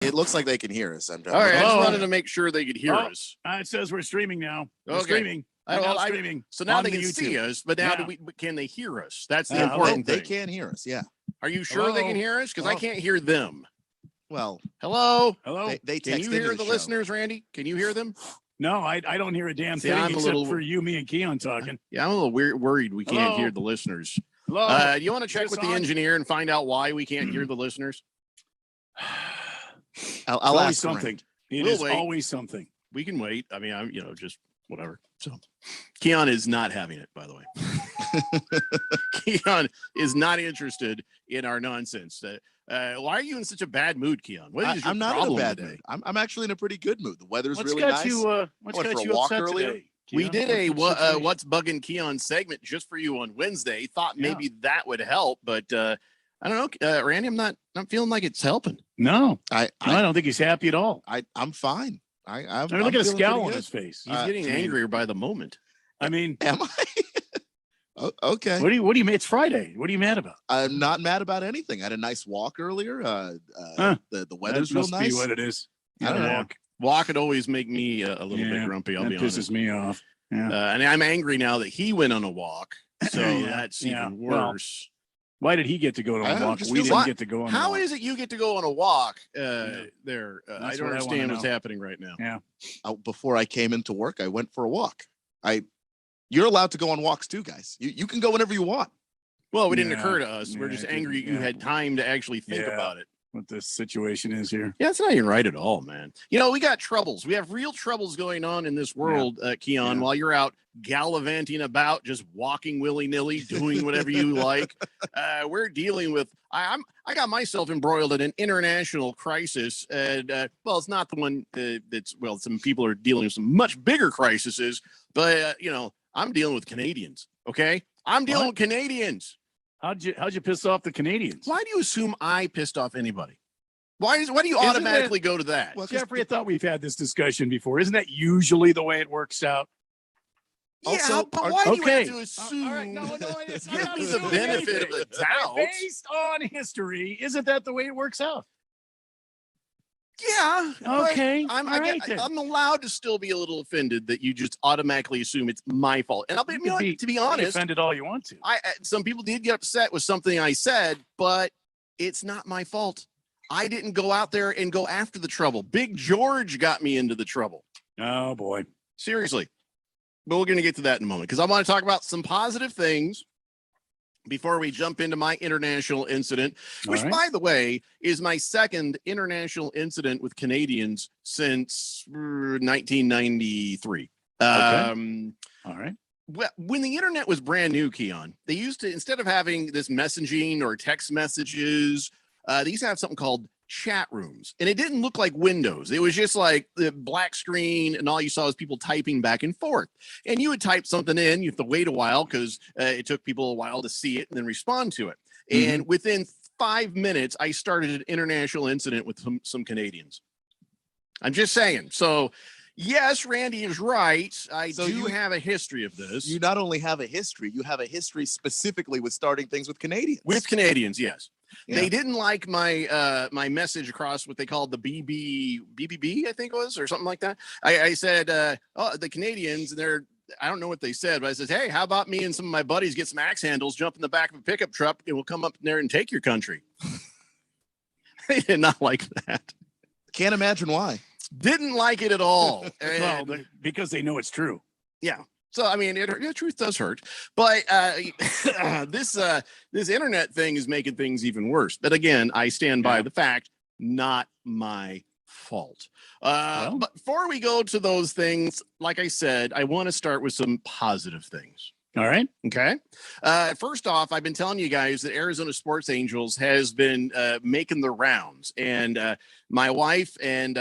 It looks like they can hear us. I'm All right, I looking- just wanted to make sure they could hear us. It says we're streaming now. We're Okay. streaming. Streaming. So now on they the can see YouTube. us, but now Yeah. can they hear us? That's the Hello? important They thing. can hear us. Yeah. Are you sure they Hello? can hear us? Because I Hello? can't hear them. Well, Hello? Hello? they Can text you into hear the show. listeners, Randy? Can you hear them? No, I don't hear a damn See, thing I'm a except little- for you, me, and Keon talking. Yeah, I'm a little worried we can't Hello? hear the listeners. Hello? You want to check Is with this the on? engineer and find out why we can't hear the listeners? I'll It's always ask something. Randy. It We'll is wait. always something. We can wait. I mean, I'm just whatever. So Keon is not having it, by the way. Keon is not interested in our nonsense. Why are you in such a bad mood, Keon? What is your I'm not in a problem bad today? mood. I'm actually in a pretty good mood. The weather's What's really got nice. you? What's Went got for a you walk upset earlier. today? We Keon? did What's the situation? What's Bugging Keon segment just for you on Wednesday. Thought Yeah. maybe that would help, but I don't know, Randy. I'm not feeling like it's helping. No, I I don't think he's happy at all. I'm fine. I'm I mean, look I'm at the feeling scowl pretty on good. his face. He's getting I mean- angrier by the moment. I mean, Am I? Okay. what do you? It's Friday. What are you mad about? I'm not mad about anything. I had a nice walk earlier. The weather's That real must nice. be what it is. I don't know. Walk. Walk could always make me a little bit Yeah, grumpy. I'll that be pisses honest. me off. Yeah. And I'm angry now that he went on a walk, so Yeah, that's yeah. even Well, worse. Why did he get to go on I a don't know, walk? just We feels didn't like- get to go on a How walk. is it you get to go on a walk there? I That's don't what I wanna understand what's know. happening right now. Before I came into work, I went for a walk. You're allowed to go on walks too, guys. You can go whenever you want. Well, it didn't Yeah, occur to us. We're yeah, just it angry didn't, you yeah. had time to actually think Yeah. about it. What the situation is here? Yeah, it's not even right at all, man. You know, we got troubles. We have real troubles going on in this world, Keon, Yeah. while you're out gallivanting about, just walking willy-nilly, doing whatever you like. We're dealing with, I got myself embroiled in an international crisis. And, well, it's not the one some people are dealing with some much bigger crises, but, I'm dealing with Canadians, okay? I'm dealing with Canadians. How'd you piss off the Canadians? Why do you assume I pissed off anybody? Why do you Isn't automatically go to that? Well, 'cause Jeffrey, I thought we've had this discussion before. Isn't that usually the way it works out? Also, but are- why do you okay. have to assume? All right, no, it's Give not me the assuming benefit of anything. the doubt. Based on history, isn't that the way it works out? Yeah. but Okay, I'm all right then. I'm allowed to still be a little offended that you just automatically assume it's my fault. And I'll be, You can be- to be Be honest, offended all you want to. some people did get upset with something I said, but it's not my fault. I didn't go out there and go after the trouble. Big George got me into the trouble. Oh boy. Seriously. But we're going to get to that in a moment because I want to talk about some positive things before we jump into my international incident, which, All right. by the way, is my second international incident with Canadians since 1993. Okay. All right. When the internet was brand new, Keon, they used to, instead of having this messaging or text messages, they used to have something called chat rooms, and it didn't look like Windows. It was just like the black screen, and all you saw was people typing back and forth. And you would type something in, you have to wait a while because it took people a while to see it and then respond to it. Mm-hmm. And within 5 minutes, I started an international incident with some Canadians. I'm just saying. So, yes, Randy is right. I So do you- have a history of this. You not only have a history, you have a history specifically with starting things with Canadians. With Canadians, yes. Yeah. They didn't like my my message across what they called the BBB, I think it was, or something like that. I said, oh, the Canadians, and I don't know what they said, but I said, hey, how about me and some of my buddies get some axe handles, jump in the back of a pickup truck, and we'll come up there and take your country. They did not like that. Can't imagine why. Didn't like it at all. Well, And- because they know it's true. yeah. So I mean, the truth does hurt, but this internet thing is making things even worse. But again, I stand by Yeah. the fact, not my fault. Well. But before we go to those things, like I said, I want to start with some positive things. All right. Okay. First off, I've been telling you guys that Arizona Sports Angels has been making the rounds, and my wife and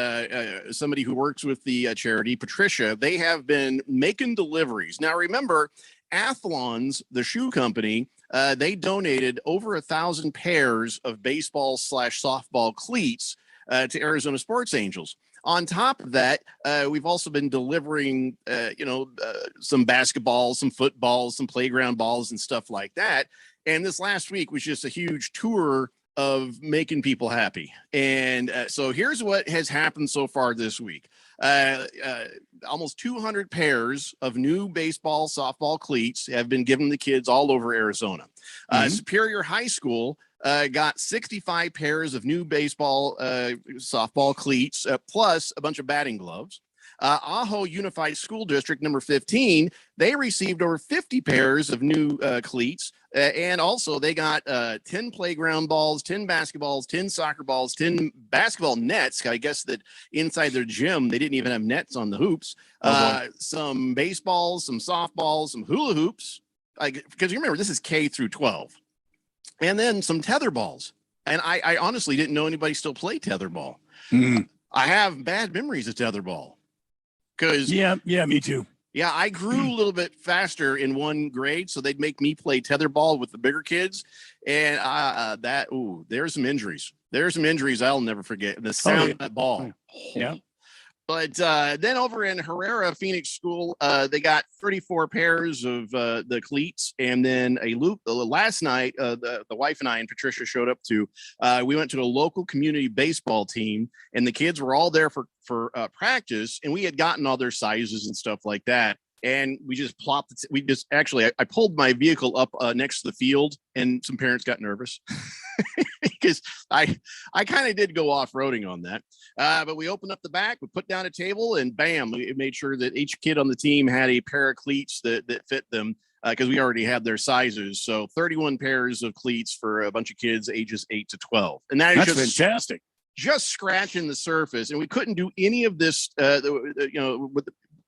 somebody who works with the charity, Patricia, they have been making deliveries. Now, remember, Athlons, the shoe company, they donated over 1,000 pairs of baseball/softball cleats to Arizona Sports Angels. On top of that, we've also been delivering, some basketballs, some footballs, some playground balls and stuff like that. And this last week was just a huge tour of making people happy. And so here's what has happened so far this week. Almost 200 pairs of new baseball, softball cleats have been given to kids all over Arizona. Superior High School got 65 pairs of new baseball, softball cleats, plus a bunch of batting gloves. Ajo Unified School District number 15, they received over 50 pairs of new cleats. And also they got 10 playground balls, 10 basketballs, 10 soccer balls, 10 basketball nets. I guess that inside their gym, they didn't even have nets on the hoops. Some baseballs, some softballs, some hula hoops. Because you remember, this is K through 12. And then some tether balls. And I honestly didn't know anybody still play tetherball. I have bad memories of tetherball. Yeah, me too. Yeah, I grew a little bit faster in one grade, so they'd make me play tetherball with the bigger kids, and there's some injuries. There's some injuries I'll never forget. The sound of that ball. Yeah. But then over in Herrera Phoenix School, they got 34 pairs of the cleats, and then a loop. Last night, the wife and I and Patricia showed up to. We went to the local community baseball team, and the kids were all there for practice, and we had gotten all their sizes and stuff like that. And we just plopped. I pulled my vehicle up next to the field, and some parents got nervous because I kind of did go off-roading on that. But we opened up the back, we put down a table, and bam, we made sure that each kid on the team had a pair of cleats that fit them because we already had their sizes. So 31 pairs of cleats for a bunch of kids ages 8 to 12, and that's just fantastic. Just scratching the surface, and we couldn't do any of this,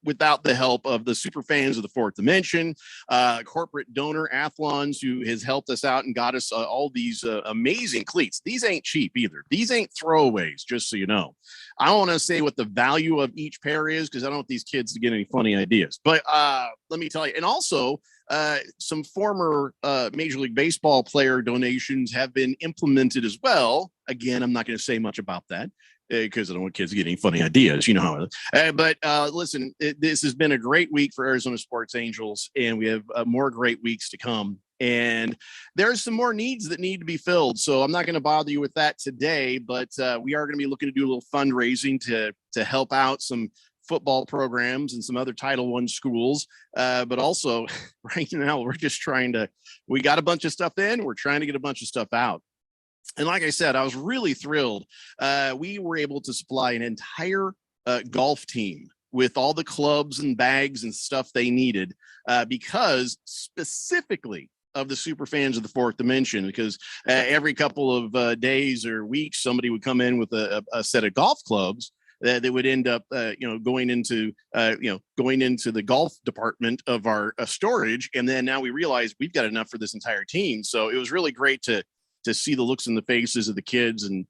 without the help of the super fans of the Fourth Dimension, corporate donor Athlons, who has helped us out and got us all these amazing cleats. These ain't cheap either. These ain't throwaways, just so you know. I don't want to say what the value of each pair is because I don't want these kids to get any funny ideas. But let me tell you, and also some former Major League Baseball player donations have been implemented as well. Again, I'm not going to say much about that because I don't want kids getting funny ideas. You know how it is. But listen, this has been a great week for Arizona Sports Angels, and we have more great weeks to come. And there's some more needs that need to be filled. So I'm not going to bother you with that today, but we are going to be looking to do a little fundraising to help out some football programs and some other Title I schools. But also right now, we're just we got a bunch of stuff in, we're trying to get a bunch of stuff out. And like I said, I was really thrilled. We were able to supply an entire golf team with all the clubs and bags and stuff they needed because specifically of the super fans of the Fourth Dimension, because every couple of days or weeks, somebody would come in with a set of golf clubs that would end up, going into the golf department of our storage. And then now we realize we've got enough for this entire team. So it was really great to see the looks in the faces of the kids. And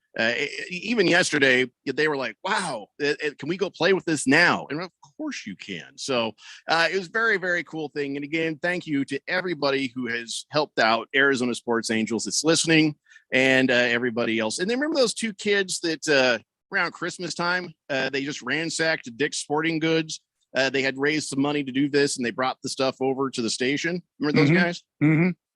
even yesterday, they were like, wow, can we go play with this now? And of course you can. So it was very, very cool thing. And again, thank you to everybody who has helped out Arizona Sports Angels that's listening and everybody else. And then remember those two kids that around Christmas time, they just ransacked Dick's Sporting Goods. They had raised some money to do this, and they brought the stuff over to the station. Remember those guys?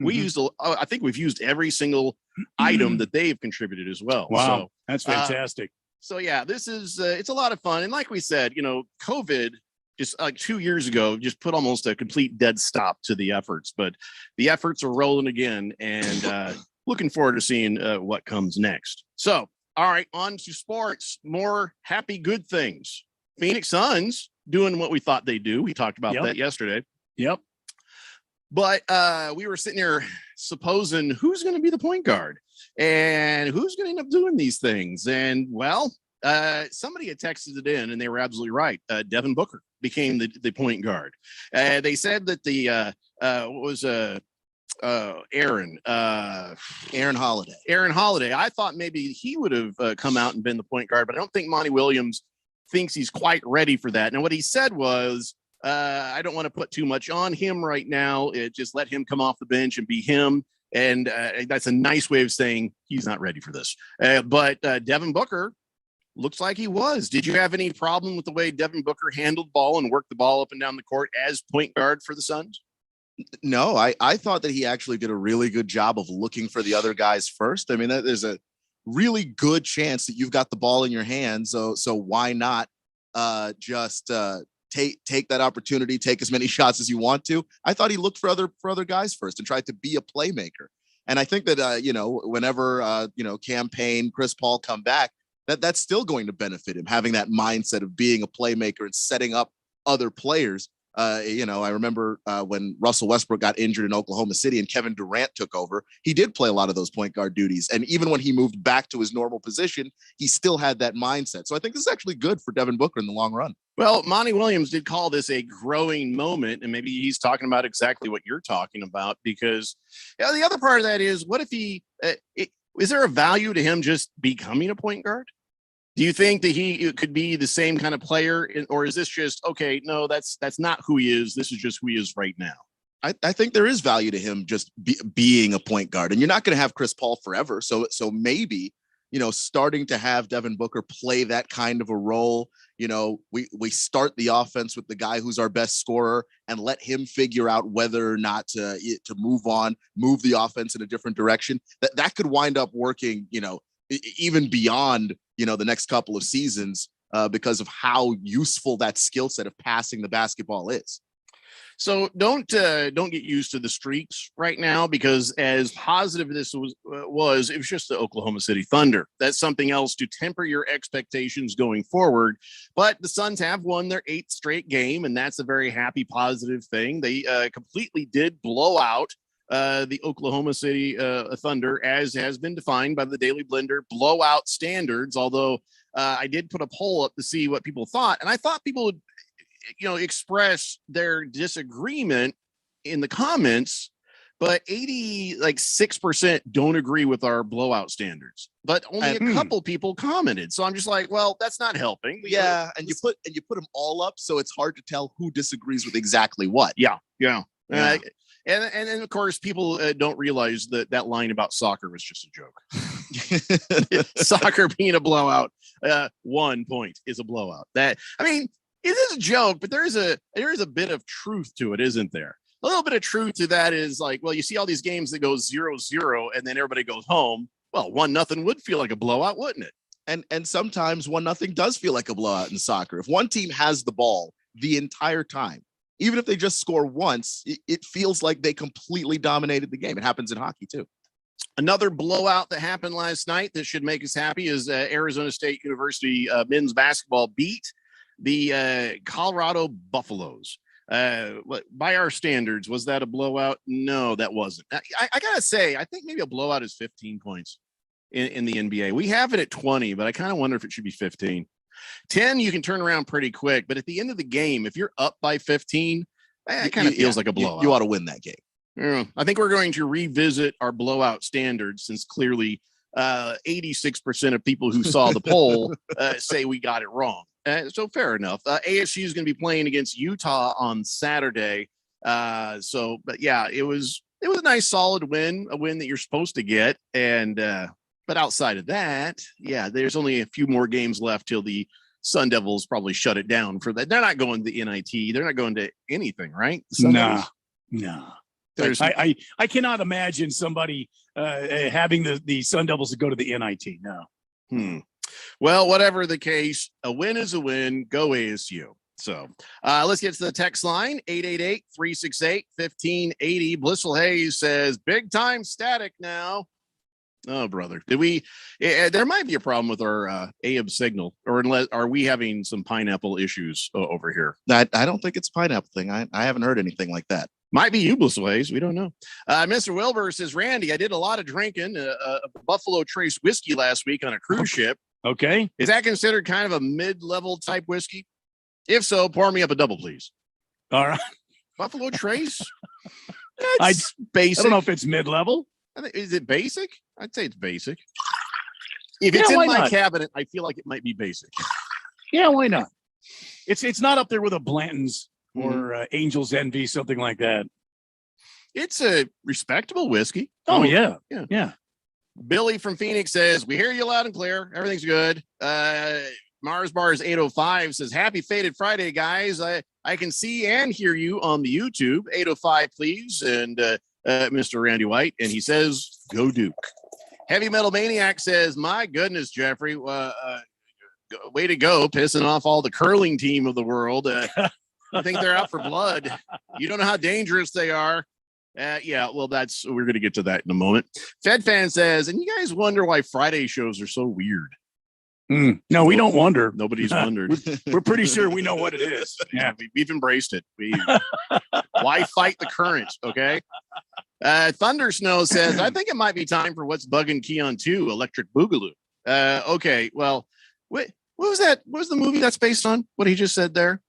We used, I think we've used every single item that they've contributed as well. Wow, so, that's fantastic. So yeah, this is, it's a lot of fun. And like we said, COVID just like 2 years ago, just put almost a complete dead stop to the efforts, but the efforts are rolling again, and looking forward to seeing what comes next. So, all right, on to sports, more happy, good things. Phoenix Suns doing what we thought they do. We talked about that yesterday. Yep. But we were sitting here supposing who's going to be the point guard and who's going to end up doing these things. And well, somebody had texted it in, and they were absolutely right. Devin Booker became the point guard. They said that Aaron Holiday. I thought maybe he would have come out and been the point guard, but I don't think Monty Williams thinks he's quite ready for that. Now, what he said was, I don't want to put too much on him right now. Just let him come off the bench and be him. And that's a nice way of saying he's not ready for this. But Devin Booker looks like he was. Did you have any problem with the way Devin Booker handled ball and worked the ball up and down the court as point guard for the Suns? No, I thought that he actually did a really good job of looking for the other guys first. I mean, there's a really good chance that you've got the ball in your hands. So why not just take that opportunity, take as many shots as you want to. I thought he looked for other guys first and tried to be a playmaker. And I think that whenever Campaign, Chris Paul come back, that's still going to benefit him, having that mindset of being a playmaker and setting up other players. I remember when Russell Westbrook got injured in Oklahoma City and Kevin Durant took over, he did play a lot of those point guard duties. And even when he moved back to his normal position, he still had that mindset. So I think this is actually good for Devin Booker in the long run. Well, Monty Williams did call this a growing moment, and maybe he's talking about exactly what you're talking about, because the other part of that is, what if is there a value to him just becoming a point guard? Do you think that he could be the same kind of player, or is this just, okay, no, that's not who he is. This is just who he is right now. I think there is value to him just being a point guard, and you're not going to have Chris Paul forever. So maybe, starting to have Devin Booker play that kind of a role, we start the offense with the guy who's our best scorer and let him figure out whether or not to move the offense in a different direction. That could wind up working, even beyond, the next couple of seasons because of how useful that skill set of passing the basketball is. So don't get used to the streaks right now, because as positive this was, it was just the Oklahoma City Thunder. That's something else to temper your expectations going forward. But the Suns have won their 8th straight game, and that's a very happy, positive thing. They completely did blow out the Oklahoma City Thunder, as has been defined by the Daily Blender blowout standards. Although I did put a poll up to see what people thought, and I thought people would express their disagreement in the comments, but 6% don't agree with our blowout standards, but only a couple people commented. So I'm just like, well, that's not helping. Yeah. And you put them all up, so it's hard to tell who disagrees with exactly what. Yeah. And of course, people don't realize that line about soccer was just a joke. Soccer being a blowout, 1 point is a blowout. It is a joke, but there is a bit of truth to it, isn't there? A little bit of truth to that is like, well, you see all these games that go 0-0 and then everybody goes home. Well, 1-0 would feel like a blowout, wouldn't it? And sometimes 1-0 does feel like a blowout in soccer. If one team has the ball the entire time, even if they just score once, it feels like they completely dominated the game. It happens in hockey too. Another blowout that happened last night that should make us happy is Arizona State University men's basketball beat the Colorado Buffaloes. By our standards, was that a blowout? No, that wasn't. I gotta say, I think maybe a blowout is 15 points in the NBA. We have it at 20, but I kind of wonder if it should be 15. 10, you can turn around pretty quick, but at the end of the game, if you're up by 15, it kind of feels like a blowout. You ought to win that game. Yeah, I think we're going to revisit our blowout standards, since clearly 86% of people who saw the poll say we got it wrong. So fair enough. ASU is going to be playing against Utah on Saturday. But yeah, it was a nice solid win, a win that you're supposed to get. And but outside of that, yeah, there's only a few more games left till the Sun Devils probably shut it down for that. They're not going to the NIT. They're not going to anything, right? No. I cannot imagine somebody having the Sun Devils to go to the NIT. No. Well, whatever the case, a win is a win. Go ASU. So let's get to the text line, 888-368-1580. Blissful Hayes says, big time static now. Oh, brother. There might be a problem with our AM signal, or are we having some pineapple issues over here? I don't think it's a pineapple thing. I haven't heard anything like that. Might be you, Blissful Hayes. We don't know. Mr. Wilbur says, Randy, I did a lot of drinking Buffalo Trace whiskey last week on a cruise ship. Okay. Is that considered kind of a mid-level type whiskey? If so, pour me up a double, please. All right. Buffalo Trace? That's basic. I don't know if it's mid-level. Is it basic? I'd say it's basic. If it's in my cabinet, I feel like it might be basic. Yeah, why not? It's not up there with a Blanton's or Angel's Envy, something like that. It's a respectable whiskey. Oh, yeah. Billy from Phoenix says, we hear you loud and clear. Everything's good. Mars Bars 805 says, happy Faded Friday, guys. I can see and hear you on the YouTube. 805, please. And Mr. Randy White. And he says, go Duke. Heavy Metal Maniac says, my goodness, Jeffrey, way to go, pissing off all the curling team of the world. I think they're out for blood. You don't know how dangerous they are. Yeah, well, we're going to get to that in a moment. Fed Fan says, and you guys wonder why Friday shows are so weird. No, we don't wonder. Nobody's wondered. We're pretty sure we know what it is. Yeah, we've embraced it. Why fight the current? Okay. Thunder Snow says, I think it might be time for What's Bugging Keon 2, Electric Boogaloo. Okay, well, what was that? What was the movie that's based on? What he just said there?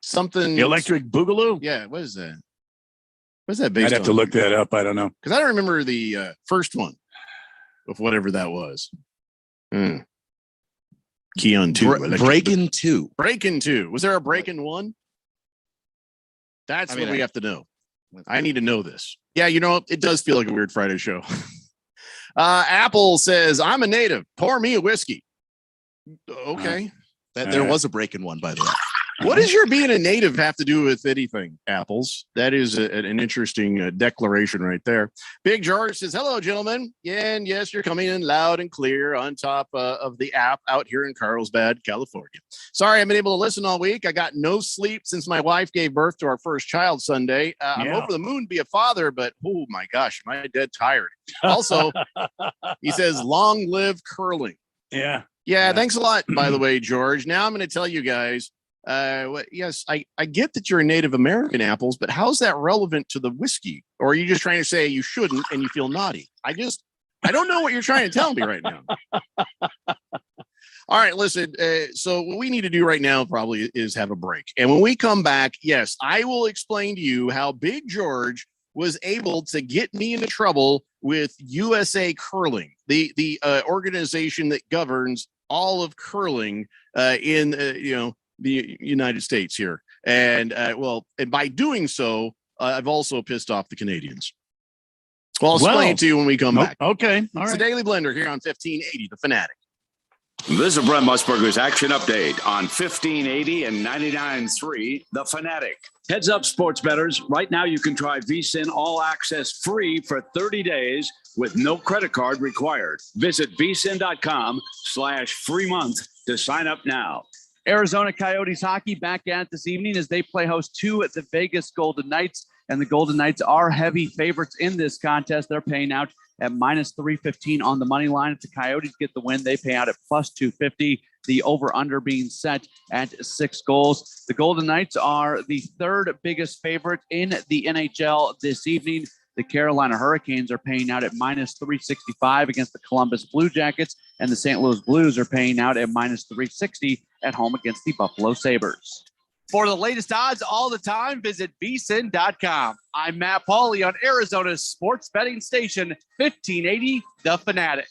Something. Electric Boogaloo? Yeah, what is that? What's that based on? I'd have to look that up. I don't know. Because I don't remember the first one of whatever that was. Keon 2. Breakin' 2. Breakin' 2. Was there a Breakin' 1? That's what we have to know. I need to know this. Yeah, it does feel like a weird Friday show. Apple says, I'm a native. Pour me a whiskey. Okay. There was a Breakin' 1, by the way. What does your being a native have to do with anything, Apples? That is an interesting declaration right there. Big George says, hello, gentlemen. And yes, you're coming in loud and clear on top of the app out here in Carlsbad, California. Sorry, I haven't been able to listen all week. I got no sleep since my wife gave birth to our first child Sunday. I'm over the moon to be a father, but oh my gosh, am I dead tired. Also, he says, long live curling. Yeah. Yeah, thanks a lot, by the way, George. Now I'm going to tell you guys, yes, I get that you're a Native American, Apples, but how's that relevant to the whiskey? Or are you just trying to say you shouldn't and you feel naughty? I don't know what you're trying to tell me right now. All right, listen. So what we need to do right now probably is have a break. And when we come back, yes, I will explain to you how Big George was able to get me into trouble with USA Curling, the organization that governs all of curling in the United States here. And and by doing so, I've also pissed off the Canadians. Well, I'll explain it to you when we come back. Okay. All right. It's the Daily Blender here on 1580, The Fanatic. This is Brent Musburger's action update on 1580 and 99.3, The Fanatic. Heads up, sports bettors. Right now, you can try VSiN All Access free for 30 days with no credit card required. Visit vsin.com/free month to sign up now. Arizona Coyotes hockey back at it this evening as they play host to the Vegas Golden Knights. And the Golden Knights are heavy favorites in this contest. They're paying out at minus 315 on the money line. If the Coyotes get the win, they pay out at plus 250. The over-under being set at 6 goals. The Golden Knights are the third biggest favorite in the NHL this evening. The Carolina Hurricanes are paying out at minus 365 against the Columbus Blue Jackets, and the St. Louis Blues are paying out at minus 360 at home against the Buffalo Sabres. For the latest odds all the time, visit vsin.com. I'm Matt Pauley on Arizona's sports betting station, 1580 The Fanatic.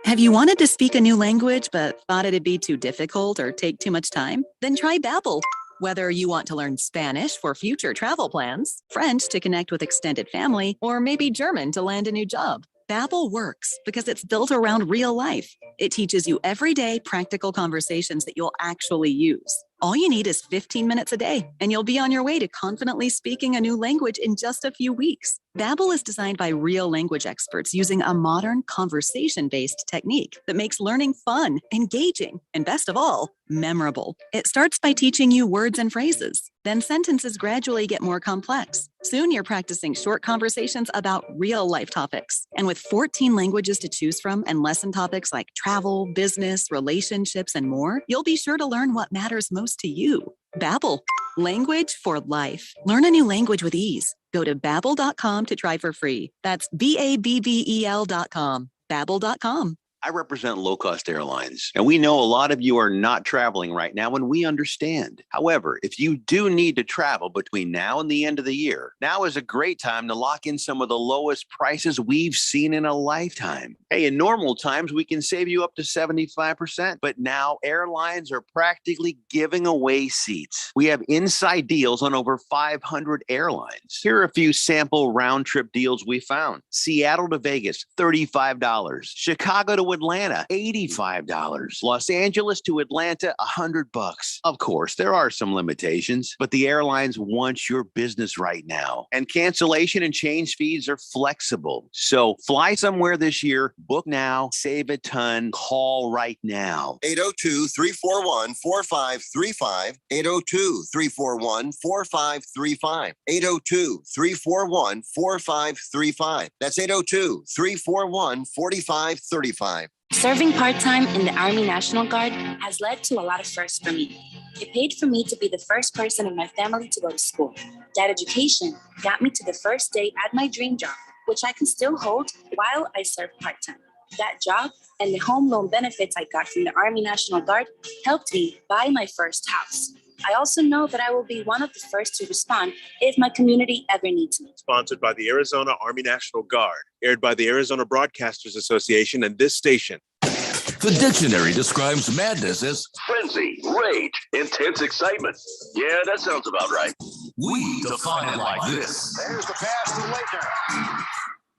Have you wanted to speak a new language but thought it'd be too difficult or take too much time? Then try Babbel. Whether you want to learn Spanish for future travel plans, French to connect with extended family, or maybe German to land a new job, Babbel works because it's built around real life. It teaches you everyday practical conversations that you'll actually use. All you need is 15 minutes a day, and you'll be on your way to confidently speaking a new language in just a few weeks. Babbel is designed by real language experts using a modern conversation-based technique that makes learning fun, engaging, and best of all, memorable. It starts by teaching you words and phrases. Then sentences gradually get more complex. Soon you're practicing short conversations about real-life topics. And with 14 languages to choose from and lesson topics like travel, business, relationships, and more, you'll be sure to learn what matters most to you. Babbel, language for life. Learn a new language with ease. Go to Babbel.com to try for free. That's BABBEL.com. Babbel.com. I represent low-cost airlines, and we know a lot of you are not traveling right now, and we understand. However, if you do need to travel between now and the end of the year, now is a great time to lock in some of the lowest prices we've seen in a lifetime. Hey, in normal times, we can save you up to 75%, but now airlines are practically giving away seats. We have inside deals on over 500 airlines. Here are a few sample round-trip deals we found. Seattle to Vegas, $35. Chicago to Atlanta, $85. Los Angeles to Atlanta, $100. Of course, there are some limitations, but the airlines want your business right now. And cancellation and change fees are flexible. So fly somewhere this year, book now, save a ton, call right now. 802-341-4535. 802-341-4535. 802-341-4535. That's 802-341-4535. Serving part-time in the Army National Guard has led to a lot of firsts for me. It paid for me to be the first person in my family to go to school. That education got me to the first day at my dream job, which I can still hold while I serve part-time. That job and the home loan benefits I got from the Army National Guard helped me buy my first house. I also know that I will be one of the first to respond if my community ever needs me. Sponsored by the Arizona Army National Guard, aired by the Arizona Broadcasters Association and this station. The dictionary describes madness as frenzy, rage, intense excitement. Yeah, that sounds about right. We define it like this. There's the pass to Laker.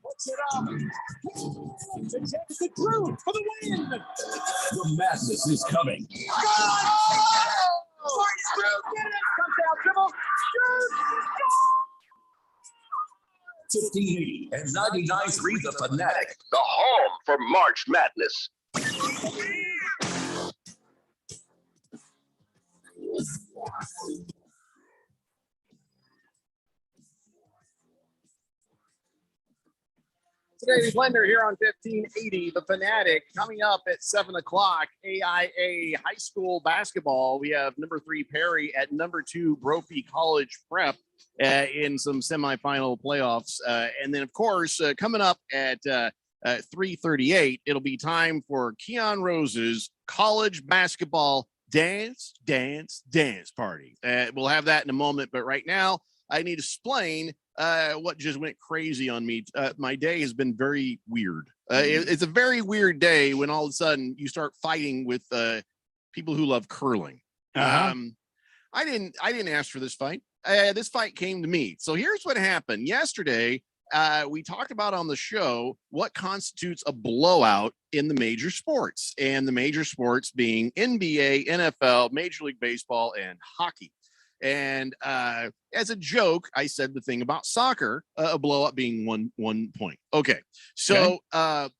Puts it up. It's the crew for the win. The madness is coming. Go! 1580 and 99.3 The Fanatic. The home for March Madness. Today's Blender here on 1580, The Fanatic. Coming up at 7 o'clock, AIA high school basketball. We have number 3 Perry at number 2 Brophy College Prep in some semifinal playoffs. And then, of course, coming up at 3:38, it'll be time for Keon Rose's college basketball dance party. We'll have that in a moment, but right now I need to explain what just went crazy on me. My day has been very weird. It's a very weird day when all of a sudden you start fighting with people who love curling. I didn't ask for this fight. This fight came to me. So here's what happened yesterday. We talked about on the show what constitutes a blowout in the major sports, and the major sports being NBA, NFL, Major League Baseball, and hockey. And as a joke, I said the thing about soccer, a blowout being one point. Okay, so I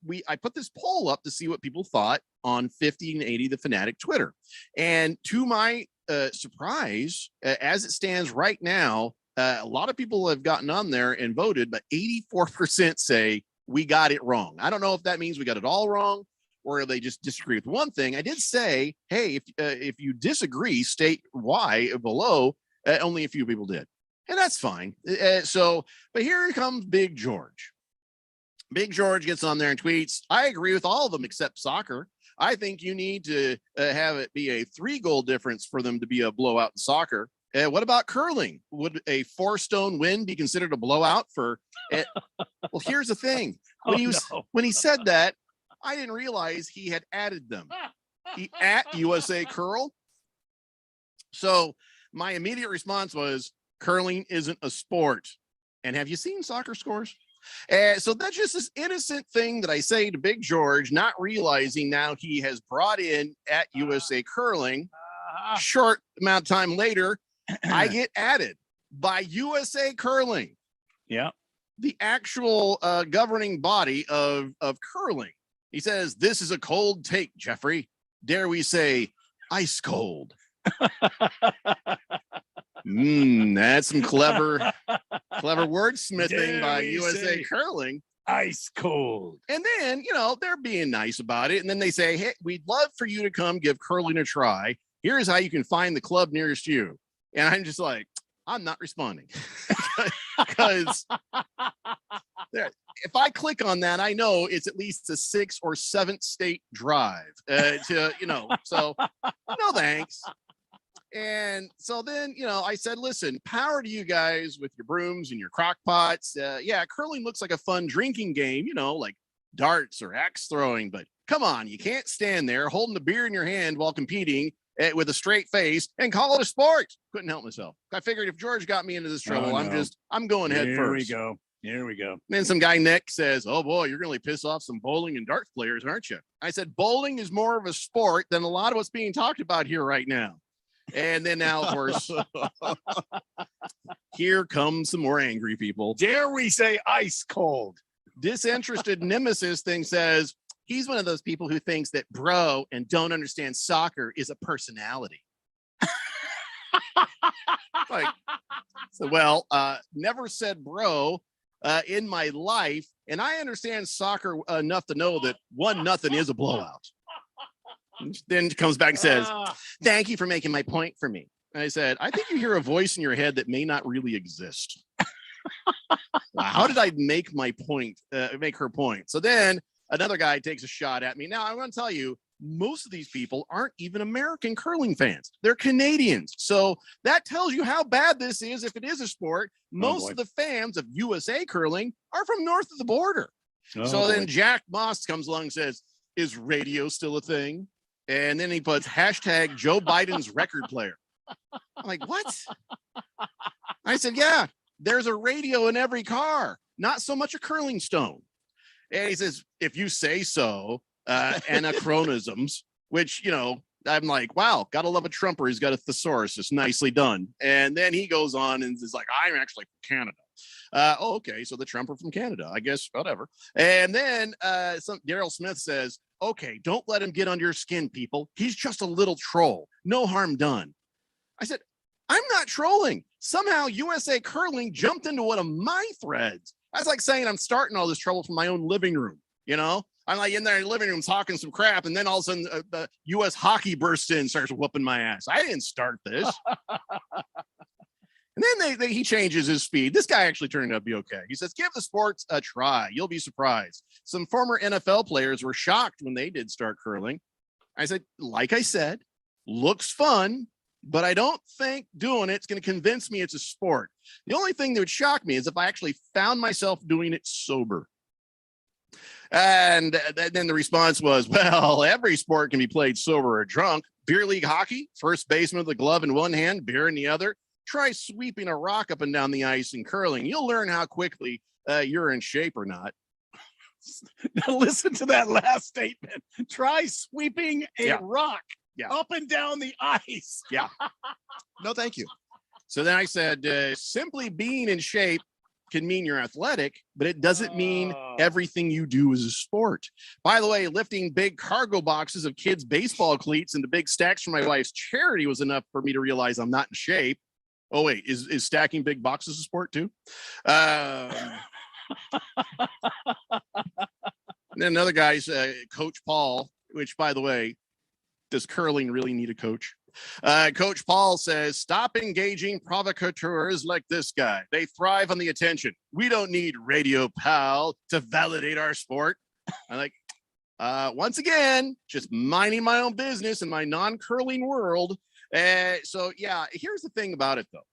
put this poll up to see what people thought on 1580 The Fanatic Twitter, and to my surprise, as it stands right now, a lot of people have gotten on there and voted, but 84% say we got it wrong. I don't know if that means we got it all wrong or they just disagree with one thing. I did say, hey, if you disagree, state why below. Only a few people did, and that's fine. But here comes Big George. Big George gets on there and tweets, I agree with all of them except soccer. I think you need to have it be a 3-goal difference for them to be a blowout in soccer. What about curling? Would a 4-stone win be considered a blowout for it? Well, here's the thing. When he said that, I didn't realize he had added them. He at USA Curl. So my immediate response was, curling isn't a sport. And have you seen soccer scores? So that's just this innocent thing that I say to Big George, not realizing now he has brought in at USA Curling. Short amount of time later, I get added by USA Curling. Yeah. The actual governing body of curling. He says, this is a cold take, Jeffrey. Dare we say ice cold? That's some clever wordsmithing by USA Curling. Ice cold. And then, they're being nice about it. And then they say, hey, we'd love for you to come give curling a try. Here's how you can find the club nearest you. And I'm just like, I'm not responding because if I click on that, I know it's at least a 6th or 7th state drive so no thanks. And so then, I said, listen, power to you guys with your brooms and your crock pots. Curling looks like a fun drinking game, like darts or axe throwing, but come on, you can't stand there holding the beer in your hand while competing with a straight face and call it a sport. Couldn't help myself. I figured if George got me into this trouble, I'm going head first. Here we go. Here we go. And then some guy, Nick, says, oh, boy, you're going to piss off some bowling and darts players, aren't you? I said, bowling is more of a sport than a lot of what's being talked about here right now. And then now, of course, here comes some more angry people. Dare we say ice cold? Disinterested nemesis thing says, he's one of those people who thinks that bro and don't understand soccer is a personality. Like, so, well, never said bro in my life, and I understand soccer enough to know that 1-0 is a blowout. And then comes back and says, thank you for making my point for me. And I said, I think you hear a voice in your head that may not really exist. How did I make my point, make her point? So then another guy takes a shot at me. Now, I'm going to tell you, most of these people aren't even American curling fans. They're Canadians. So that tells you how bad this is if it is a sport. Most of the fans of USA curling are from north of the border. Then Jack Moss comes along and says, is radio still a thing? And then he puts hashtag Joe Biden's record player. I'm like, what? I said, yeah, there's a radio in every car, not so much a curling stone. And he says, if you say so, anachronisms, which, you know, I'm like, wow, gotta love a Trumper. He's got a thesaurus. It's nicely done. And then he goes on and is like, I'm actually from Canada. Okay, so the Trumper from Canada, I guess, whatever. And then Daryl Smith says, okay, don't let him get under your skin, people. He's just a little troll. No harm done. I said, I'm not trolling. Somehow USA Curling jumped into one of my threads. That's like saying I'm starting all this trouble from my own living room. You know, I'm like in there in the living room talking some crap, and then all of a sudden the U.S. hockey bursts in and starts whooping my ass. I didn't start this. And then he changes his speed. This guy actually turned out to be okay. He says, give the sports a try. You'll be surprised. Some former NFL players were shocked when they did start curling. I said, like I said, looks fun, but I don't think doing it's going to convince me it's a sport. The only thing that would shock me is if I actually found myself doing it sober. And then the response was, well, every sport can be played sober or drunk. Beer league hockey, first baseman with a glove in one hand, beer in the other. Try sweeping a rock up and down the ice in curling. You'll learn how quickly you're in shape or not. Now listen to that last statement. Try sweeping a rock up and down the ice. Yeah. No, thank you. So then I said, simply being in shape can mean you're athletic, but it doesn't mean everything you do is a sport. By the way, lifting big cargo boxes of kids' baseball cleats into big stacks for my wife's charity was enough for me to realize I'm not in shape. Oh, wait, is stacking big boxes a sport too? And then another guy's Coach Paul, which, by the way, does curling really need a coach? Coach Paul says, stop engaging provocateurs like this guy. They thrive on the attention. We don't need Radio Pal to validate our sport. I'm like, once again, just minding my own business in my non-curling world. So, yeah, here's the thing about it, though.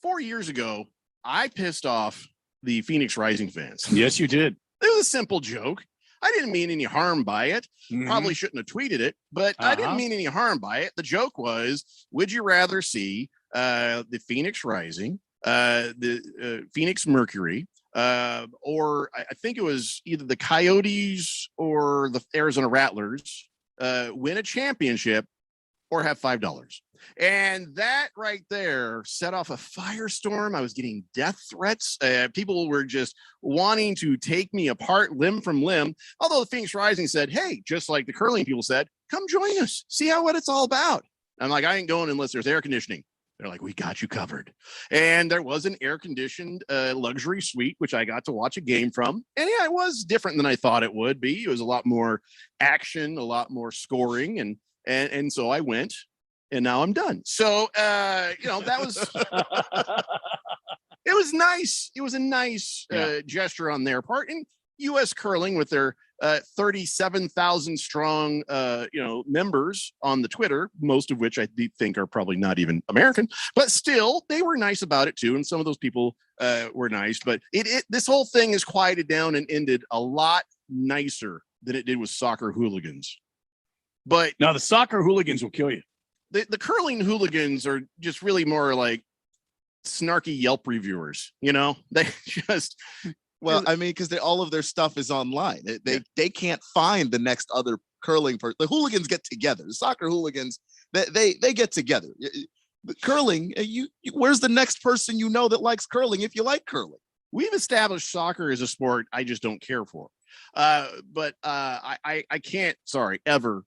4 years ago, I pissed off the Phoenix Rising fans. Yes, you did. It was a simple joke. I didn't mean any harm by it. Probably shouldn't have tweeted it, but I didn't mean any harm by it. The joke was, would you rather see the Phoenix Rising, the Phoenix Mercury, or I think it was either the Coyotes or the Arizona Rattlers win a championship or have $5? And that right there set off a firestorm. I was getting death threats. People were just wanting to take me apart limb from limb. Although the Phoenix Rising said, hey, just like the curling people said, come join us. See what it's all about. I'm like, I ain't going unless there's air conditioning. They're like, we got you covered. And there was an air-conditioned luxury suite, which I got to watch a game from. And yeah, it was different than I thought it would be. It was a lot more action, a lot more scoring. And so I went. And now I'm done. So, that was, it was nice. It was a nice gesture on their part. And U.S. Curling with their 37,000 strong, members on the Twitter, most of which I think are probably not even American, but still they were nice about it too. And some of those people were nice, but this whole thing is quieted down and ended a lot nicer than it did with soccer hooligans. But now the soccer hooligans will kill you. The curling hooligans are just really more like snarky Yelp reviewers. You know, they just. Well, I mean, because all of their stuff is online. They can't find the next other curling person. The hooligans get together. The soccer hooligans, they get together. The curling, where's the next person you know that likes curling if you like curling? We've established soccer as a sport I just don't care for. But I can't, ever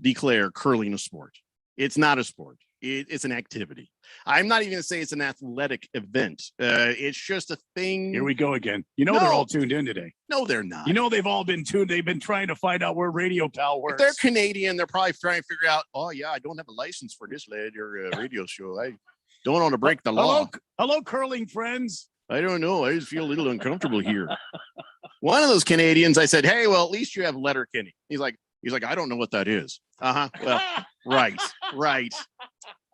declare curling a sport. It's not a sport. It's an activity. I'm not even going to say it's an athletic event. It's just a thing. Here we go again. You know, they're all tuned in today. No, they're not. You know, they've all been tuned. They've been trying to find out where Radio Pal works. If they're Canadian, they're probably trying to figure out, oh, yeah, I don't have a license for this radio show. I don't want to break the law. Hello, curling friends. I don't know. I just feel a little uncomfortable here. One of those Canadians, I said, hey, well, at least you have Letterkenny. He's like, I don't know what that is. Well, right.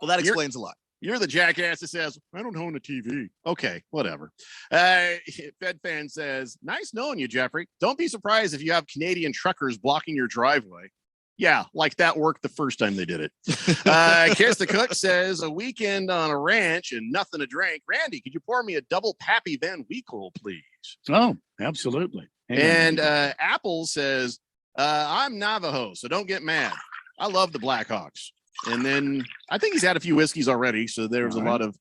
Well, that explains a lot. You're the jackass that says, I don't own a TV. Okay, whatever. Fed fan says, nice knowing you, Jeffrey. Don't be surprised if you have Canadian truckers blocking your driveway. Yeah, like that worked the first time they did it. Kiss the Cook says, a weekend on a ranch and nothing to drink. Randy, could you pour me a double Pappy Van Winkle, please? Oh, absolutely. And Apple says, I'm Navajo, so don't get mad. I love the Blackhawks. And then I think he's had a few whiskeys already, so there's a lot of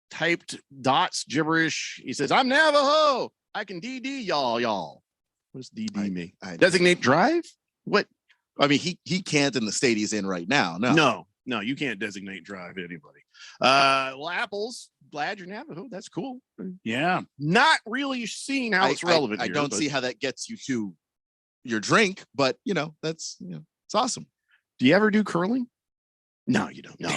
typed dots, gibberish. He says, I'm Navajo. I can DD y'all. What does DD mean? Designate drive? What? I mean, he can't in the state he's in right now. No, you can't designate drive anybody. Well, Apple's glad you're Navajo. That's cool. Yeah. Not really seeing how it's relevant. I don't see how that gets you to your drink, but that's it's awesome. Do you ever do curling? No, you don't. No.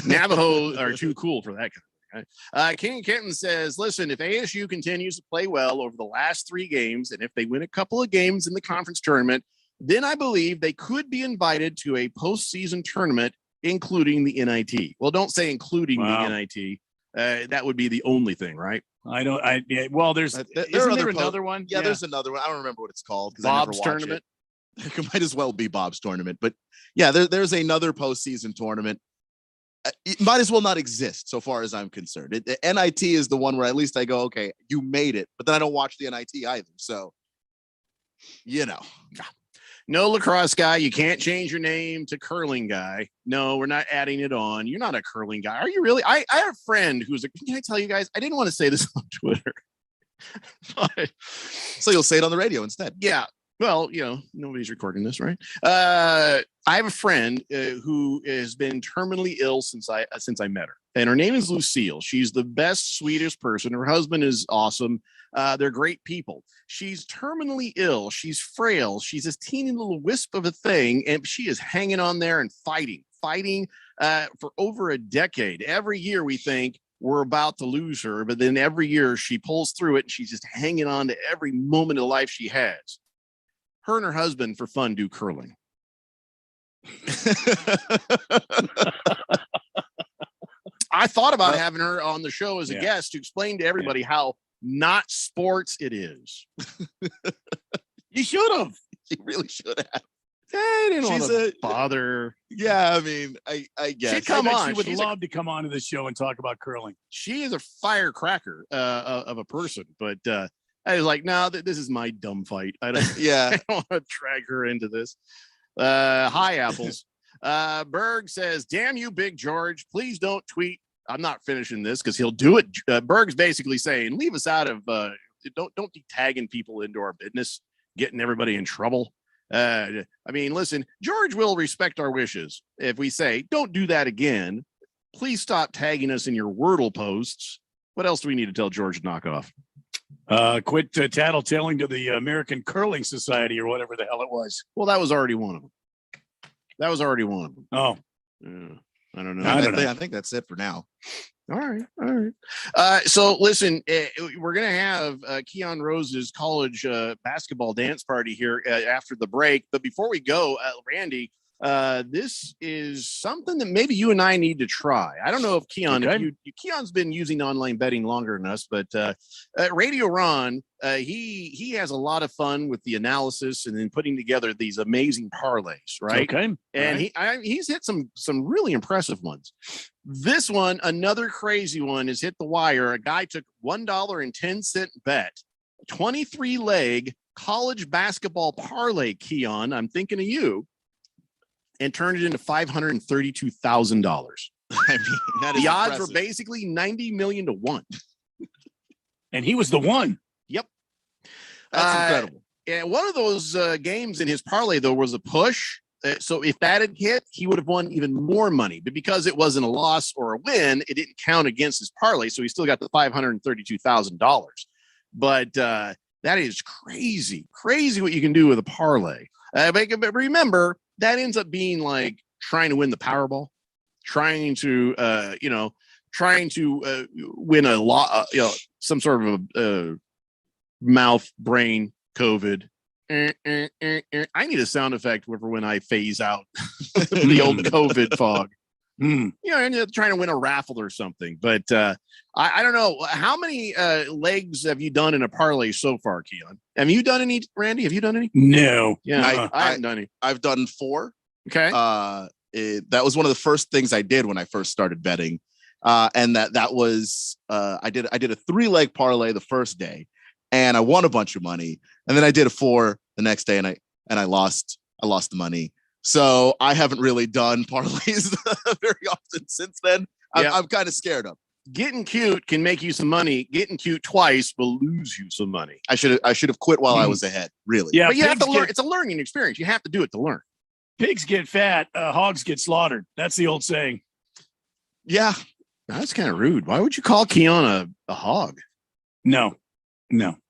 Navajo are too cool for that kind of thing. Right? King Kenton says, listen, if ASU continues to play well over the last 3 games, and if they win a couple of games in the conference tournament, then I believe they could be invited to a postseason tournament, including the NIT. Well, don't say including the NIT. That would be the only thing, right? Well, there's another one. Yeah, there's another one. I don't remember what it's called. Bob's tournament. It might as well be Bob's tournament, but yeah, there's another postseason tournament. It might as well not exist, so far as I'm concerned. The NIT is the one where at least I go, okay, you made it, but then I don't watch the NIT either. So, no lacrosse guy. You can't change your name to curling guy. No, we're not adding it on. You're not a curling guy. Are you really? I have a friend who's can I tell you guys? I didn't want to say this on Twitter. But, so you'll say it on the radio instead. Yeah. Well, nobody's recording this, right? I have a friend who has been terminally ill since I met her, and her name is Lucille. She's the best, sweetest person. Her husband is awesome. They're great people. She's terminally ill. She's frail. She's this teeny little wisp of a thing, and she is hanging on there and fighting for over a decade. Every year we think we're about to lose her, but then every year she pulls through it, and she's just hanging on to every moment of life she has. Her and her husband, for fun, do curling. I thought about having her on the show as a guest to explain to everybody how not sports it is. You should have. You really should have. I didn't want to bother. Yeah, I mean, I guess. She'd come on. She would love to come onto the show and talk about curling. She is a firecracker of a person, but I was like, no, this is my dumb fight. I don't want to drag her into this. Hi, Apples. Berg says, damn you, Big George. Please don't tweet. I'm not finishing this because he'll do it. Berg's basically saying, leave us out of, don't be tagging people into our business, getting everybody in trouble. I mean, listen, George will respect our wishes. If we say, don't do that again, please stop tagging us in your Wordle posts. What else do we need to tell George to knock off? Quit tattletaling to the American Curling Society or whatever the hell it was. Well, that was already one of them. Oh, I don't know. I think that's it for now. All right. So listen, we're going to have Keon Rose's college basketball dance party here after the break. But before we go, Randy, this is something that maybe you and I need to try. I don't know if Keon, Keon's been using online betting longer than us, but Radio Ron, he has a lot of fun with the analysis and then putting together these amazing parlays, right? Okay. And he's hit some really impressive ones. This one, another crazy one, has hit the wire. A guy took $1.10 bet, 23 leg college basketball parlay, Keon. I'm thinking of you, and turned it into $532,000. I mean, that is The odds impressive. were basically 90 million to 1. And he was the one. Yep. That's incredible. And one of those games in his parlay, though, was a push. So if that had hit, he would have won even more money. But because it wasn't a loss or a win, it didn't count against his parlay. So he still got the $532,000. But that is crazy what you can do with a parlay. But remember, that ends up being like trying to win the Powerball, trying to win a lot, some sort of a mouth, brain, COVID. I need a sound effect for when I phase out the old COVID fog. And you're trying to win a raffle or something. But I don't know. How many legs have you done in a parlay so far, Keon? Have you done any, Randy? Have you done any? No. Yeah, I haven't done any. I've done 4. Okay. That was one of the first things I did when I first started betting. And that was I did a 3-leg parlay the first day, and I won a bunch of money. And then I did a 4 the next day, and I lost the money. So I haven't really done parlays very often since then. I'm kind of scared of. Getting cute can make you some money. Getting cute twice will lose you some money. I should have quit while I was ahead. Really. Yeah, but you have to learn. It's a learning experience. You have to do it to learn. Pigs get fat, hogs get slaughtered. That's the old saying. Yeah. That's kind of rude. Why would you call Keon a hog? No.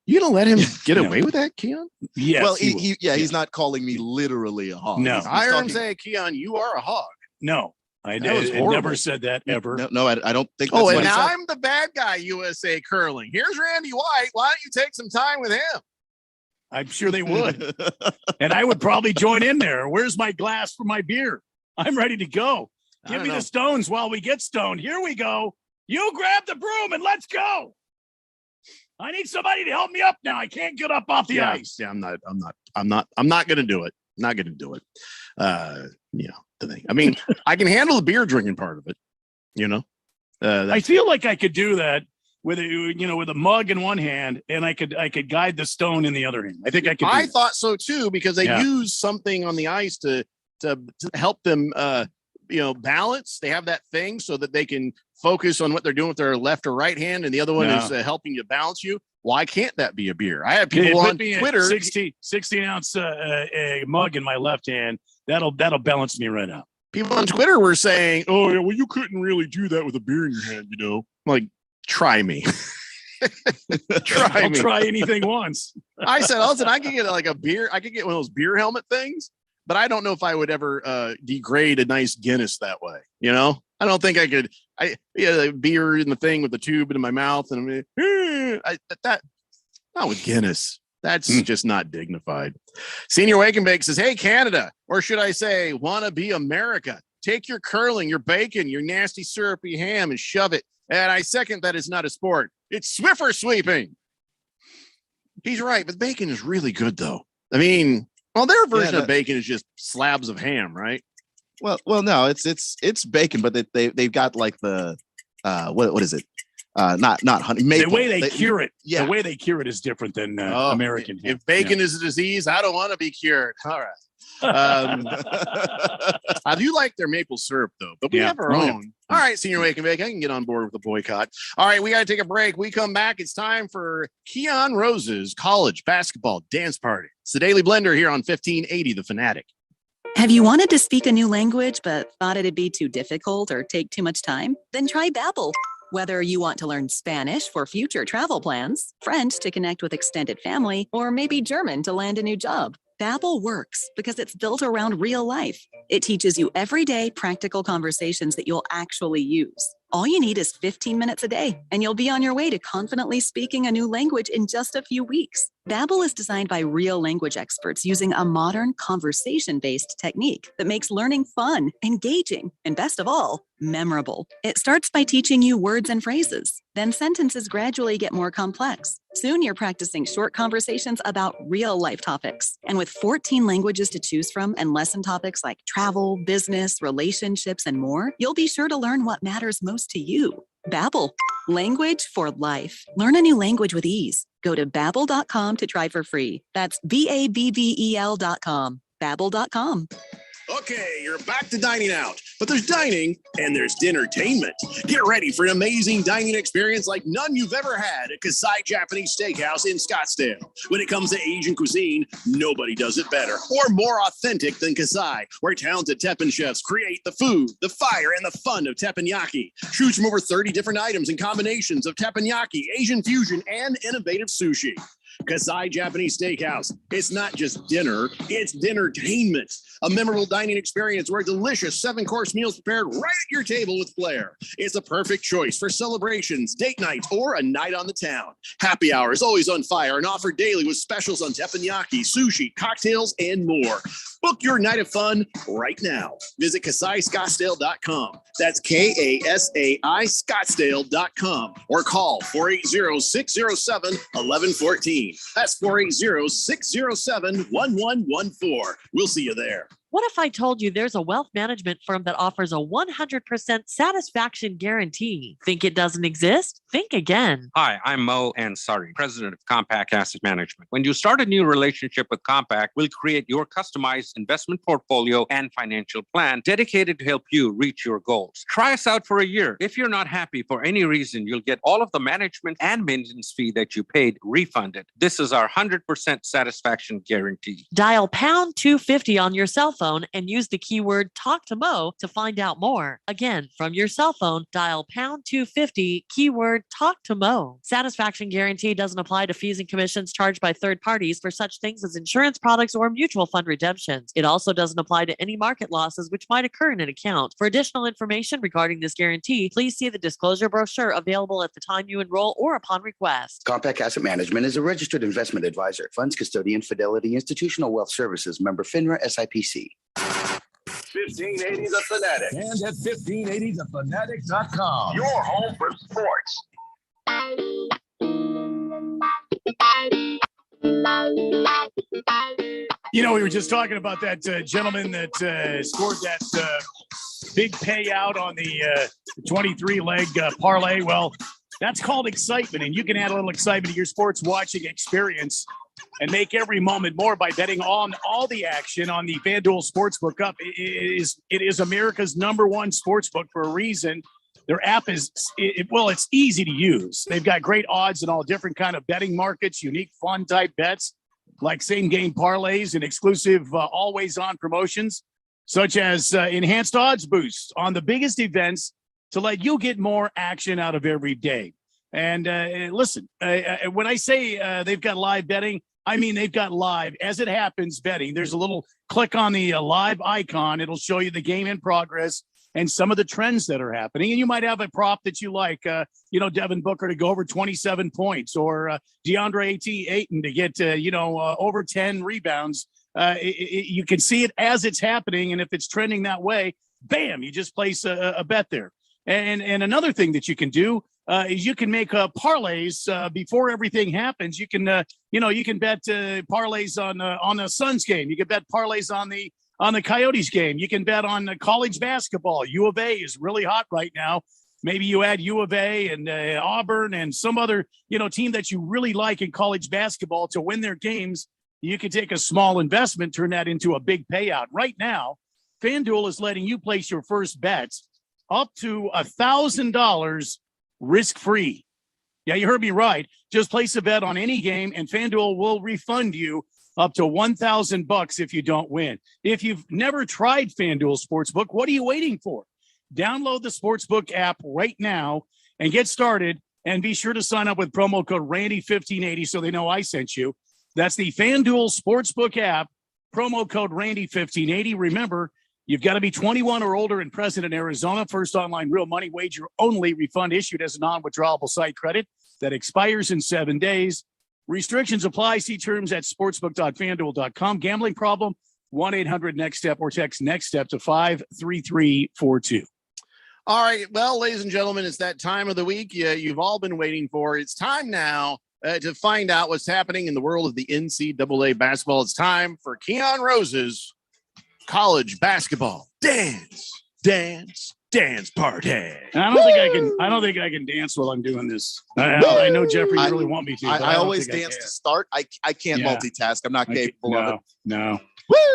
You gonna let him get away with that, Keon? Yes. Well, he's not calling me literally a hog. No. I heard him say, Keon, you are a hog. No, I horrible. never said that ever. No, I don't think that's Oh, what and he now said. I'm the bad guy, USA Curling. Here's Randy White. Why don't you take some time with him? I'm sure they would. And I would probably join in there. Where's my glass for my beer? I'm ready to go. Give me the stones while we get stoned. Here we go. You grab the broom and let's go. I need somebody to help me up now. I can't get up off the ice. Yeah, I'm not gonna do it. Not gonna do it. The thing. I mean, I can handle the beer drinking part of it. I feel like I could do that with a mug in one hand, and I could guide the stone in the other hand. I think I could. I thought so too, because they use something on the ice to help them balance. They have that thing so that they can focus on what they're doing with their left or right hand, and the other one is helping you balance you. Why can't that be a beer? I have people on Twitter 16 ounce mug in my left hand. That'll balance me right out. People on Twitter were saying, "Oh, yeah, well, you couldn't really do that with a beer in your hand." I'm like, try me. I'll try anything once. I said, listen, I could get like a beer. I could get one of those beer helmet things, but I don't know if I would ever degrade a nice Guinness that way. I don't think I could. Beer in the thing with the tube in my mouth, and that not with Guinness. That's just not dignified. Senior Wake and Bake says, "Hey, Canada, or should I say, wanna be America? Take your curling, your bacon, your nasty syrupy ham, and shove it." And I second that is not a sport. It's Swiffer sweeping. He's right, but bacon is really good, though. I mean, their version of bacon is just slabs of ham, right? Well, no, it's bacon, but they've got like the what is it? Not honey. Maple. The way they cure it, the way they cure it is different than American. If bacon is a disease, I don't want to be cured. All right. I do like their maple syrup though, but we have our own. All right, Senior Wake and Bake, I can get on board with the boycott. All right, we got to take a break. We come back. It's time for Keon Rose's college basketball dance party. It's the Daily Blender here on 1580 The Fanatic. Have you wanted to speak a new language but thought it'd be too difficult or take too much time? Then try Babbel. Whether you want to learn Spanish for future travel plans, French to connect with extended family, or maybe German to land a new job, Babbel works because it's built around real life. It teaches you everyday practical conversations that you'll actually use. All you need is 15 minutes a day, and you'll be on your way to confidently speaking a new language in just a few weeks. Babbel is designed by real language experts using a modern conversation-based technique that makes learning fun, engaging, and best of all, memorable. It starts by teaching you words and phrases. Then sentences gradually get more complex. Soon you're practicing short conversations about real life topics. And with 14 languages to choose from and lesson topics like travel, business, relationships, and more, you'll be sure to learn what matters most to you. Babbel, language for life. Learn a new language with ease. Go to babbel.com to try for free. That's BABBEL.com. Babbel.com. Okay, you're back to dining out, but there's dining and there's dinnertainment. Get ready for an amazing dining experience like none you've ever had at Kasai Japanese Steakhouse in Scottsdale. When it comes to Asian cuisine, nobody does it better or more authentic than Kasai, where talented teppan chefs create the food, the fire, and the fun of teppanyaki. Choose from over 30 different items and combinations of teppanyaki, Asian fusion, and innovative sushi. Kasai Japanese Steakhouse. It's not just dinner, it's dinnertainment. A memorable dining experience where delicious 7-course meals prepared right at your table with flair. It's a perfect choice for celebrations, date nights, or a night on the town. Happy hour is always on fire and offered daily with specials on teppanyaki, sushi, cocktails, and more. Book your night of fun right now. Visit KasaiScottsdale.com. That's KASAI Scottsdale.com or call 480-607-1114. That's 480-607-1114. We'll see you there. What if I told you there's a wealth management firm that offers a 100% satisfaction guarantee? Think it doesn't exist? Think again. Hi, I'm Mo Ansari, president of Compact Asset Management. When you start a new relationship with Compact, we'll create your customized investment portfolio and financial plan dedicated to help you reach your goals. Try us out for a year. If you're not happy for any reason, you'll get all of the management and maintenance fee that you paid refunded. This is our 100% satisfaction guarantee. Dial pound 250 on your cell phone and use the keyword talk to Mo to find out more. Again, from your cell phone, dial pound 250, keyword talk to Mo. Satisfaction guarantee doesn't apply to fees and commissions charged by third parties for such things as insurance products or mutual fund redemptions. It also doesn't apply to any market losses which might occur in an account. For additional information regarding this guarantee, please see the disclosure brochure available at the time you enroll or upon request. Compact Asset Management is a registered investment advisor. Funds custodian, Fidelity Institutional Wealth Services, member FINRA SIPC. 1580 The Fanatic. And at 1580thefanatic.com. Your home for sports. You know, we were just talking about that gentleman that scored that big payout on the 23-leg parlay. Well, that's called excitement, and you can add a little excitement to your sports watching experience and make every moment more by betting on all the action on the FanDuel Sportsbook Up. It is America's #1 sportsbook for a reason. Their app is, it's easy to use. They've got great odds in all different kind of betting markets, unique fun type bets like same-game parlays and exclusive always-on promotions, such as enhanced odds boosts on the biggest events to let you get more action out of every day. And listen, when I say they've got live betting, I mean they've got live, as it happens, betting. There's a little click on the live icon. It'll show you the game in progress and some of the trends that are happening. And you might have a prop that you like, Devin Booker to go over 27 points or DeAndre Ayton to get, over 10 rebounds. You can see it as it's happening. And if it's trending that way, bam, you just place a bet there. And another thing that you can do is you can make parlays before everything happens. You can, you can bet parlays on the Suns game. You can bet parlays on the Coyotes game. You can bet on college basketball. U of A is really hot right now. Maybe you add U of A and Auburn and some other, team that you really like in college basketball to win their games. You can take a small investment, turn that into a big payout. Right now, FanDuel is letting you place your first bets up to $1,000 risk-free. Yeah, you heard me right. Just place a bet on any game and FanDuel will refund you up to $1,000 if you don't win. If you've never tried FanDuel Sportsbook, what are you waiting for? Download the Sportsbook app right now and get started, and be sure to sign up with promo code Randy1580 so they know I sent you. That's the FanDuel Sportsbook app, promo code Randy1580. Remember, you've got to be 21 or older and present in Arizona. First online real money wager only. Refund issued as a non-withdrawable site credit that expires in 7 days. Restrictions apply. See terms at sportsbook.fanduel.com. Gambling problem? 1-800-NEXT-STEP or text NEXT STEP to 53342. All right. Well, ladies and gentlemen, it's that time of the week you've all been waiting for. It's time now to find out what's happening in the world of the NCAA basketball. It's time for Keon Rose's college basketball dance party. I don't think I can dance while I'm doing this. I know Jeffrey, you really want me to. I always dance to start. I can't multitask. I'm not capable of it. No.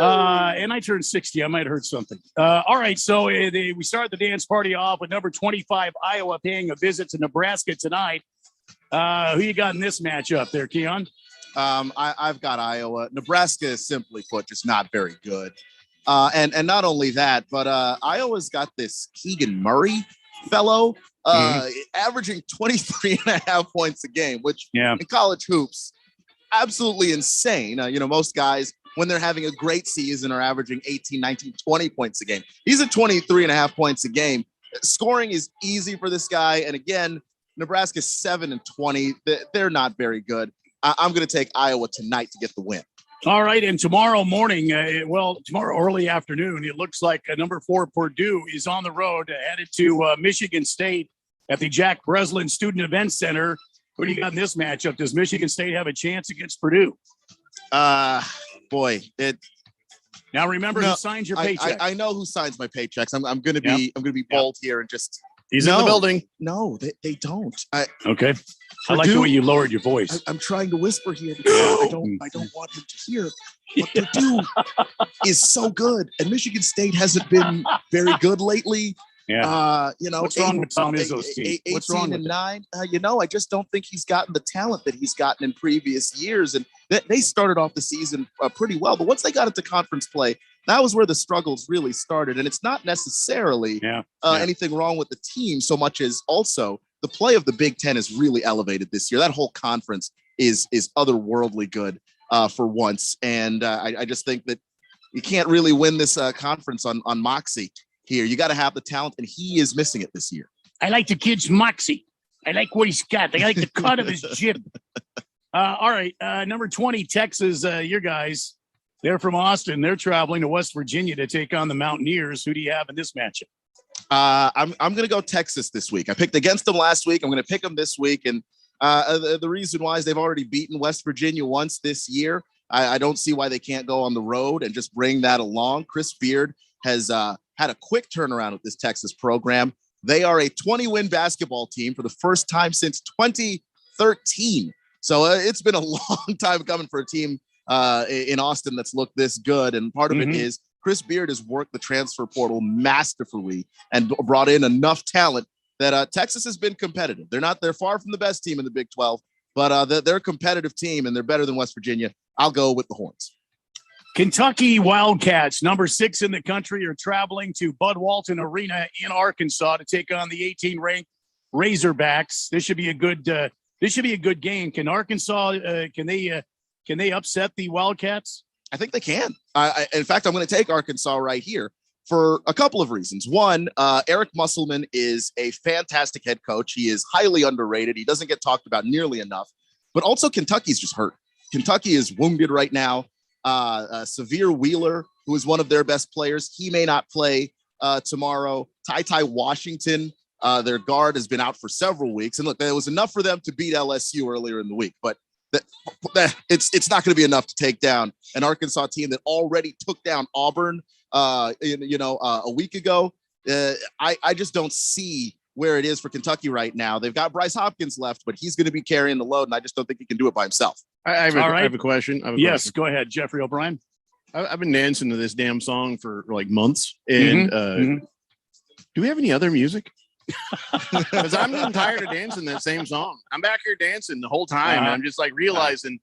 And I turned 60. I might have heard something. All right. So we start the dance party off with number 25, Iowa, paying a visit to Nebraska tonight. Who you got in this matchup there, Keon? I've got Iowa. Nebraska is, simply put, just not very good. And not only that, but Iowa's got this Keegan Murray fellow averaging 23.5 points a game, which in college hoops, absolutely insane. Most guys, when they're having a great season, are averaging 18, 19, 20 points a game. He's at 23.5 points a game. Scoring is easy for this guy. And again, Nebraska's 7-20. They're not very good. I'm going to take Iowa tonight to get the win. All right. And tomorrow morning, tomorrow early afternoon, it looks like number 4 Purdue is on the road headed to Michigan State at the Jack Breslin Student Event Center. What do you got in this matchup? Does Michigan State have a chance against Purdue? Now remember who signs your paycheck. I know who signs my paychecks. I'm going to be bold here and just. He's in the building. No, they don't. Okay. I like the way you lowered your voice. I'm trying to whisper here because I don't want him to hear. But Purdue is so good, and Michigan State hasn't been very good lately. Yeah. What's wrong with Tom Izzo's team? 18-9. I just don't think he's gotten the talent that he's gotten in previous years. And they started off the season pretty well, but once they got into conference play, that was where the struggles really started. And it's not necessarily anything wrong with the team so much as also the play of the Big Ten is really elevated this year. That whole conference is otherworldly good for once. And I just think that you can't really win this conference on moxie here. You got to have the talent, and he is missing it this year. I like the kid's moxie. I like what he's got. I like the cut of his jib. All right. Number 20, Texas, your guys. They're from Austin. They're traveling to West Virginia to take on the Mountaineers. Who do you have in this matchup? I'm going to go Texas this week. I picked against them last week. I'm going to pick them this week. And the reason why is they've already beaten West Virginia once this year. I don't see why they can't go on the road and just bring that along. Chris Beard has had a quick turnaround with this Texas program. They are a 20-win basketball team for the first time since 2013. So it's been a long time coming for a team in Austin that's looked this good. And part of it is Chris Beard has worked the transfer portal masterfully and brought in enough talent that Texas has been competitive. They're far from the best team in the Big 12, but they're a competitive team and they're better than West Virginia. I'll go with the Horns. Kentucky Wildcats, number 6 in the country, are traveling to Bud Walton Arena in Arkansas to take on the 18-ranked Razorbacks. This should be a good game. Can Arkansas can they upset the Wildcats? I think they can. In fact, I'm going to take Arkansas right here for a couple of reasons. One, Eric Musselman is a fantastic head coach. He is highly underrated. He doesn't get talked about nearly enough. But also, Kentucky's just hurt. Kentucky is wounded right now. Severe Wheeler, who is one of their best players, he may not play tomorrow. Ty Washington, their guard, has been out for several weeks. And look, there was enough for them to beat LSU earlier in the week, but it's not going to be enough to take down an Arkansas team that already took down Auburn a week ago. I just don't see where it is for Kentucky right now. They've got Bryce Hopkins left, but he's going to be carrying the load, and I just don't think he can do it by himself. I have a question. Yes, go ahead, Jeffrey O'Brien. I've been dancing to this damn song for like months. And do we have any other music? Because I'm getting tired of dancing that same song. I'm back here dancing the whole time. And I'm just like realizing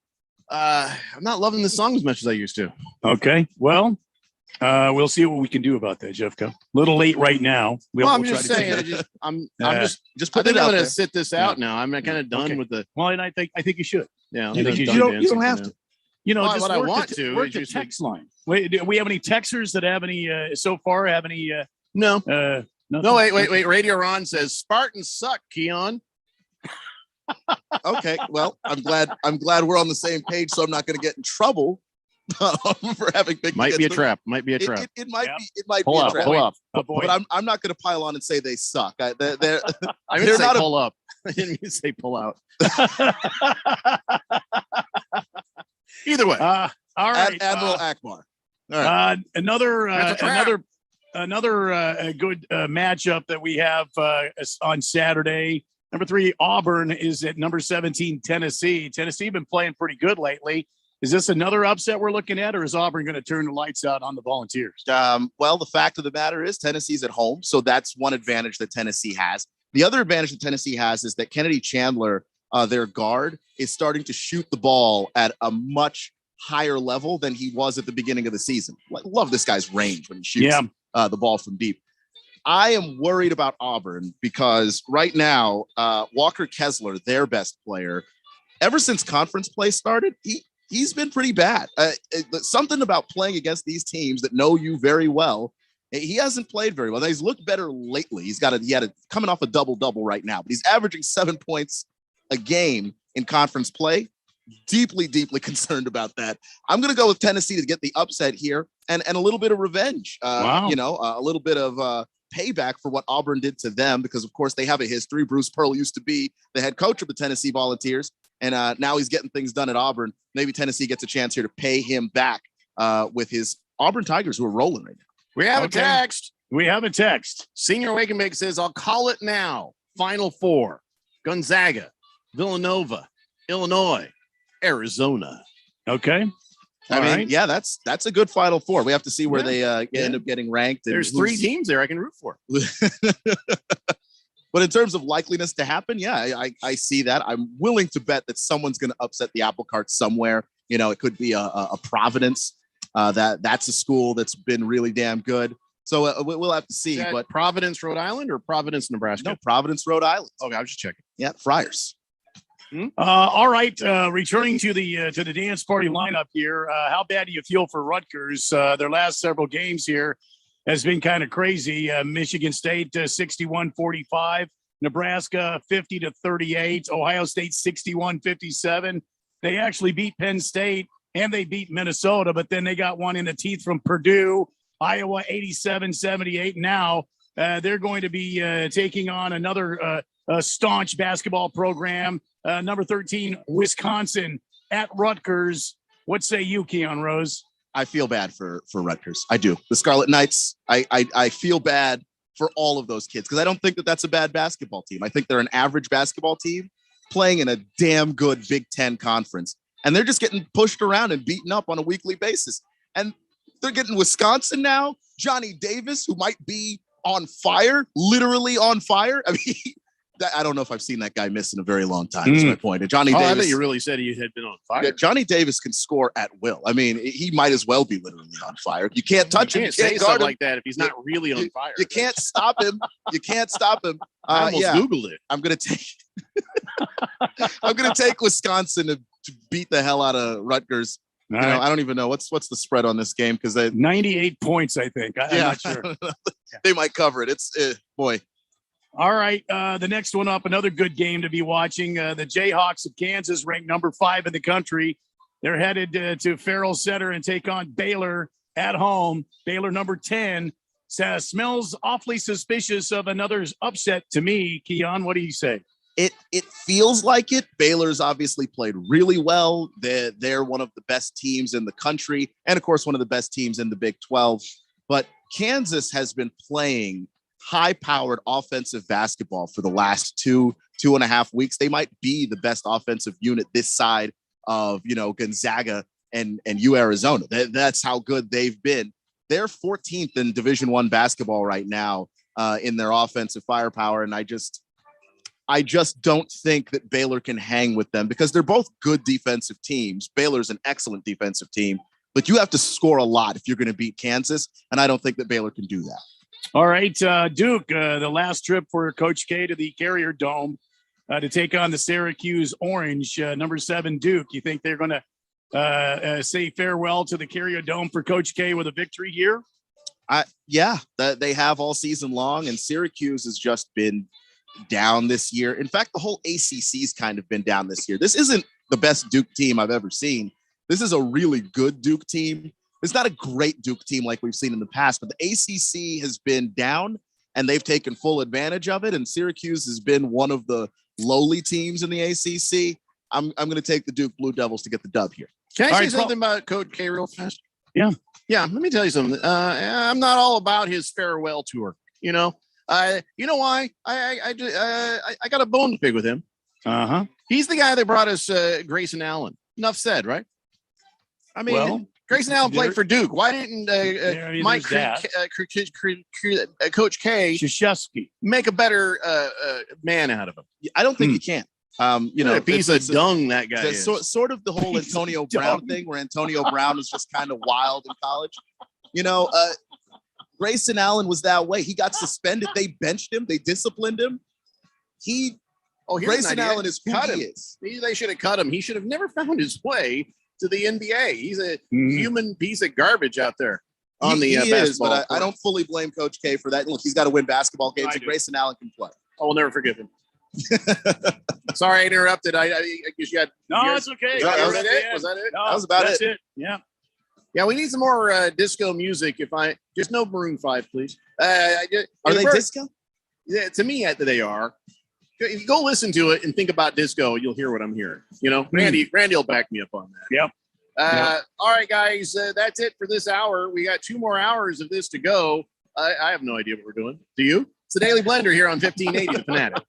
I'm not loving the song as much as I used to. Okay. Well, we'll see what we can do about that, Jeffco. A little late right now. I'm just saying. I'm just put it out. I'm going to sit this out now. I'm kind of done with the. Well, and I think you should. Yeah, you don't have to. Just I want to work the text line. Wait, do we have any texters that have any so far? Have any? No. No. Wait. Radio Ron says Spartans suck. Keon. Okay. Well, I'm glad we're on the same page, so I'm not going to get in trouble. for having picked. Might be a against them. trap. Might be a trap. It might Yep. be. It might Pull be a up. trap. Pull up. But I'm not going to pile on and say they suck. I didn't they're say not pull up. I didn't mean to say pull out. Either way. All right. Admiral Akbar. All right. Another That's a trap. another good matchup that we have on Saturday. Number 3, Auburn is at number 17, Tennessee. Tennessee been playing pretty good lately. Is this another upset we're looking at, or is Auburn going to turn the lights out on the Volunteers? Well, the fact of the matter is Tennessee's at home, so that's one advantage that Tennessee has. The other advantage that Tennessee has is that Kennedy Chandler, their guard, is starting to shoot the ball at a much higher level than he was at the beginning of the season. Love this guy's range when he shoots the ball from deep. I am worried about Auburn because right now, Walker Kessler, their best player, ever since conference play started, he's been pretty bad. Something about playing against these teams that know you very well. He hasn't played very well. He's looked better lately. He had a coming off a double-double right now, but he's averaging 7 points a game in conference play. Deeply concerned about that. I'm going to go with Tennessee to get the upset here and a little bit of revenge. Wow. A little bit of payback for what Auburn did to them, because of course they have a history. Bruce Pearl used to be the head coach of the Tennessee Volunteers, and now he's getting things done at Auburn. Maybe Tennessee gets a chance here to pay him back with his Auburn Tigers, who are rolling right now. We have a text. We have a text. Senior Wakenbake says, I'll call it now. Final 4. Gonzaga, Villanova, Illinois, Arizona. Okay. I mean, yeah, that's a good Final 4. We have to see where they end up getting ranked. There's 3 teams there I can root for. But in terms of likeliness to happen, I see that. I'm willing to bet that someone's going to upset the apple cart somewhere. It could be a Providence. That's a school that's been really damn good. So we'll have to see. But Providence, Rhode Island, or Providence, Nebraska? No, Providence, Rhode Island. Okay, I was just checking. Yeah, Friars. All right. Returning to the dance party lineup here. How bad do you feel for Rutgers? Their last several games here has been kind of crazy. Michigan State 61-45, Nebraska 50-38, Ohio State 61-57. They actually beat Penn State and they beat Minnesota, but then they got one in the teeth from Purdue. Iowa 87-78. Now they're going to be taking on another staunch basketball program. Number 13, Wisconsin at Rutgers. What say you, Keon Rose? I feel bad for Rutgers. I do. The Scarlet Knights, I feel bad for all of those kids because I don't think that that's a bad basketball team. I think they're an average basketball team playing in a damn good Big Ten conference. And they're just getting pushed around and beaten up on a weekly basis. And they're getting Wisconsin now. Johnny Davis, who might be on fire, literally on fire. I mean, I don't know if I've seen that guy miss in a very long time. Is my point. And Johnny Davis. I thought you really said he had been on fire. Yeah, Johnny Davis can score at will. I mean, he might as well be literally on fire. You can't touch him. You say can't something guard him like that if he's not really on fire. You can't stop him. You can't stop him. I almost Googled it. I'm gonna take Wisconsin to beat the hell out of Rutgers. I don't even know what's the spread on this game because 98 points, I think. I'm not sure. They might cover it. It's boy. All right. The next one up, another good game to be watching. The Jayhawks of Kansas, ranked number 5 in the country. They're headed to Farrell Center and take on Baylor at home. Baylor number 10 smells awfully suspicious of another upset to me. Keon, what do you say? It feels like it. Baylor's obviously played really well. They're one of the best teams in the country, and of course, one of the best teams in the Big 12. But Kansas has been playing high-powered offensive basketball for the last two and a half weeks. They might be the best offensive unit this side of Gonzaga and Arizona. That's how good they've been. They're 14th in Division I basketball right now in their offensive firepower, and I just don't think that Baylor can hang with them because they're both good defensive teams. Baylor's an excellent defensive team, but you have to score a lot if you're going to beat Kansas, and I don't think that Baylor can do that. All right, Duke, the last trip for Coach K to the Carrier Dome to take on the Syracuse Orange, number 7 Duke. You think they're going to say farewell to the Carrier Dome for Coach K with a victory here? Yeah, they have all season long, and Syracuse has just been down this year. In fact, the whole ACC's kind of been down this year. This isn't the best Duke team I've ever seen. This is a really good Duke team. It's not a great Duke team like we've seen in the past, but the ACC has been down and they've taken full advantage of it. And Syracuse has been one of the lowly teams in the ACC. I'm going to take the Duke Blue Devils to get the dub here. Can I say something about Coach K real fast? Yeah. Let me tell you something. I'm not all about his farewell tour. You know why? I got a bone to pick with him. He's the guy that brought us Grayson Allen. Enough said, right? I mean, Grayson Allen played for Duke. Why didn't Coach K Krzyzewski make a better man out of him? I don't think he can. A piece of dung that guy is. Sort of the whole Antonio Brown thing, where Antonio Brown was just kind of wild in college. Grayson Allen was that way. He got suspended. They benched him. They disciplined him. Grayson Allen is who he is. They should have cut him. He should have never found his way to the NBA. He's a human piece of garbage out there on the basketball court. But I don't fully blame Coach K for that. Look, he's got to win basketball games, and Grayson Allen can play. I will never forgive him. Sorry, I interrupted. I guess you had. No, it's okay. Was that it? Was that it? No, that was about it. Yeah, we need some more disco music. Just no Maroon 5, please. Are they disco? Yeah, to me, they are. If you go listen to it and think about disco, you'll hear what I'm hearing. Randy will back me up on that. Yep. All right, guys, that's it for this hour. We got 2 more hours of this to go. I have no idea what we're doing. Do you? It's the Daily Blender here on 1580 The Fanatic.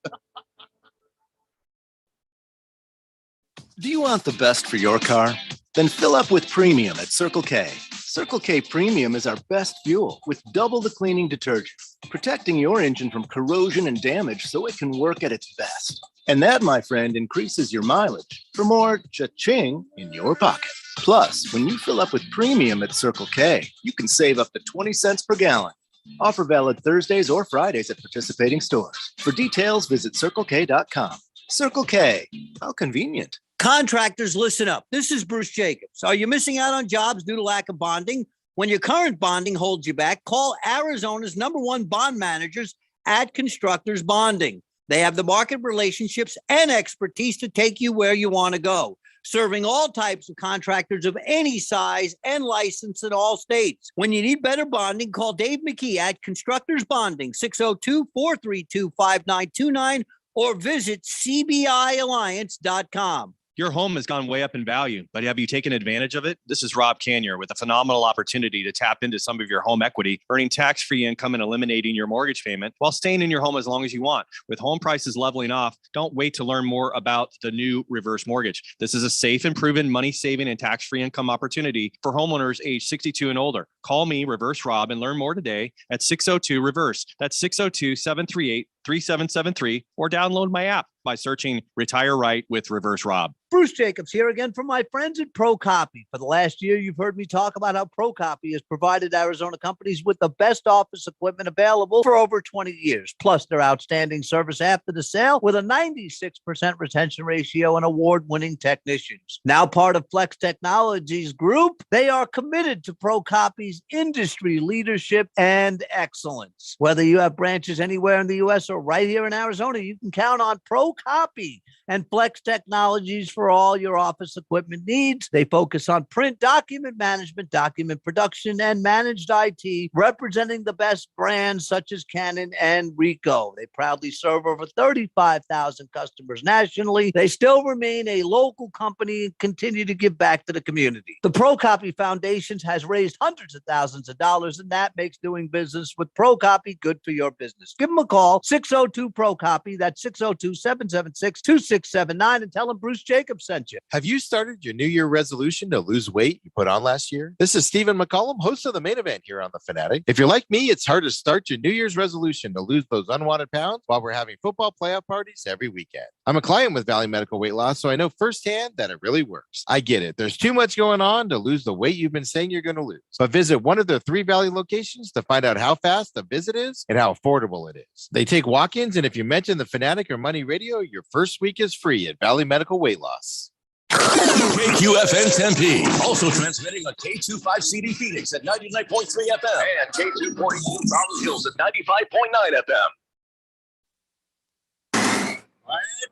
Do you want the best for your car? Then fill up with premium at Circle K. Circle K Premium is our best fuel with double the cleaning detergent, protecting your engine from corrosion and damage so it can work at its best. And that, my friend, increases your mileage for more cha-ching in your pocket. Plus, when you fill up with premium at Circle K, you can save up to 20 cents per gallon. Offer valid Thursdays or Fridays at participating stores. For details, visit CircleK.com. Circle K, how convenient. Contractors, listen up. This is Bruce Jacobs. Are you missing out on jobs due to lack of bonding? When your current bonding holds you back, call Arizona's #1 bond managers at Constructors Bonding. They have the market relationships and expertise to take you where you want to go, serving all types of contractors of any size and license in all states. When you need better bonding, call Dave McKee at Constructors Bonding, 602-432-5929, or visit cbialliance.com. Your home has gone way up in value, but have you taken advantage of it? This is Rob Canier with a phenomenal opportunity to tap into some of your home equity, earning tax-free income and eliminating your mortgage payment while staying in your home as long as you want. With home prices leveling off, don't wait to learn more about the new reverse mortgage. This is a safe and proven money-saving and tax-free income opportunity for homeowners age 62 and older. Call me, Reverse Rob, and learn more today at 602-REVERSE. That's 602-738-3773, or download my app by searching Retire Right with Reverse Rob. Bruce Jacobs here again from my friends at ProCopy. For the last year, you've heard me talk about how ProCopy has provided Arizona companies with the best office equipment available for over 20 years, plus their outstanding service after the sale with a 96% retention ratio and award-winning technicians. Now part of Flex Technologies Group, they are committed to ProCopy's industry leadership and excellence. Whether you have branches anywhere in the U.S. or right here in Arizona, you can count on ProCopy and Flex Technologies for all your office equipment needs. They focus on print, document management, document production, and managed IT, representing the best brands such as Canon and Ricoh. They proudly serve over 35,000 customers nationally. They still remain a local company and continue to give back to the community. The ProCopy Foundation has raised hundreds of thousands of dollars, and that makes doing business with ProCopy good for your business. Give them a call, 602-PRO-COPY. That's 602-776-2679, and tell them Bruce Jacobs sent you. Have you started your New Year resolution to lose weight you put on last year? This is Stephen McCollum, host of The Main Event here on The Fanatic. If you're like me, it's hard to start your New Year's resolution to lose those unwanted pounds while we're having football playoff parties every weekend. I'm a client with Valley Medical Weight Loss, so I know firsthand that it really works. I get it. There's too much going on to lose the weight you've been saying you're going to lose. But visit one of their 3 Valley locations to find out how fast the visit is and how affordable it is. They take walk-ins, and if you mention The Fanatic or Money Radio, your first week is free at Valley Medical Weight Loss. KQFN Tempe, also transmitting on K25CD Phoenix at 99.3 FM and K242 Rolling Hills at 95.9 FM.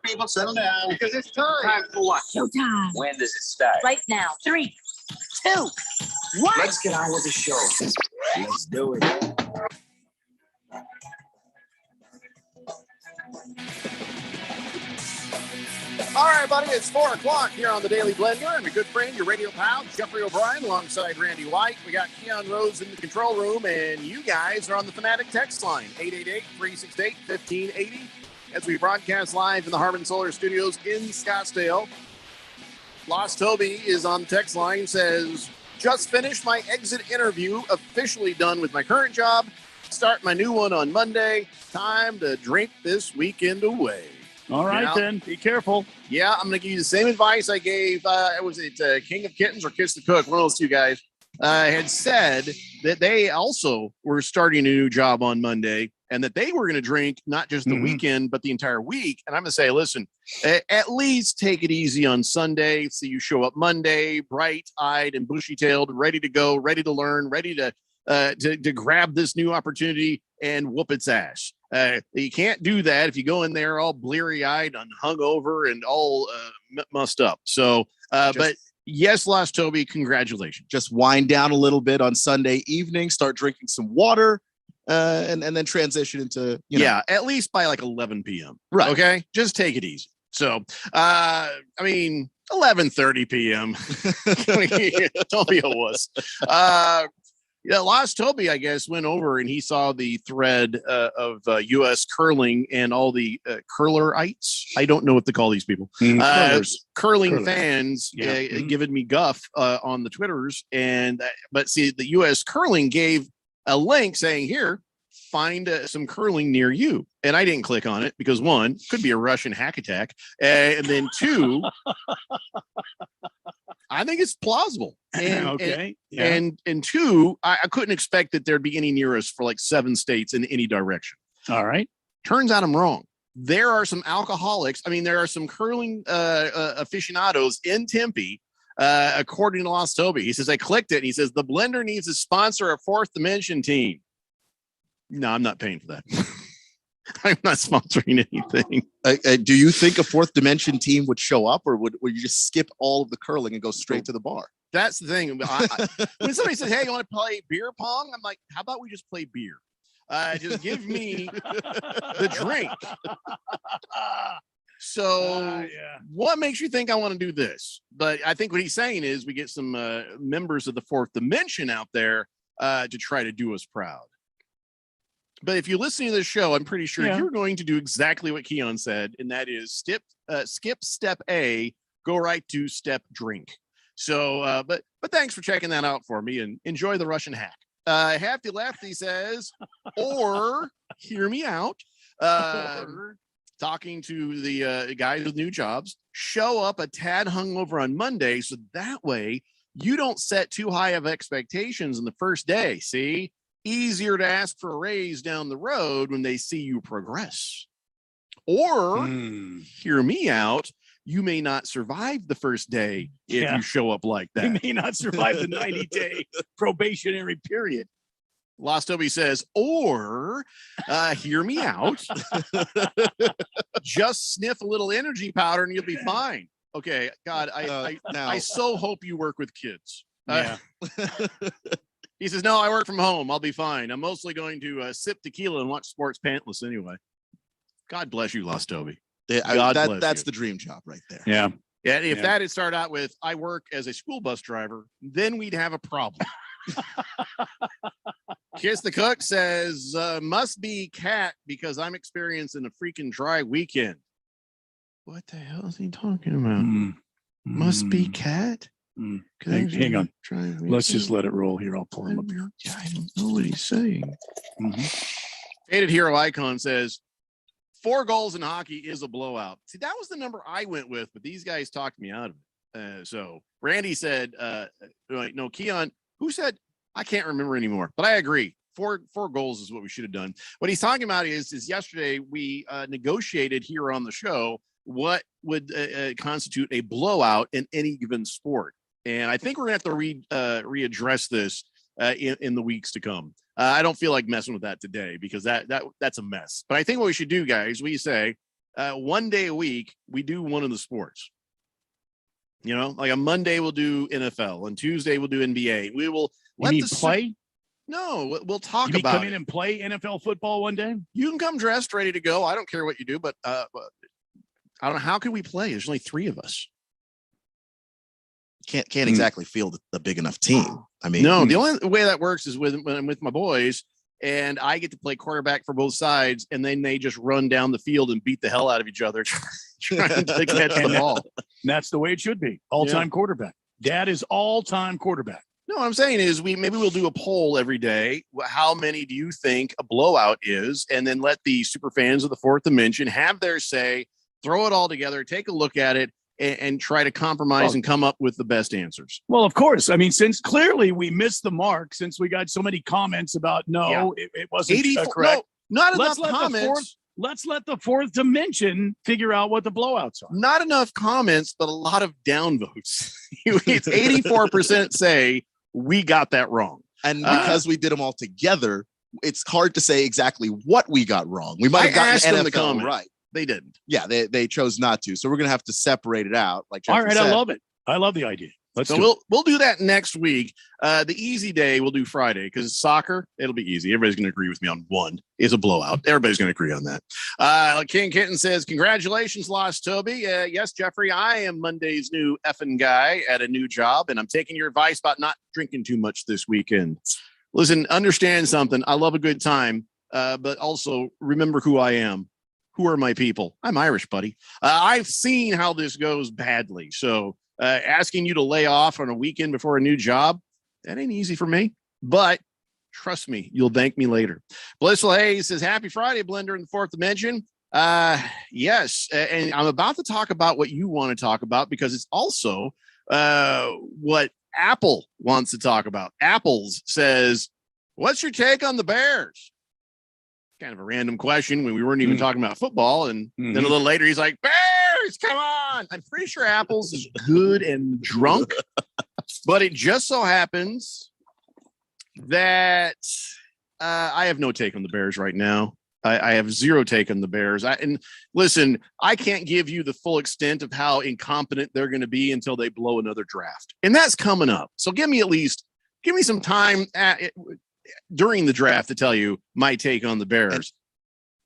people, settle down because it's time. Time for what? Showtime. When does it start? Right now. 3, 2, 1. Let's get on with the show. Let's do it. All right, buddy, it's 4 o'clock here on the Daily Blender, and my good friend, your radio pal, Jeffrey O'Brien, alongside Randy White. We got Keon Rose in the control room, and you guys are on the Fanatic text line, 888-368-1580, as we broadcast live in the Harmon Solar Studios in Scottsdale. Lost Toby is on the text line, says, just finished my exit interview, officially done with my current job, start my new one on Monday, time to drink this weekend away. All right, then. Be careful. Yeah, I'm going to give you the same advice I gave, was it King of Kittens or Kiss the Cook? One of those two guys had said that they also were starting a new job on Monday and that they were going to drink not just the weekend, but the entire week. And I'm going to say, listen, at least take it easy on Sunday. So you show up Monday, bright-eyed and bushy-tailed, ready to go, ready to learn, ready to grab this new opportunity and whoop its ass. You can't do that if you go in there all bleary-eyed and hungover and all mussed up. So, but yes, Lost Toby, congratulations. Just wind down a little bit on Sunday evening, start drinking some water, and then transition into, at least by like 11 p.m. Right. Okay. Just take it easy. So, 11:30 p.m. Don't be a wuss. Lost Toby, I guess, went over and he saw the thread of U.S. curling and all the curlerites. I don't know what to call these people. Curling fans giving me guff on the Twitters. But see, the U.S. curling gave a link saying, here, find some curling near you. And I didn't click on it because, one, could be a Russian hack attack. And then two, I think it's plausible. And two, I couldn't expect that there'd be any near us for like 7 states in any direction. All right. Turns out I'm wrong. There are some alcoholics. I mean, there are some curling aficionados in Tempe, according to Lost Toby. He says, I clicked it. And he says, the Blender needs to sponsor a Fourth Dimension team. No, I'm not paying for that. I'm not sponsoring anything. Do you think a Fourth Dimension team would show up, or would you just skip all of the curling and go straight to the bar? That's the thing. When somebody says, hey, you want to play beer pong? I'm like, how about we just play beer? Just give me the drink. So what makes you think I want to do this? But I think what he's saying is we get some members of the Fourth Dimension out there to try to do us proud. But if you're listening to this show, I'm pretty sure you're going to do exactly what Keon said, and that is skip step A, go right to step drink. So, but thanks for checking that out for me, and enjoy the Russian hack. Hefty Lefty says, or hear me out. Talking to the guys with new jobs, show up a tad hungover on Monday, so that way you don't set too high of expectations in the first day. See? Easier to ask for a raise down the road when they see you progress. Or hear me out, you may not survive the first day if you show up like that. You may not survive the 90-day probationary period. Lost Toby says, or hear me out. Just sniff a little energy powder and you'll be fine. Okay, God, I so hope you work with kids. He says, no, I work from home. I'll be fine. I'm mostly going to sip tequila and watch sports pantless anyway. God bless you, Lost Toby. That's the dream job right there. Yeah. Yeah. If that had started out with, I work as a school bus driver, then we'd have a problem. Kiss the Cook says, must be cat because I'm experiencing a freaking dry weekend. What the hell is he talking about? Must be cat? Hang on. Let's just let it roll here. I'll pull him up here. I don't know what he's saying. Faded Hero Icon says 4 goals in hockey is a blowout. See, that was the number I went with, but these guys talked me out of it. So Randy said, no, Keon, who said, I can't remember anymore, but I agree. 4 goals is what we should have done. What he's talking about is yesterday we negotiated here on the show what would constitute a blowout in any given sport. And I think we're going to have to readdress this in the weeks to come. I don't feel like messing with that today because that's a mess. But I think what we should do, guys, we say one day a week, we do one of the sports. You know, like on Monday, we'll do NFL. On Tuesday, we'll do NBA. We will let the play. No, we'll talk about come in and play NFL football one day. You can come dressed, ready to go. I don't care what you do, but I don't know. How can we play? There's only 3 of us. Can't exactly field a big enough team. I mean, no, the only way that works is when I'm with my boys and I get to play quarterback for both sides, and then they just run down the field and beat the hell out of each other trying to catch the ball. And that's the way it should be. All-time quarterback. Dad is all-time quarterback. No, what I'm saying is we'll do a poll every day. How many do you think a blowout is? And then let the super fans of the Fourth Dimension have their say, throw it all together, take a look at it, and try to compromise and come up with the best answers. Well, of course. I mean, since clearly we missed the mark, since we got so many comments about it wasn't correct. No, not enough comments. Let's let the Fourth Dimension figure out what the blowouts are. Not enough comments, but a lot of downvotes. It's 84% say we got that wrong. And because we did them all together, it's hard to say exactly what we got wrong. We might have gotten the NFL right. They didn't. Yeah, they chose not to. So we're gonna have to separate it out. Like Jeffrey all right, said. I love it. I love the idea. We'll do that next week. The easy day we'll do Friday because soccer, it'll be easy. Everybody's going to agree with me on one is a blowout. Everybody's going to agree on that. King Kitten says, congratulations, Lost Toby. Yes, Jeffrey, I am Monday's new effing guy at a new job, and I'm taking your advice about not drinking too much this weekend. Listen, understand something. I love a good time, but also remember who I am. Who are my people? I'm Irish, buddy. I've seen how this goes badly. So asking you to lay off on a weekend before a new job, that ain't easy for me. But trust me, you'll thank me later. Blissful Hayes says, happy Friday, Blender in the Fourth Dimension. Yes. And I'm about to talk about what you want to talk about because it's also what Apple wants to talk about. Apples says, what's your take on the Bears? Kind of a random question when we weren't even talking about football. And then a little later, he's like, Bears, come on. I'm pretty sure Apples is good and drunk, but it just so happens that I have no take on the Bears right now. I have zero take on the Bears. And listen, I can't give you the full extent of how incompetent they're going to be until they blow another draft. And that's coming up. So give me some time during the draft to tell you my take on the Bears. And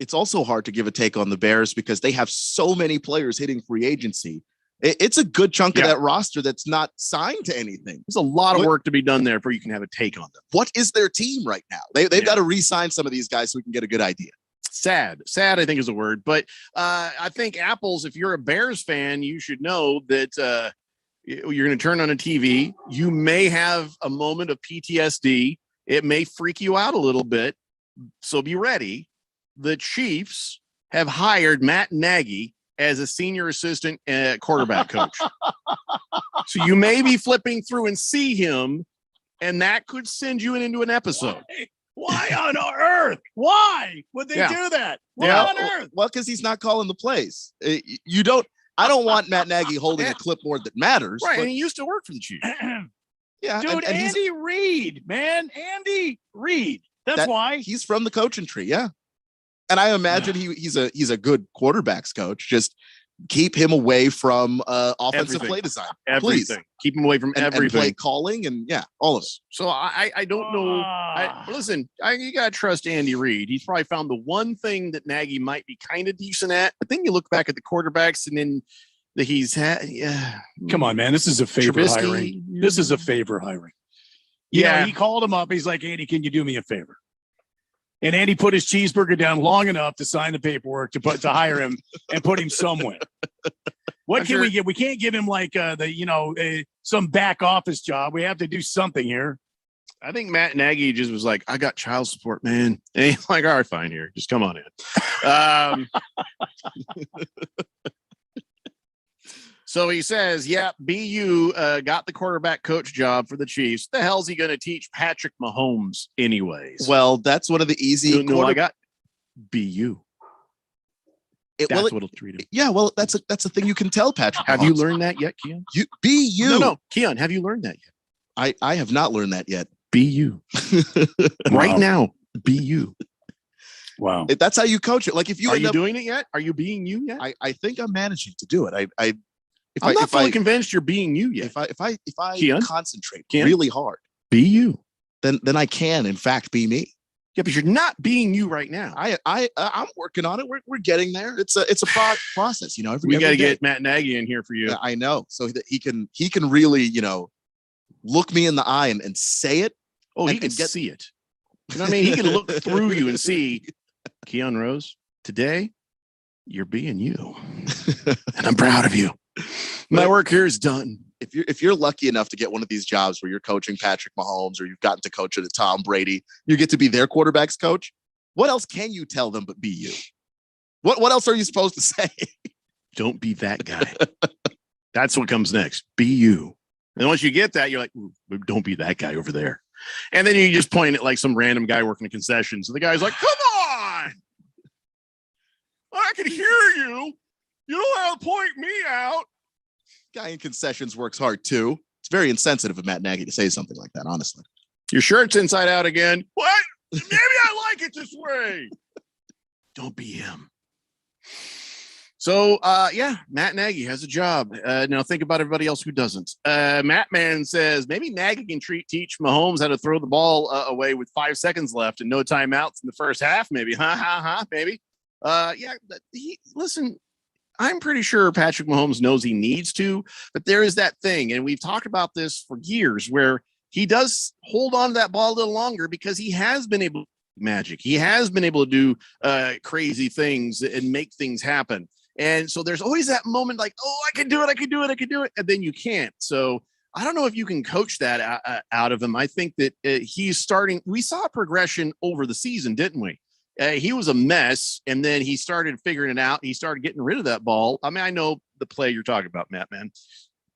it's also hard to give a take on the Bears because they have so many players hitting free agency. It's a good chunk of that roster that's not signed to anything. There's a lot of work to be done there before you can have a take on them. What is their team right now? They've got to re-sign some of these guys so we can get a good idea. Sad, I think is a word. But I think Apples, if you're a Bears fan, you should know that you're going to turn on a TV. You may have a moment of PTSD. It may freak you out a little bit, so be ready. The Chiefs have hired Matt Nagy as a senior assistant quarterback coach. So you may be flipping through and see him, and that could send you into an episode. Why on earth? Why would they do that? Why on earth? Well, because he's not calling the plays. I don't want Matt Nagy holding a clipboard that matters. Right, and he used to work for the Chiefs. Yeah, dude, and Andy Reid, man, Andy Reid. That's why he's from the coaching tree. Yeah, and I imagine he's a good quarterbacks coach. Just keep him away from offensive play design. Everything. Please. Keep him away from everything. And play calling and all of it. So I don't know. Listen, you gotta trust Andy Reid. He's probably found the one thing that Nagy might be kind of decent at. But then you look back at the quarterbacks and then that he's had. Yeah. Come on, man. This is a favor hiring. This is a favor hiring. You know, he called him up. He's like, Andy, can you do me a favor? And Andy put his cheeseburger down long enough to sign the paperwork to hire him and put him somewhere. What can we get? We can't give him like some back office job. We have to do something here. I think Matt Nagy just was like, I got child support, man. And he's like, all right, fine here. Just come on in. So he says, BU got the quarterback coach job for the Chiefs. The hell's he going to teach Patrick Mahomes anyways? Well, that's one of the easy. No, I got BU. That's what he'll treat him. Yeah, well, that's a thing you can tell Patrick. Have you learned that yet, Keon? BU. No, Keon, have you learned that yet? I have not learned that yet. BU. Right now, BU. Wow. That's how you coach it. Like if you Are end you up, doing it yet? Are you being you yet? I think I'm managing to do it. I'm not fully convinced you're being you yet. If I Keon? concentrate Keon? really hard, Be you. then I can in fact be me. Yeah, but you're not being you right now. I'm working on it. We're getting there. It's a process, you know. We got to every day. get Matt Nagy in here for you. Yeah, I know, so that he can really, you know, look me in the eye and say it. Oh, he can see it. You know what I mean? He can look through you and see, Keon Rose, today you're being you, and I'm proud of you. My work here is done. If you're lucky enough to get one of these jobs where you're coaching Patrick Mahomes, or you've gotten to coach at Tom Brady, you get to be their quarterback's coach. What else can you tell them but be you? What else are you supposed to say? Don't be that guy. That's what comes next. Be you. And once you get that, you're like, don't be that guy over there. And then you just point at like some random guy working a concession. So the guy's like, come on. I can hear you. You don't have to point me out. Guy in concessions works hard too. It's very insensitive of Matt Nagy to say something like that, honestly. Your shirt's inside out again. What? Maybe I like it this way. Don't be him. So, yeah, Matt Nagy has a job. Now think about everybody else who doesn't. Matt Man says maybe Nagy can teach Mahomes how to throw the ball away with 5 seconds left and no timeouts in the first half. Maybe, maybe. Yeah, listen. I'm pretty sure Patrick Mahomes knows he needs to, but there is that thing, and we've talked about this for years, where he does hold on to that ball a little longer because he has been able to do magic. He has been able to do crazy things and make things happen. And so there's always that moment like, oh, I can do it. And then you can't. So I don't know if you can coach that out of him. I think that he's starting. We saw a progression over the season, didn't we? He was a mess, and then he started figuring it out. He started getting rid of that ball. I mean, I know the play you're talking about, Matt, man,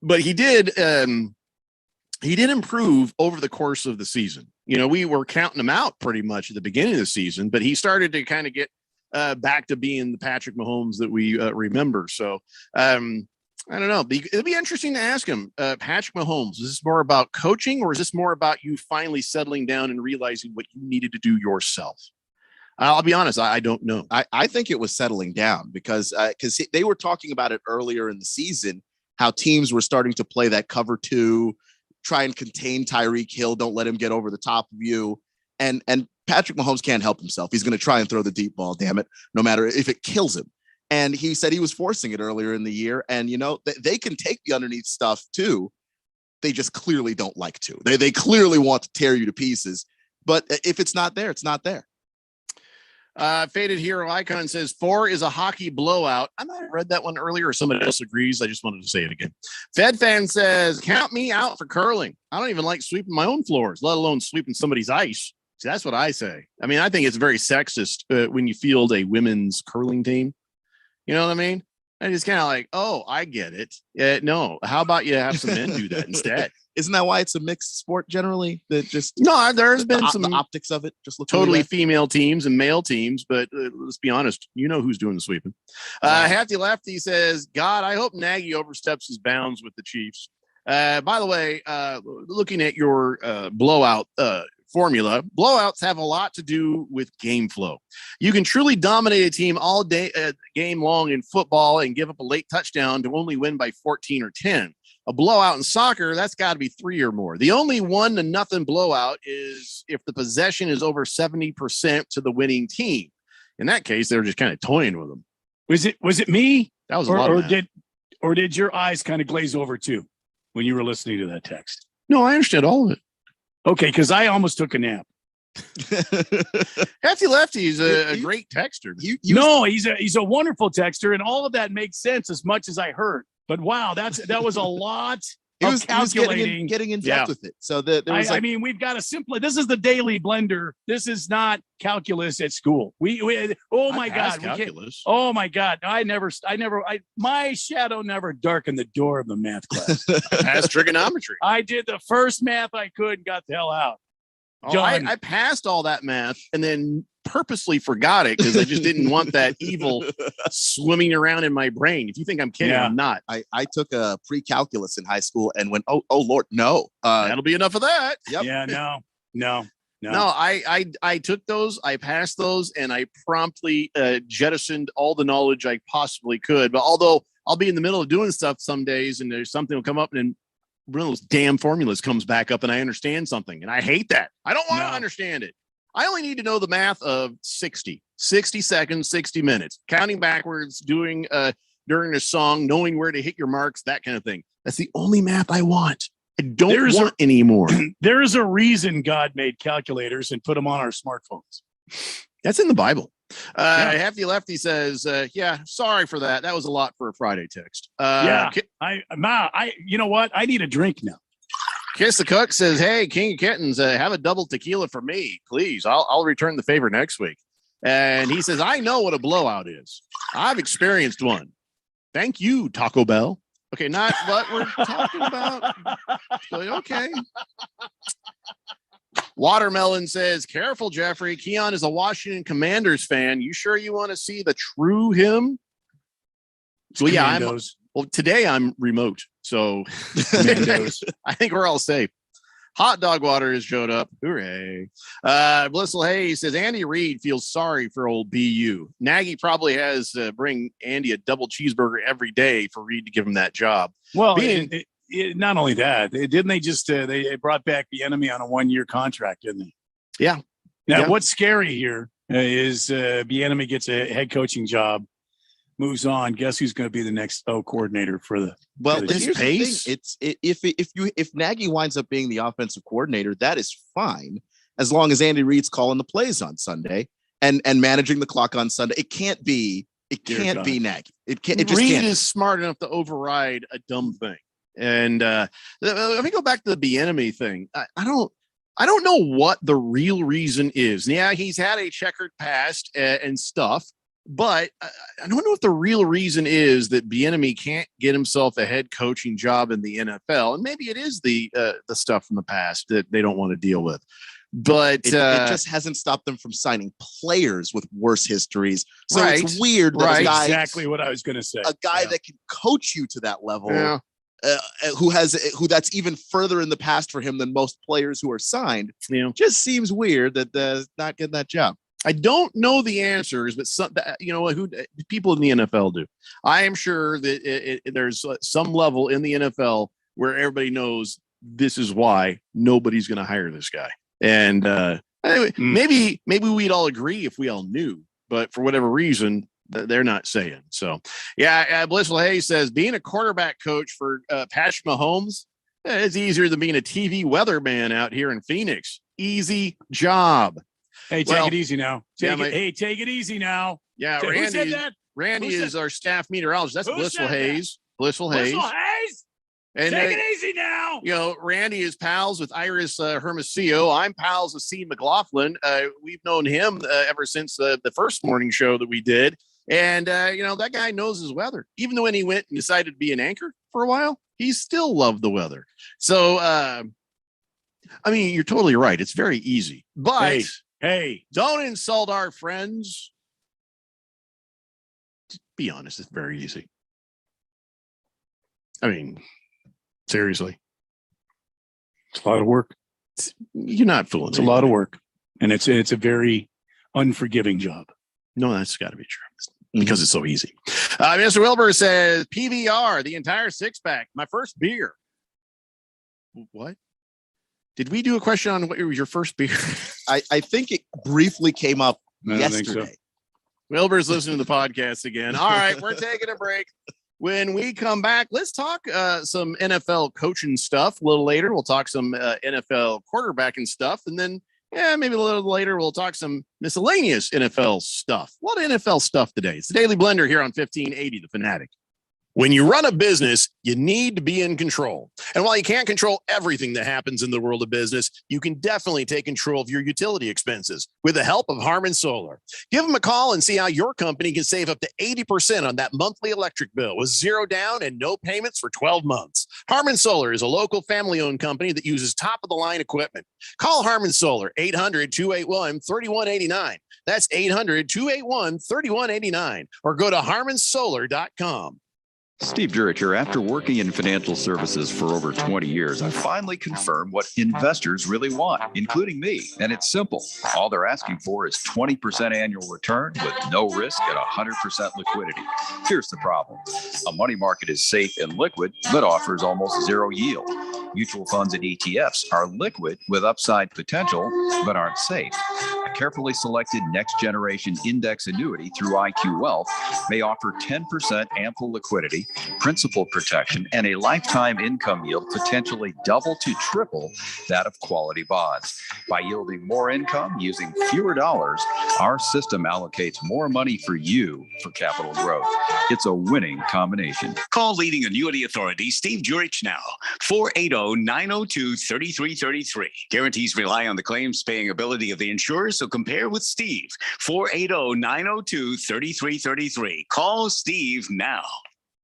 but he did improve over the course of the season. You know, we were counting him out pretty much at the beginning of the season, but he started to kind of get back to being the Patrick Mahomes that we remember. So I don't know. It'll be interesting to ask him, Patrick Mahomes, is this more about coaching, or is this more about you finally settling down and realizing what you needed to do yourself? I'll be honest, I don't know. I think it was settling down because they were talking about it earlier in the season, how teams were starting to play that cover two, try and contain Tyreek Hill, don't let him get over the top of you. And Patrick Mahomes can't help himself. He's going to try and throw the deep ball, damn it, no matter if it kills him. And he said he was forcing it earlier in the year. And, you know, they can take the underneath stuff too. They just clearly don't like to. They clearly want to tear you to pieces. But if it's not there, it's not there. Faded Hero Icon says 4 is a hockey blowout. I might have read that one earlier, or somebody else agrees. I just wanted to say it again. Fed Fan says, count me out for curling. I don't even like sweeping my own floors, let alone sweeping somebody's ice. See, that's what I say. I mean, I think it's very sexist when you field a women's curling team. You know what I mean? And it's kind of like, oh, I get it. No, how about you have some men do that instead? Isn't that why it's a mixed sport generally? That just no, there's been some the optics of it just look totally really female teams and male teams, but let's be honest, you know who's doing the sweeping. Hefty Lefty says, God, I hope Nagy oversteps his bounds with the Chiefs. By the way, looking at your blowout formula, blowouts have a lot to do with game flow. You can truly dominate a team all day, game long in football and give up a late touchdown to only win by 14 or 10. A blowout in soccer, that's got to be 3 or more. The only 1-0 blowout is if the possession is over 70% to the winning team. In that case, they were just kind of toying with them. Was it me? That was a lot of that. Or did your eyes kind of glaze over too when you were listening to that text? No, I understood all of it. Okay, because I almost took a nap. Hefty Lefty is a great texter. He's a wonderful texter, and all of that makes sense as much as I heard. But wow, that was a lot of calculating. Getting in depth with it. So I mean, we've got to simply. This is the daily blender. This is not calculus at school. Oh my God, calculus. Oh my God, my shadow never darkened the door of the math class. Passed trigonometry. I did the first math I could and got the hell out. Oh, I passed all that math and then purposely forgot it because I just didn't want that evil swimming around in my brain. If you think I'm kidding, I'm not. I took a pre-calculus in high school and went, oh Lord, no. That'll be enough of that. Yep. Yeah, no. No, I took those, I passed those, and I promptly jettisoned all the knowledge I possibly could. But although I'll be in the middle of doing stuff some days and there's something will come up and then one of those damn formulas comes back up and I understand something. And I hate that. I don't want to understand it. I only need to know the math of 60 seconds, 60 minutes, counting backwards, doing during a song, knowing where to hit your marks, that kind of thing. That's the only math I want. I don't want any more. There is a reason God made calculators and put them on our smartphones. That's in the Bible. Hefty Lefty says, yeah, sorry for that. That was a lot for a Friday text. You know what? I need a drink now. Kiss the Cook says, hey, King of Kittens, have a double tequila for me, please. I'll return the favor next week. And he says, I know what a blowout is. I've experienced one. Thank you, Taco Bell. Okay, not what we're talking about. Okay. Watermelon says, careful, Jeffrey. Keon is a Washington Commanders fan. You sure you want to see the true him? So yeah, today I'm remote. So I think we're all safe. Hot dog water has showed up. Hooray. Blissful Hayes says, Andy Reid feels sorry for old BU. Nagy probably has bring Andy a double cheeseburger every day for Reid to give him that job. Well, not only that, didn't they just they brought back the enemy on a 1-year contract, didn't they? Yeah. Now, what's scary here is the enemy gets a head coaching job, moves on. Guess who's going to be the next coordinator for the? Well, for the here's the thing. If Nagy winds up being the offensive coordinator, that is fine as long as Andy Reid's calling the plays on Sunday and managing the clock on Sunday. It can't be Nagy. Reid is smart enough to override a dumb thing. And let me go back to the Bieniemy thing. I don't know what the real reason is. Yeah, he's had a checkered past and stuff, but I don't know if the real reason is that Bieniemy can't get himself a head coaching job in the NFL, and maybe it is the stuff from the past that they don't want to deal with. But it just hasn't stopped them from signing players with worse histories. So it's weird that a guy, exactly what I was going to say, a guy that can coach you to that level. Who that's even further in the past for him than most players who are signed. Just seems weird that not getting that job. I don't know the answers, but who people in the NFL do. I am sure that there's some level in the NFL where everybody knows this is why nobody's going to hire this guy. And anyway, maybe we'd all agree if we all knew, but for whatever reason, they're not saying. So, Blissful Hayes says being a quarterback coach for Patrick Mahomes, it's easier than being a TV weatherman out here in Phoenix. Easy job. Hey, take it easy now. Take it easy now. Yeah, who said that? Randy is our staff meteorologist. That's Blissful Hayes. Blissful Hayes. And take it easy now. Randy is pals with Iris Hermosillo. I'm pals with C. McLaughlin. We've known him ever since the first morning show that we did. And, that guy knows his weather. Even when he went and decided to be an anchor for a while, he still loved the weather. So, you're totally right. It's very easy. But, hey, don't insult our friends. Just be honest, it's very easy. Seriously. It's a lot of work. You're not fooling. It's a lot of work. And it's a very unforgiving job. No, that's got to be true. Because it's so easy. Mr. Wilbur says, PBR, the entire six-pack, my first beer. What? Did we do a question on what was your first beer? I think it briefly came up yesterday. So. Wilbur's listening to the podcast again. All right, we're taking a break. When we come back, let's talk some NFL coaching stuff a little later. We'll talk some NFL quarterbacking stuff. And then maybe a little later, we'll talk some miscellaneous NFL stuff. A lot of NFL stuff today. It's the Daily Blender here on 1580, The Fanatic. When you run a business, you need to be in control. And while you can't control everything that happens in the world of business, you can definitely take control of your utility expenses with the help of Harmon Solar. Give them a call and see how your company can save up to 80% on that monthly electric bill with zero down and no payments for 12 months. Harmon Solar is a local family-owned company that uses top-of-the-line equipment. Call Harmon Solar, 800-281-3189. That's 800-281-3189. Or go to harmonsolar.com. Steve Jurich here. After working in financial services for over 20 years, I finally confirmed what investors really want, including me. And it's simple. All they're asking for is 20% annual return with no risk at 100% liquidity. Here's the problem. A money market is safe and liquid, but offers almost zero yield. Mutual funds and ETFs are liquid with upside potential, but aren't safe. A carefully selected next generation index annuity through IQ Wealth may offer 10% ample liquidity, principal protection, and a lifetime income yield potentially double to triple that of quality bonds. By yielding more income using fewer dollars, our system allocates more money for you for capital growth. It's a winning combination. Call leading annuity authority Steve Jurich now, 480-902-3333. Guarantees rely on the claims paying ability of the insurer, so compare with Steve, 480-902-3333. Call Steve now.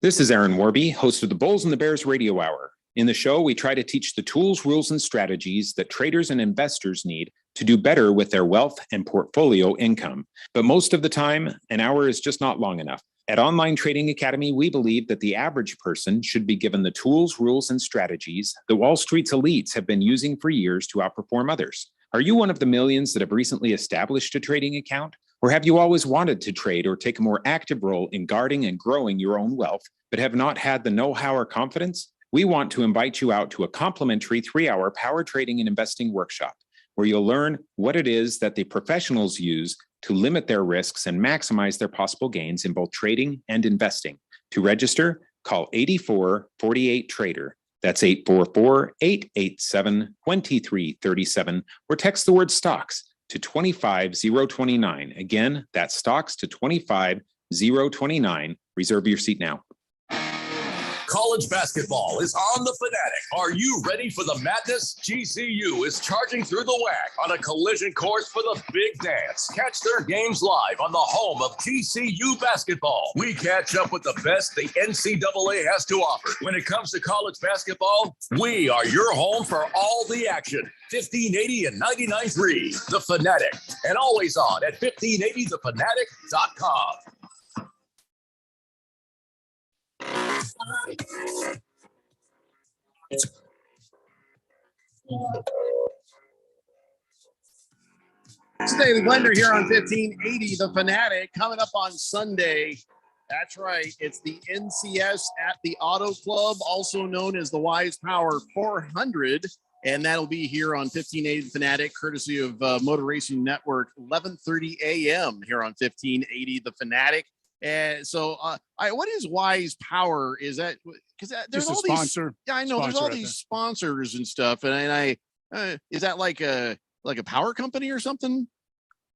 This is Aaron Warby, host of the Bulls and the Bears Radio Hour. In the show, we try to teach the tools, rules, and strategies that traders and investors need to do better with their wealth and portfolio income. But most of the time, an hour is just not long enough. At Online Trading Academy, we believe that the average person should be given the tools, rules, and strategies that Wall Street's elites have been using for years to outperform others. Are you one of the millions that have recently established a trading account? Or have you always wanted to trade or take a more active role in guarding and growing your own wealth, but have not had the know-how or confidence? We want to invite you out to a complimentary 3-hour power trading and investing workshop, where you'll learn what it is that the professionals use to limit their risks and maximize their possible gains in both trading and investing. To register, call 8448-TRADER. That's 844-887-2337, or text the word stocks to 25029. Again, that's stocks to 25029. Reserve your seat now. College basketball is on the Fanatic. Are you ready for the madness? GCU is charging through the WAC on a collision course for the big dance. Catch their games live on the home of GCU basketball. We catch up with the best the NCAA has to offer. When it comes to college basketball, we are your home for all the action. 1580 and 99.3, The Fanatic, and always on at 1580thefanatic.com. It's Daily Blender here on 1580 The Fanatic. Coming up on Sunday. That's right. It's the NCS at the Auto Club, also known as the Wise Power 400. And that'll be here on 1580 The Fanatic, courtesy of Motor Racing Network, 11:30 a.m. here on 1580 The Fanatic. And so, what is Wise Power? Is that because there's Just all a sponsor? these? Yeah, I know there's all these sponsors and stuff. And I is that like a power company or something?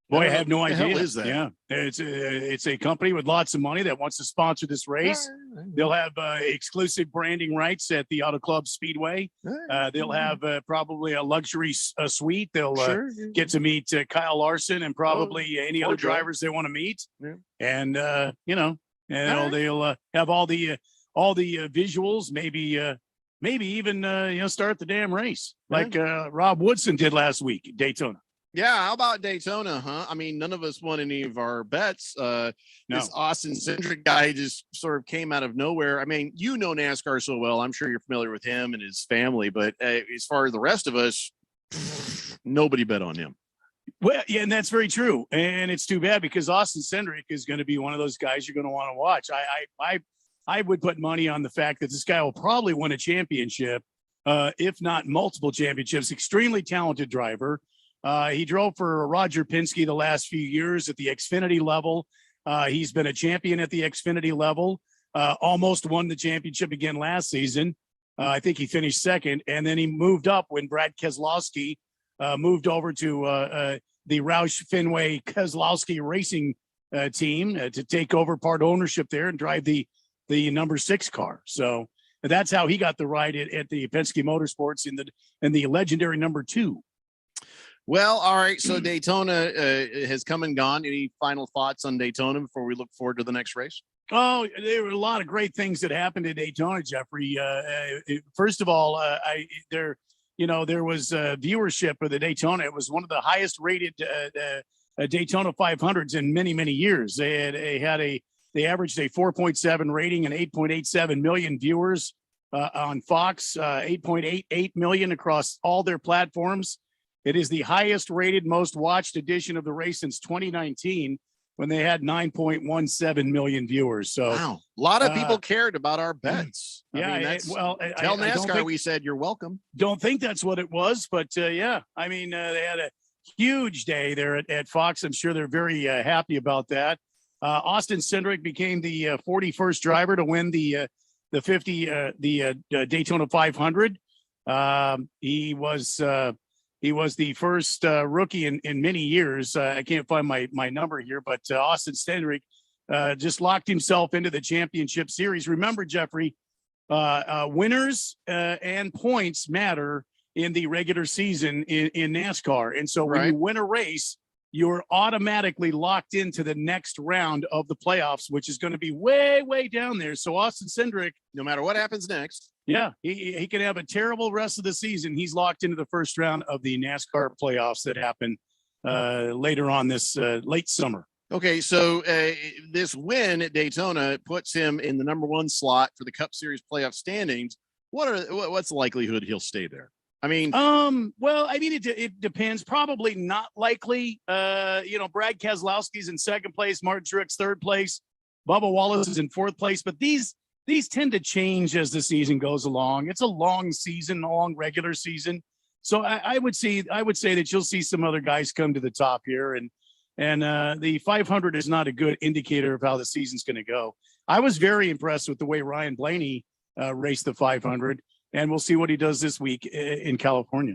Boy, I have no What the idea. hell is that? Yeah, it's a company with lots of money that wants to sponsor this race. They'll have exclusive branding rights at the Auto Club Speedway. They'll have probably a luxury suite. They'll get to meet Kyle Larson and probably any other drivers they want to meet. And they'll have all the visuals. Maybe even start the damn race like Rob Woodson did last week at Daytona. Yeah, how about Daytona, huh? I mean, none of us won any of our bets. This Austin-centric guy just sort of came out of nowhere. I mean, you know NASCAR so well. I'm sure you're familiar with him and his family. But as far as the rest of us, nobody bet on him. Well, yeah, and that's very true. And it's too bad because Austin-centric is going to be one of those guys you're going to want to watch. I would put money on the fact that this guy will probably win a championship, if not multiple championships. Extremely talented driver. He drove for Roger Penske the last few years at the Xfinity level. He's been a champion at the Xfinity level, almost won the championship again last season. I think he finished second, and then he moved up when Brad Keselowski moved over to the Roush Fenway Keselowski racing team to take over part ownership there and drive the number 6 car. So that's how he got the ride at the Penske Motorsports in the legendary number 2. Well, all right. So Daytona has come and gone. Any final thoughts on Daytona before we look forward to the next race? Oh, there were a lot of great things that happened at Daytona, Jeffrey. First of all, there was viewership of the Daytona. It was one of the highest rated Daytona 500s in many, many years. They had They averaged a 4.7 rating and 8.87 million viewers on Fox, 8.88 million across all their platforms. It is the highest rated, most watched edition of the race since 2019, when they had 9.17 million viewers. So wow, a lot of people cared about our bets. Yeah, I mean, tell NASCAR we said you're welcome. Don't think that's what it was, but yeah, I mean, they had a huge day there at Fox. I'm sure they're very happy about that. Austin Cindric became the 41st driver to win the Daytona 500. He was the first rookie in many years. I can't find my number here, but Austin Cindric just locked himself into the championship series. Remember, Jeffrey, winners and points matter in the regular season in NASCAR. And so when you win a race, you're automatically locked into the next round of the playoffs, which is going to be way, way down there. So Austin Cindric, no matter what happens next, yeah, he can have a terrible rest of the season. He's locked into the first round of the NASCAR playoffs that happen later on this late summer. Okay, so this win at Daytona puts him in the number 1 slot for the Cup Series playoff standings. What's the likelihood he'll stay there? I mean, well, I mean, it depends. Probably not likely. Brad Keselowski's in second place, Martin Truex third place, Bubba Wallace is in fourth place. But these tend to change as the season goes along. It's a long season, a long regular season. So I would say that you'll see some other guys come to the top here, and the 500 is not a good indicator of how the season's going to go. I was very impressed with the way Ryan Blaney raced the 500. And we'll see what he does this week in California.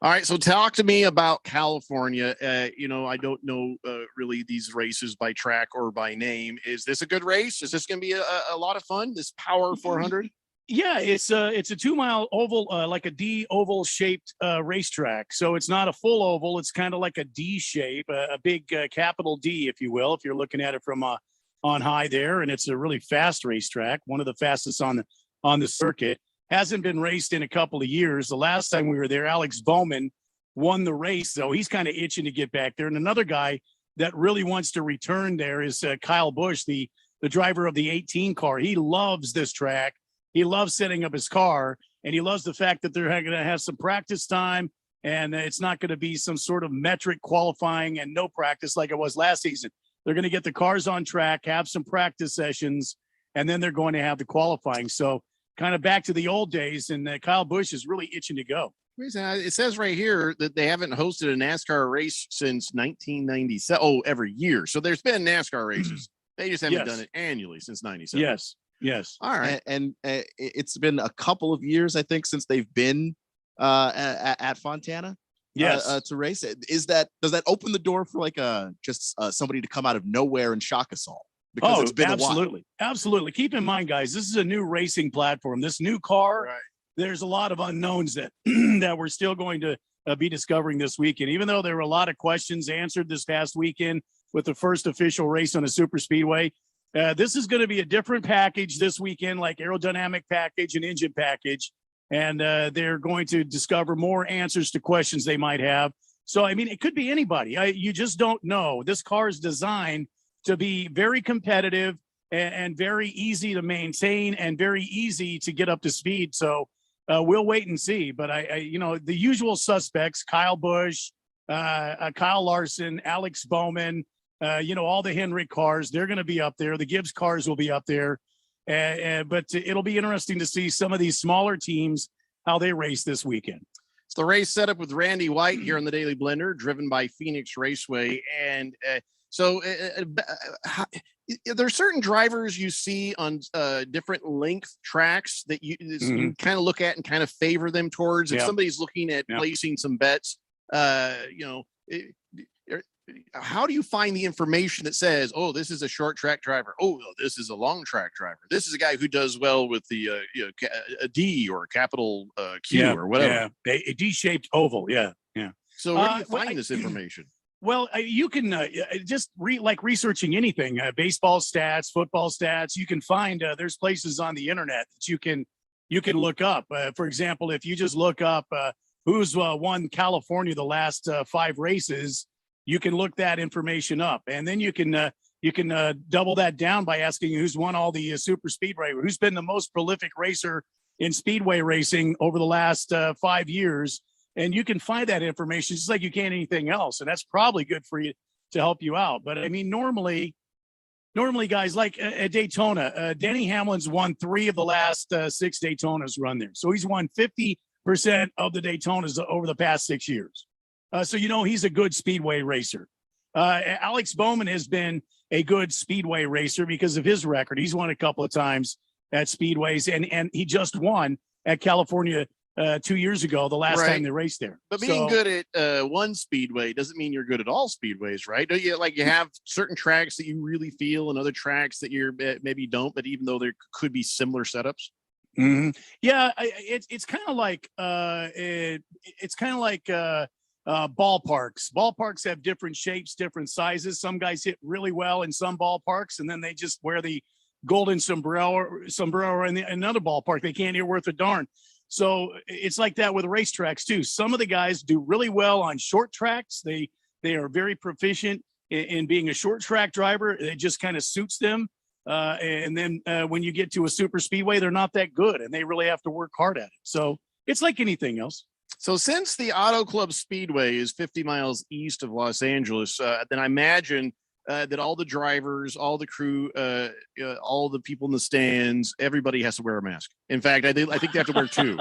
All right. So talk to me about California. I don't know really these races by track or by name. Is this a good race? Is this going to be a lot of fun? This Power 400? Yeah, it's a 2-mile oval, like a D oval shaped racetrack. So it's not a full oval. It's kind of like a D shape, a big capital D, if you will, if you're looking at it from on high there. And it's a really fast racetrack, one of the fastest on the circuit. Hasn't been raced in a couple of years. The last time we were there, Alex Bowman won the race, so he's kind of itching to get back there. And another guy that really wants to return there is Kyle Busch, the driver of the 18 car. He loves this track. He loves setting up his car, and he loves the fact that they're going to have some practice time, and it's not going to be some sort of metric qualifying and no practice like it was last season. They're going to get the cars on track, have some practice sessions, and then they're going to have the qualifying. So kind of back to the old days, and Kyle Busch is really itching to go. It says right here that they haven't hosted a NASCAR race since 1997. Oh, every year. So there's been NASCAR races. They just haven't done it annually since 97. Yes. All right. And it's been a couple of years, I think, since they've been at Fontana. To race. Does that open the door for like somebody to come out of nowhere and shock us all? Because it's been absolutely. Keep in mind, guys, this is a new racing platform. This new car, there's a lot of unknowns that that we're still going to be discovering this weekend. Even though there were a lot of questions answered this past weekend with the first official race on a super speedway, this is going to be a different package this weekend, like aerodynamic package and engine package, and they're going to discover more answers to questions they might have. So, I mean, it could be anybody. You just don't know. This car is designed to be very competitive and very easy to maintain and very easy to get up to speed. So we'll wait and see. But the usual suspects, Kyle Busch, Kyle Larson, Alex Bowman, all the Hendrick cars, they're going to be up there. The Gibbs cars will be up there. But it'll be interesting to see some of these smaller teams, how they race this weekend. It's the race set up with Randy White here on the Daily Blender, driven by Phoenix Raceway. And so there are certain drivers you see on different length tracks that you kind of look at and kind of favor them towards. If somebody's looking at placing some bets, how do you find the information that says, oh, this is a short track driver? Oh, this is a long track driver. This is a guy who does well with the a D or a capital Q or whatever. Yeah, a D-shaped oval. Yeah. So where do you find this information? Well, you can just researching anything, baseball stats, football stats. You can find there's places on the internet that you can look up. For example, if you just look up who's won California the last 5 races, you can look that information up, and then you can you can double that down by asking who's won all the super speedway, who's been the most prolific racer in speedway racing over the last 5 years. And you can find that information just like you can anything else. And that's probably good for you to help you out. But I mean, normally guys, like at Daytona, Denny Hamlin's won 3 of the last 6 Daytonas run there. So he's won 50% of the Daytonas over the past 6 years. So, he's a good speedway racer. Alex Bowman has been a good speedway racer because of his record. He's won a couple of times at speedways, and he just won at California 2 years ago, the last time they raced there. But being good at one speedway doesn't mean you're good at all speedways, right? Don't you have certain tracks that you really feel and other tracks that you're maybe don't, but even though there could be similar setups? Mm-hmm. Yeah, it's kind of like ballparks. Ballparks have different shapes, different sizes. Some guys hit really well in some ballparks, and then they just wear the golden sombrero in another ballpark. They can't hit worth a darn. So it's like that with racetracks too. Some of the guys do really well on short tracks. They are very proficient in being a short track driver. It just kind of suits them. And then when you get to a super speedway, they're not that good, and they really have to work hard at it. So it's like anything else. So since the Auto Club Speedway is 50 miles east of Los Angeles, then I imagine that all the drivers, all the crew, all the people in the stands, everybody has to wear a mask. In fact, I think they have to wear 2.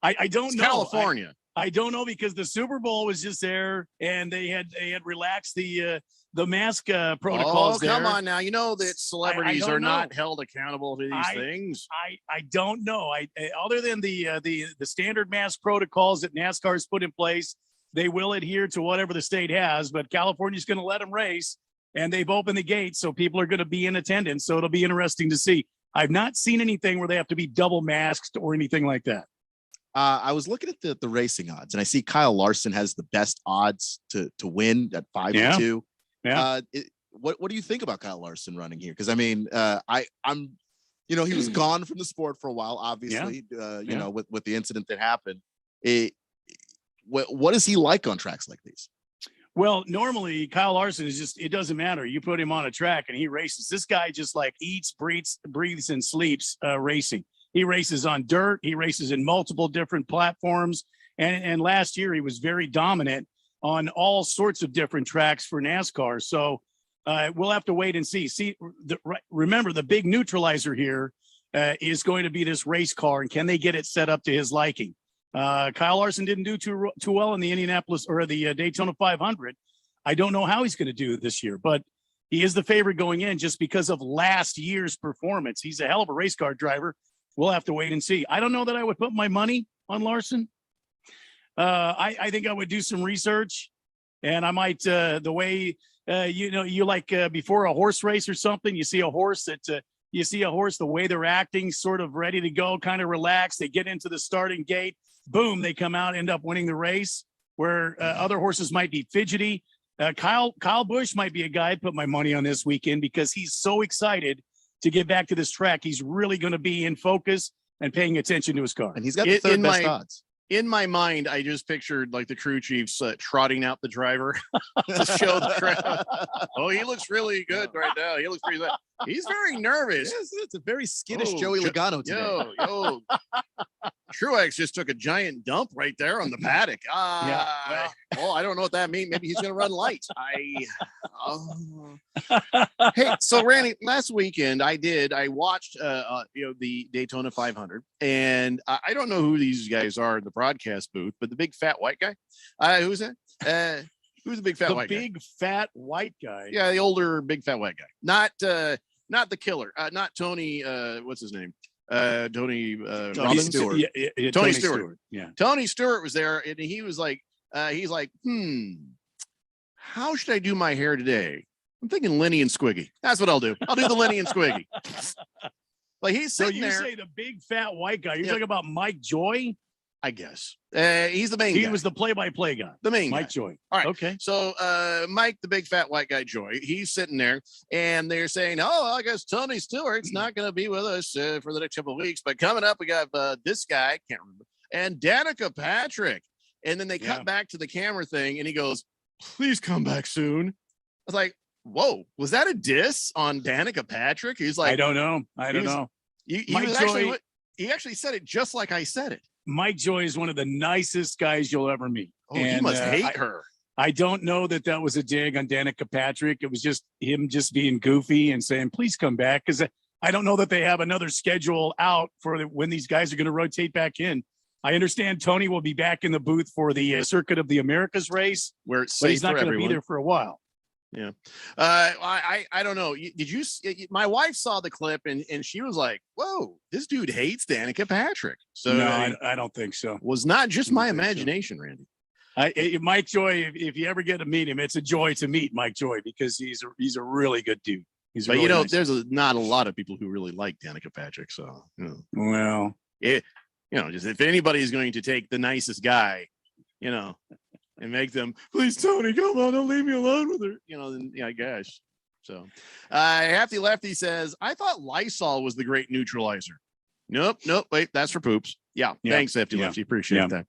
I don't know. California. I don't know because the Super Bowl was just there, and they had relaxed the mask protocols. Oh, come on now! You know that celebrities are not held accountable to these things. I don't know. Other than the standard mask protocols that NASCAR's put in place, they will adhere to whatever the state has. But California's going to let them race, and they've opened the gates, so people are going to be in attendance. So it'll be interesting to see. I've not seen anything where they have to be double masked or anything like that. I was looking at the racing odds, and I see Kyle Larson has the best odds to win at 5-2. Yeah. What do you think about Kyle Larson running here? Because I mean, I'm he was gone from the sport for a while, obviously. With the incident that happened. What is he like on tracks like these? Well, normally Kyle Larson it doesn't matter. You put him on a track and he races. This guy just like eats, breathes, and sleeps racing. He races on dirt. He races in multiple different platforms. And last year he was very dominant on all sorts of different tracks for NASCAR. So we'll have to wait and see. Remember, the big neutralizer here is going to be this race car, and can they get it set up to his liking? Kyle Larson didn't do too well in the Indianapolis or the Daytona 500. I don't know how he's going to do this year, but he is the favorite going in just because of last year's performance. He's a hell of a race car driver. We'll have to wait and see. I don't know that I would put my money on Larson. I think I would do some research, and I might the way you like before a horse race or something, you see a horse the way they're acting, sort of ready to go, kind of relaxed. They get into the starting gate, boom, they come out, end up winning the race. Where other horses might be fidgety. Kyle Busch might be a guy I'd put my money on this weekend because he's so excited to get back to this track. He's really going to be in focus and paying attention to his car. And he's got the third best odds. In my mind, I just pictured like the crew chiefs trotting out the driver to show the crowd. Oh, he looks really good right now. He looks pretty good. He's very nervous. Yes, it's a very skittish Joey Logano today. Yo. Truex just took a giant dump right there on the paddock. Well, I don't know what that means. Maybe he's going to run light. Hey, so Randy, last weekend I watched the Daytona 500, and I don't know who these guys are in the broadcast booth, but the big fat white guy. Who's that? Who's the big fat white guy? The big fat white guy. Yeah, the older big fat white guy. Not the killer. Not Tony. What's his name? Tony Robbins? Stewart. Yeah, Tony Stewart. Yeah. Tony Stewart was there, and he was like, he's like, how should I do my hair today? I'm thinking Lenny and Squiggy. That's what I'll do. I'll do the Lenny and Squiggy. Like he's sitting there. So you say the big fat white guy. You're talking about Mike Joy? I guess. He's the main guy. He was the play-by-play guy. The main Mike guy. Joy. All right. Okay. So Mike, the big fat white guy, Joy, he's sitting there, and they're saying, "Oh, I guess Tony Stewart's not going to be with us for the next couple of weeks." But coming up, we got this guy, can't remember, and Danica Patrick. And then they cut back to the camera thing, and he goes, "Please come back soon." I was like, Whoa, was that a diss on Danica Patrick? He's like, I don't know. He actually said it just like I said it. Mike Joy is one of the nicest guys you'll ever meet. Oh, he must hate her. I don't know that was a dig on Danica Patrick. It was just him just being goofy and saying, please come back. Because I don't know that they have another schedule out for when these guys are going to rotate back in. I understand Tony will be back in the booth for the Circuit of the Americas race, where it's but he's not going to be there for a while. Yeah. I don't know. Did you, my wife saw the clip and she was like, whoa, this dude hates Danica Patrick. So no, I don't think so. Was not just my imagination, Randy. Mike Joy, if you ever get to meet him, it's a joy to meet Mike Joy because he's a really good dude. But really nice. There's not a lot of people who really like Danica Patrick. So, well, just if anybody's going to take the nicest guy, and make them, please, Tony, come on, don't leave me alone with her. Then I guess. So Hefty Lefty says, I thought Lysol was the great neutralizer. Nope. Wait, that's for poops. Yeah. Thanks, Hefty Lefty. Appreciate that.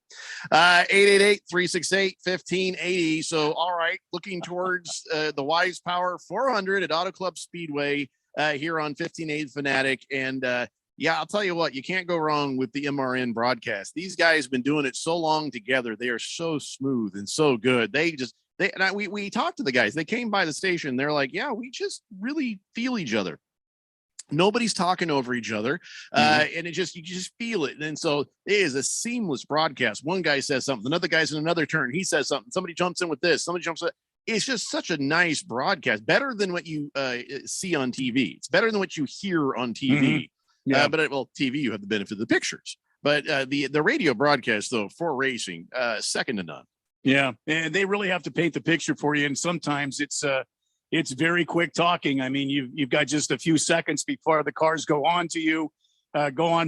888-368-1580. So, all right, looking towards the Wise Power 400 at Auto Club Speedway here on 1580 Fanatic. And I'll tell you what, you can't go wrong with the MRN broadcast. These guys have been doing it so long together. They are so smooth and so good. We talked to the guys. They came by the station. They're like, yeah, we just really feel each other. Nobody's talking over each other. And you just feel it. And so it is a seamless broadcast. One guy says something, another guy's in another turn. He says something. Somebody jumps in with this. Somebody jumps in. It's just such a nice broadcast. Better than what you see on TV. It's better than what you hear on TV. Mm-hmm. Yeah. TV, you have the benefit of the pictures. But the radio broadcast, though, for racing, second to none. Yeah, and they really have to paint the picture for you. And sometimes it's very quick talking. I mean, you've got just a few seconds before the cars go on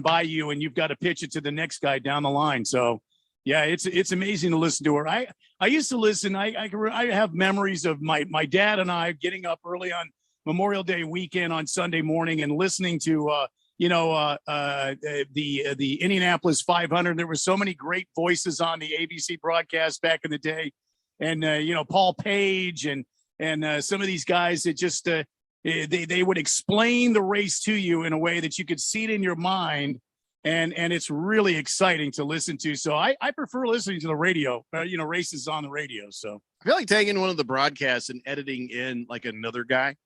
by you, and you've got to pitch it to the next guy down the line. So, yeah, it's amazing to listen to her. I used to listen. I have memories of my dad and I getting up early on Memorial Day weekend on Sunday morning and listening to the Indianapolis 500. There were so many great voices on the ABC broadcast back in the day, and Paul Page and some of these guys that just they would explain the race to you in a way that you could see it in your mind, and it's really exciting to listen to. So I prefer listening to the radio, races on the radio. So I feel like taking one of the broadcasts and editing in like another guy.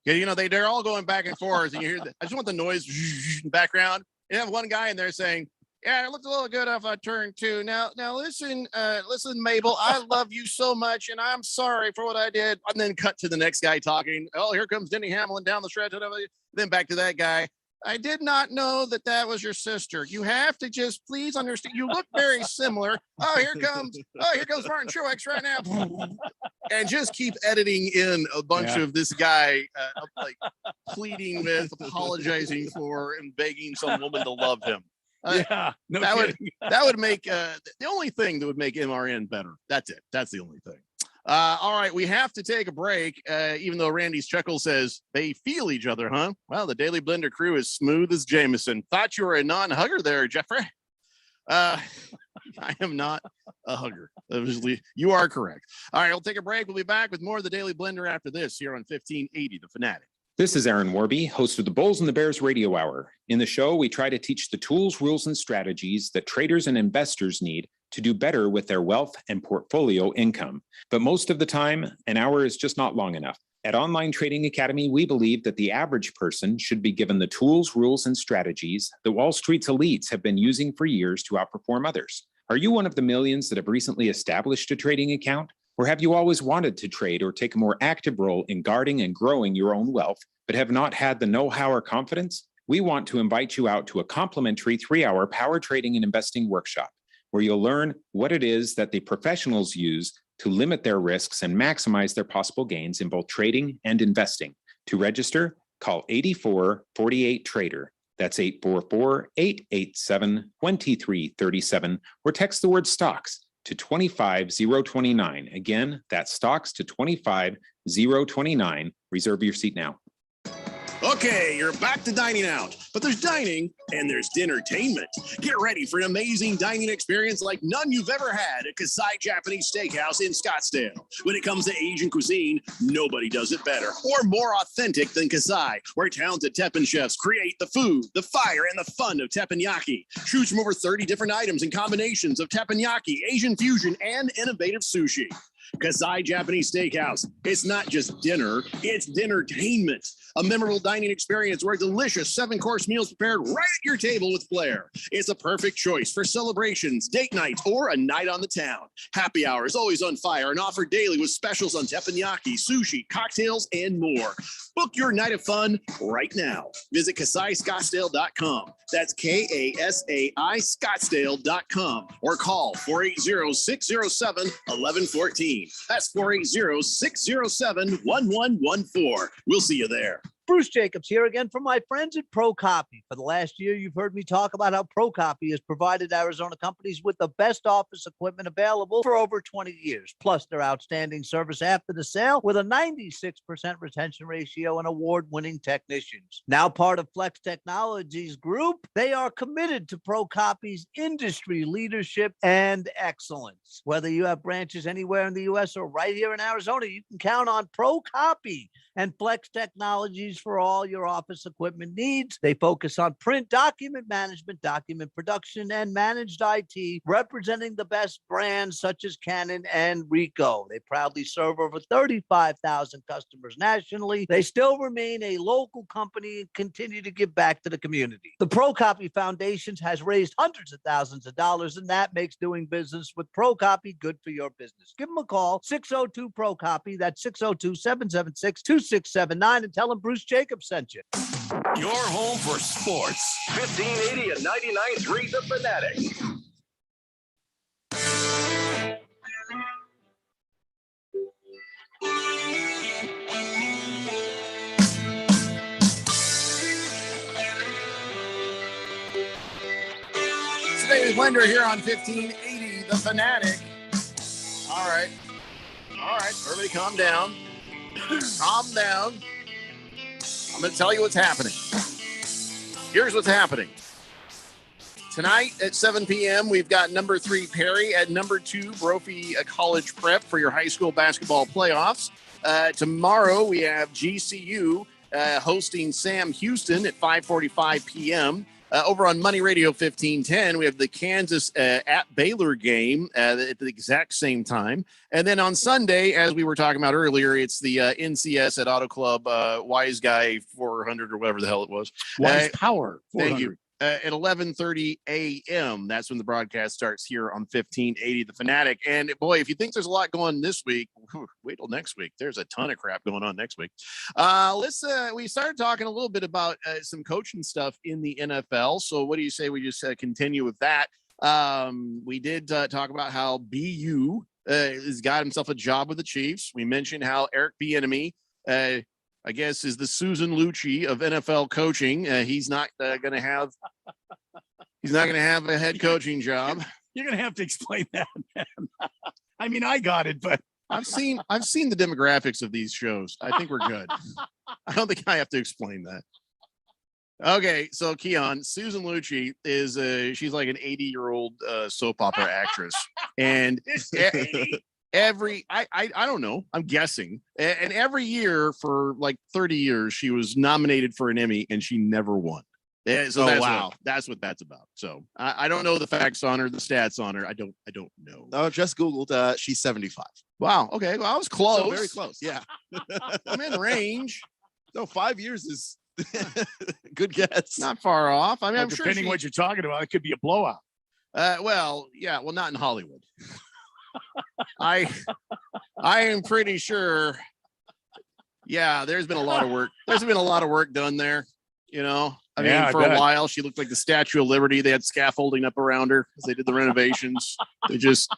Yeah, they're all going back and forth, and you hear I just want the noise in the background. You have one guy in there saying, yeah, it looked a little good off turn 2. Now listen, Mabel, I love you so much, and I'm sorry for what I did. And then cut to the next guy talking. Oh, here comes Denny Hamlin down the stretch. Then back to that guy. I did not know that was your sister. You have to just please understand. You look very similar. Oh, here comes Martin Truex right now. And just keep editing in a bunch of this guy pleading with, apologizing for, and begging some woman to love him. That would make the only thing that would make MRN better. That's it. That's the only thing. All right, we have to take a break, even though Randy's chuckle says they feel each other, huh? Well, the Daily Blender crew is smooth as Jameson. Thought you were a non-hugger there, Jeffrey. I am not a hugger. You are correct. All right, we'll take a break. We'll be back with more of the Daily Blender after this here on 1580 The Fanatic. This is Aaron Warby, host of the Bulls and the Bears Radio Hour. In the show, we try to teach the tools, rules, and strategies that traders and investors need to do better with their wealth and portfolio income. But most of the time, an hour is just not long enough. At Online Trading Academy, we believe that the average person should be given the tools, rules, and strategies that Wall Street's elites have been using for years to outperform others. Are you one of the millions that have recently established a trading account? Or have you always wanted to trade or take a more active role in guarding and growing your own wealth, but have not had the know-how or confidence? We want to invite you out to a complimentary 3-hour power trading and investing workshop, where you'll learn what it is that the professionals use to limit their risks and maximize their possible gains in both trading and investing. To register, call 8448-TRADER. That's 844-887-2337, or text the word stocks to 25029. Again, that's stocks to 25029. Reserve your seat now. Okay, you're back to dining out. But there's dining and there's dinnertainment. Get ready for an amazing dining experience like none you've ever had at Kasai Japanese Steakhouse in Scottsdale. When it comes to Asian cuisine, nobody does it better or more authentic than Kasai, where talented teppanyaki chefs create the food, the fire, and the fun of teppanyaki. Choose from over 30 different items and combinations of teppanyaki, Asian fusion, and innovative sushi. Kasai Japanese Steakhouse. It's not just dinner, it's dinnertainment. A memorable dining experience where delicious 7-course meals prepared right at your table with flair. It's a perfect choice for celebrations, date nights, or a night on the town. Happy hour is always on fire and offered daily with specials on teppanyaki, sushi, cocktails, and more. Book your night of fun right now. Visit KasaiScottsdale.com. That's KASAI Scottsdale.com or call 480-607-1114. That's 480-607-1114. We'll see you there. Bruce Jacobs here again from my friends at Pro Copy. For the last year, you've heard me talk about how Pro Copy has provided Arizona companies with the best office equipment available for over 20 years, plus their outstanding service after the sale with a 96% retention ratio and award-winning technicians. Now part of Flex Technologies Group, they are committed to Pro Copy's industry leadership and excellence. Whether you have branches anywhere in the U.S. or right here in Arizona, you can count on Pro Copy and Flex Technologies for all your office equipment needs. They focus on print, document management, document production, and managed IT, representing the best brands such as Canon and Ricoh. They proudly serve over 35,000 customers nationally. They still remain a local company and continue to give back to the community. The Pro Copy Foundation has raised hundreds of thousands of dollars, and that makes doing business with Pro Copy good for your business. Give them a call, 602 Pro Copy. That's 602-776-2679, and tell them Bruce Jacobs sent you. Your home for sports. 1580 and 99.3 The Fanatic. It's David Blender here on 1580 The Fanatic. All right, everybody calm down. Calm down. I'm going to tell you what's happening. Here's what's happening. Tonight at 7 p.m., we've got number 3 Perry at number 2 Brophy College Prep for your high school basketball playoffs. Tomorrow we have GCU hosting Sam Houston at 5:45 p.m. Over on Money Radio 1510, we have the Kansas at Baylor game at the exact same time. And then on Sunday, as we were talking about earlier, it's the NCS at Auto Club Wise Guy 400 or whatever the hell it was. Wise Power 400. Thank you. At 11:30 a.m. That's when the broadcast starts here on 1580 The Fanatic. And boy, if you think there's a lot going on this week, wait till next week. There's a ton of crap going on next week. We started talking a little bit about some coaching stuff in the NFL. So what do you say we just continue with that? We did talk about how BU has got himself a job with the Chiefs. We mentioned how Eric Bieniemy, I guess, is the Susan Lucci of NFL coaching. He's not going to have a head coaching job. You're going to have to explain that, man. I mean, I got it, but I've seen the demographics of these shows. I think we're good. I don't think I have to explain that. Okay, so Keon, Susan Lucci is she's like an 80-year-old soap opera actress, and I don't know, I'm guessing, and every year for like 30 years she was nominated for an Emmy and she never won. So that's what that's about. So I don't know the facts on her, the stats on her. I don't know. Oh, just Googled. She's 75. Wow. Okay. Well, I was close. So very close. Yeah. I'm in range. No, 5 years is good guess. Not far off. I mean, well, I'm depending sure what you're talking about, it could be a blowout. Well, not in Hollywood. I am pretty sure. Yeah, there's been a lot of work. There's been a lot of work done there. You know, I mean, for a while, she looked like the Statue of Liberty. They had scaffolding up around her as they did the renovations. They just.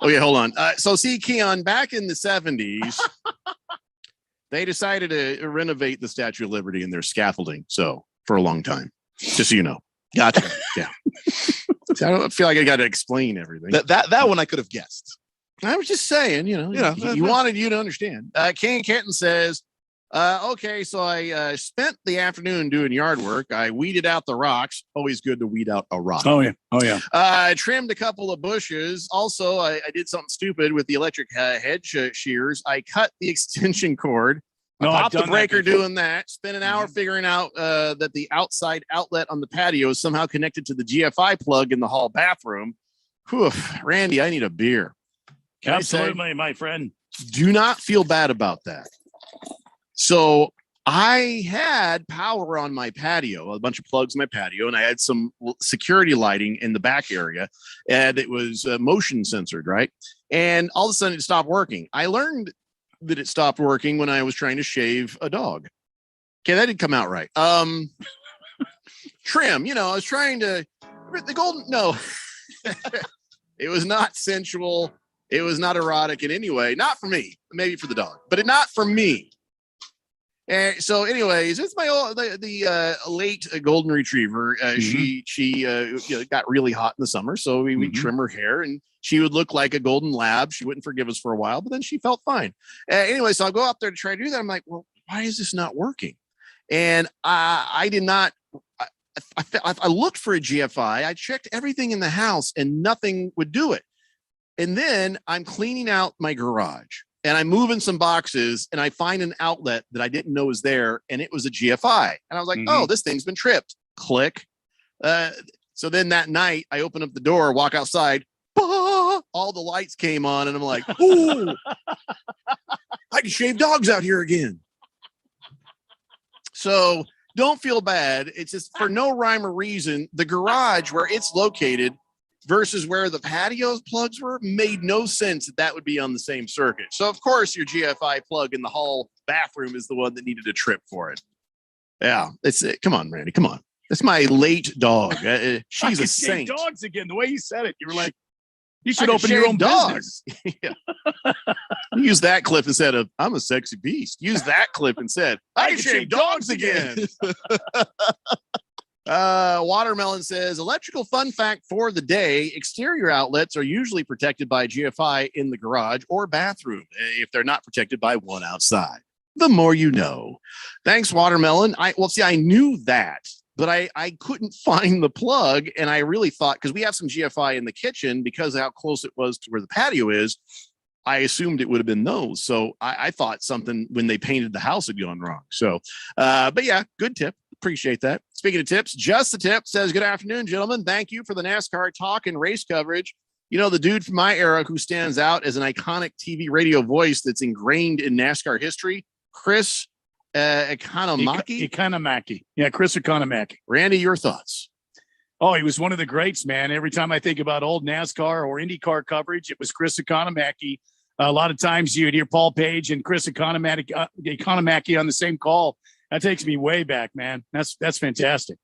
Okay, hold on. So see, Keon, back in the 70s, they decided to renovate the Statue of Liberty and their scaffolding. So for a long time, just so you know. Gotcha. Yeah. So I don't feel like I got to explain everything. That one I could have guessed. I was just saying, he wanted you to understand. King Kenton says, Okay, so I spent the afternoon doing yard work. I weeded out the rocks. Always good to weed out a rock. Oh yeah. I trimmed a couple of bushes. Also, I did something stupid with the electric hedge shears. I cut the extension cord. I popped the breaker doing that. Spent an hour figuring out that the outside outlet on the patio is somehow connected to the GFI plug in the hall bathroom. Whew, Randy, I need a beer. Can Absolutely, my friend. Do not feel bad about that. So I had power on my patio, a bunch of plugs in my patio, and I had some security lighting in the back area, and it was motion censored, right? And all of a sudden it stopped working. I learned that it stopped working when I was trying to shave a dog. Okay, that didn't come out right. Trim, I was trying to, it was not sensual. It was not erotic in any way. Not for me, maybe for the dog, but not for me. And so, anyways, it's my old the late golden retriever. She got really hot in the summer, so we trim her hair, and she would look like a golden lab. She wouldn't forgive us for a while, but then she felt fine. Anyway, so I'll go out there to try to do that. I'm like, well, why is this not working? And I did not. I looked for a GFI. I checked everything in the house, and nothing would do it. And then I'm cleaning out my garage. And I'm moving some boxes, and I find an outlet that I didn't know was there, and it was a GFI. And I was like, oh, this thing's been tripped. Click. So then that night, I open up the door, walk outside. All the lights came on, and I'm like, ooh, I can shave dogs out here again. So don't feel bad. It's just for no rhyme or reason. The garage where it's located versus where the patio plugs were made no sense that would be on the same circuit. So, of course, your GFI plug in the hall bathroom is the one that needed a trip for it. Yeah, come on, Randy, come on. That's my late dog. She's a saint. Dogs again. The way you said it, you were like, you should open your own business. Use that clip instead of "I'm a sexy beast." Use that clip instead. I can shave dogs again. Watermelon says, electrical fun fact for the day: exterior outlets are usually protected by GFI in the garage or bathroom if they're not protected by one outside. The more you know. Thanks, Watermelon. I knew that, but I couldn't find the plug, and I really thought, because we have some GFI in the kitchen, because of how close it was to where the patio is, I assumed it would have been those. So I thought something when they painted the house had gone wrong. So, but yeah, good tip. Appreciate that. Speaking of tips, Just the Tip says, good afternoon, gentlemen. Thank you for the NASCAR talk and race coverage. The dude from my era who stands out as an iconic TV radio voice that's ingrained in NASCAR history, Chris Economaki. Yeah, Chris Economaki. Randy, your thoughts? Oh, he was one of the greats, man. Every time I think about old NASCAR or IndyCar coverage, it was Chris Economaki. A lot of times you'd hear Paul Page and Chris Economaki on the same call. That takes me way back, man. That's fantastic.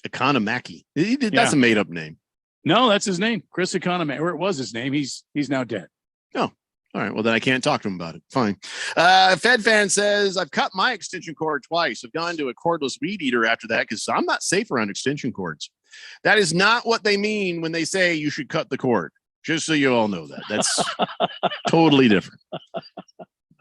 Economaki. That's a made up name. No, that's his name. Chris Economaki, or it was his name. He's now dead. Oh, all right. Well, then I can't talk to him about it. Fine. FedFan says, I've cut my extension cord twice. I've gone to a cordless weed eater after that because I'm not safe around extension cords. That is not what they mean when they say you should cut the cord. Just so you all know that. That's totally different.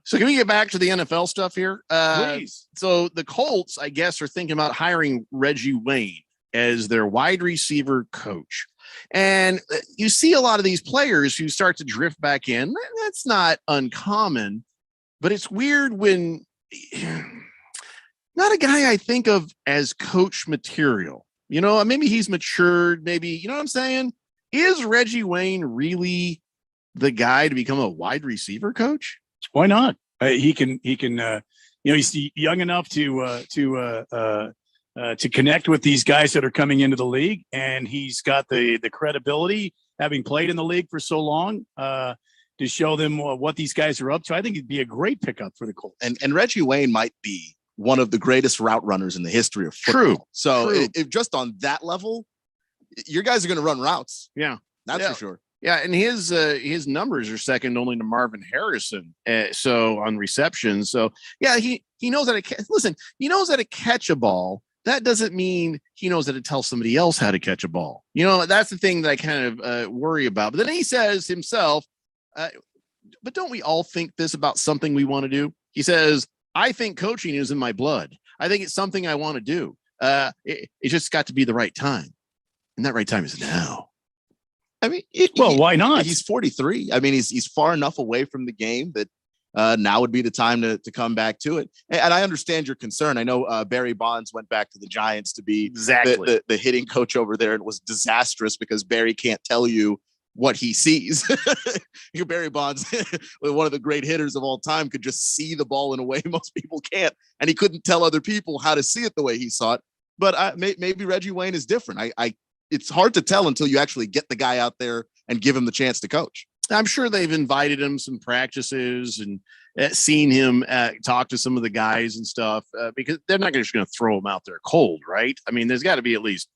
So can we get back to the NFL stuff here? Please. So the Colts, I guess, are thinking about hiring Reggie Wayne as their wide receiver coach. And you see a lot of these players who start to drift back in. That's not uncommon, but it's weird when not a guy I think of as coach material. Maybe he's matured. Maybe, you know what I'm saying? Is Reggie Wayne really the guy to become a wide receiver coach? Why not? He can. He's young enough to connect with these guys that are coming into the league, and he's got the credibility, having played in the league for so long, to show them what these guys are up to. I think it'd be a great pickup for the Colts. And Reggie Wayne might be one of the greatest route runners in the history of football. True. So if just on that level, your guys are going to run routes. Yeah, that's for sure. Yeah, and his numbers are second only to Marvin Harrison. So on reception, so yeah, he knows how to listen. He knows how to catch a ball. That doesn't mean he knows how to tell somebody else how to catch a ball. That's the thing that I kind of worry about. But then he says himself, but don't we all think this about something we want to do? He says, I think coaching is in my blood. I think it's something I want to do. It just got to be the right time. And that right time is now. I mean, why not? He's 43. I mean, he's far enough away from the game that now would be the time to come back to it. And I understand your concern. I know Barry Bonds went back to the Giants to be exactly the hitting coach over there, and it was disastrous because Barry can't tell you what he sees. Barry Bonds, one of the great hitters of all time, could just see the ball in a way most people can't, and he couldn't tell other people how to see it the way he saw it. But maybe Reggie Wayne is different. It's hard to tell until you actually get the guy out there and give him the chance to coach. I'm sure they've invited him some practices and seen him talk to some of the guys and stuff because they're not just going to throw him out there cold, right? I mean, there's got to be at least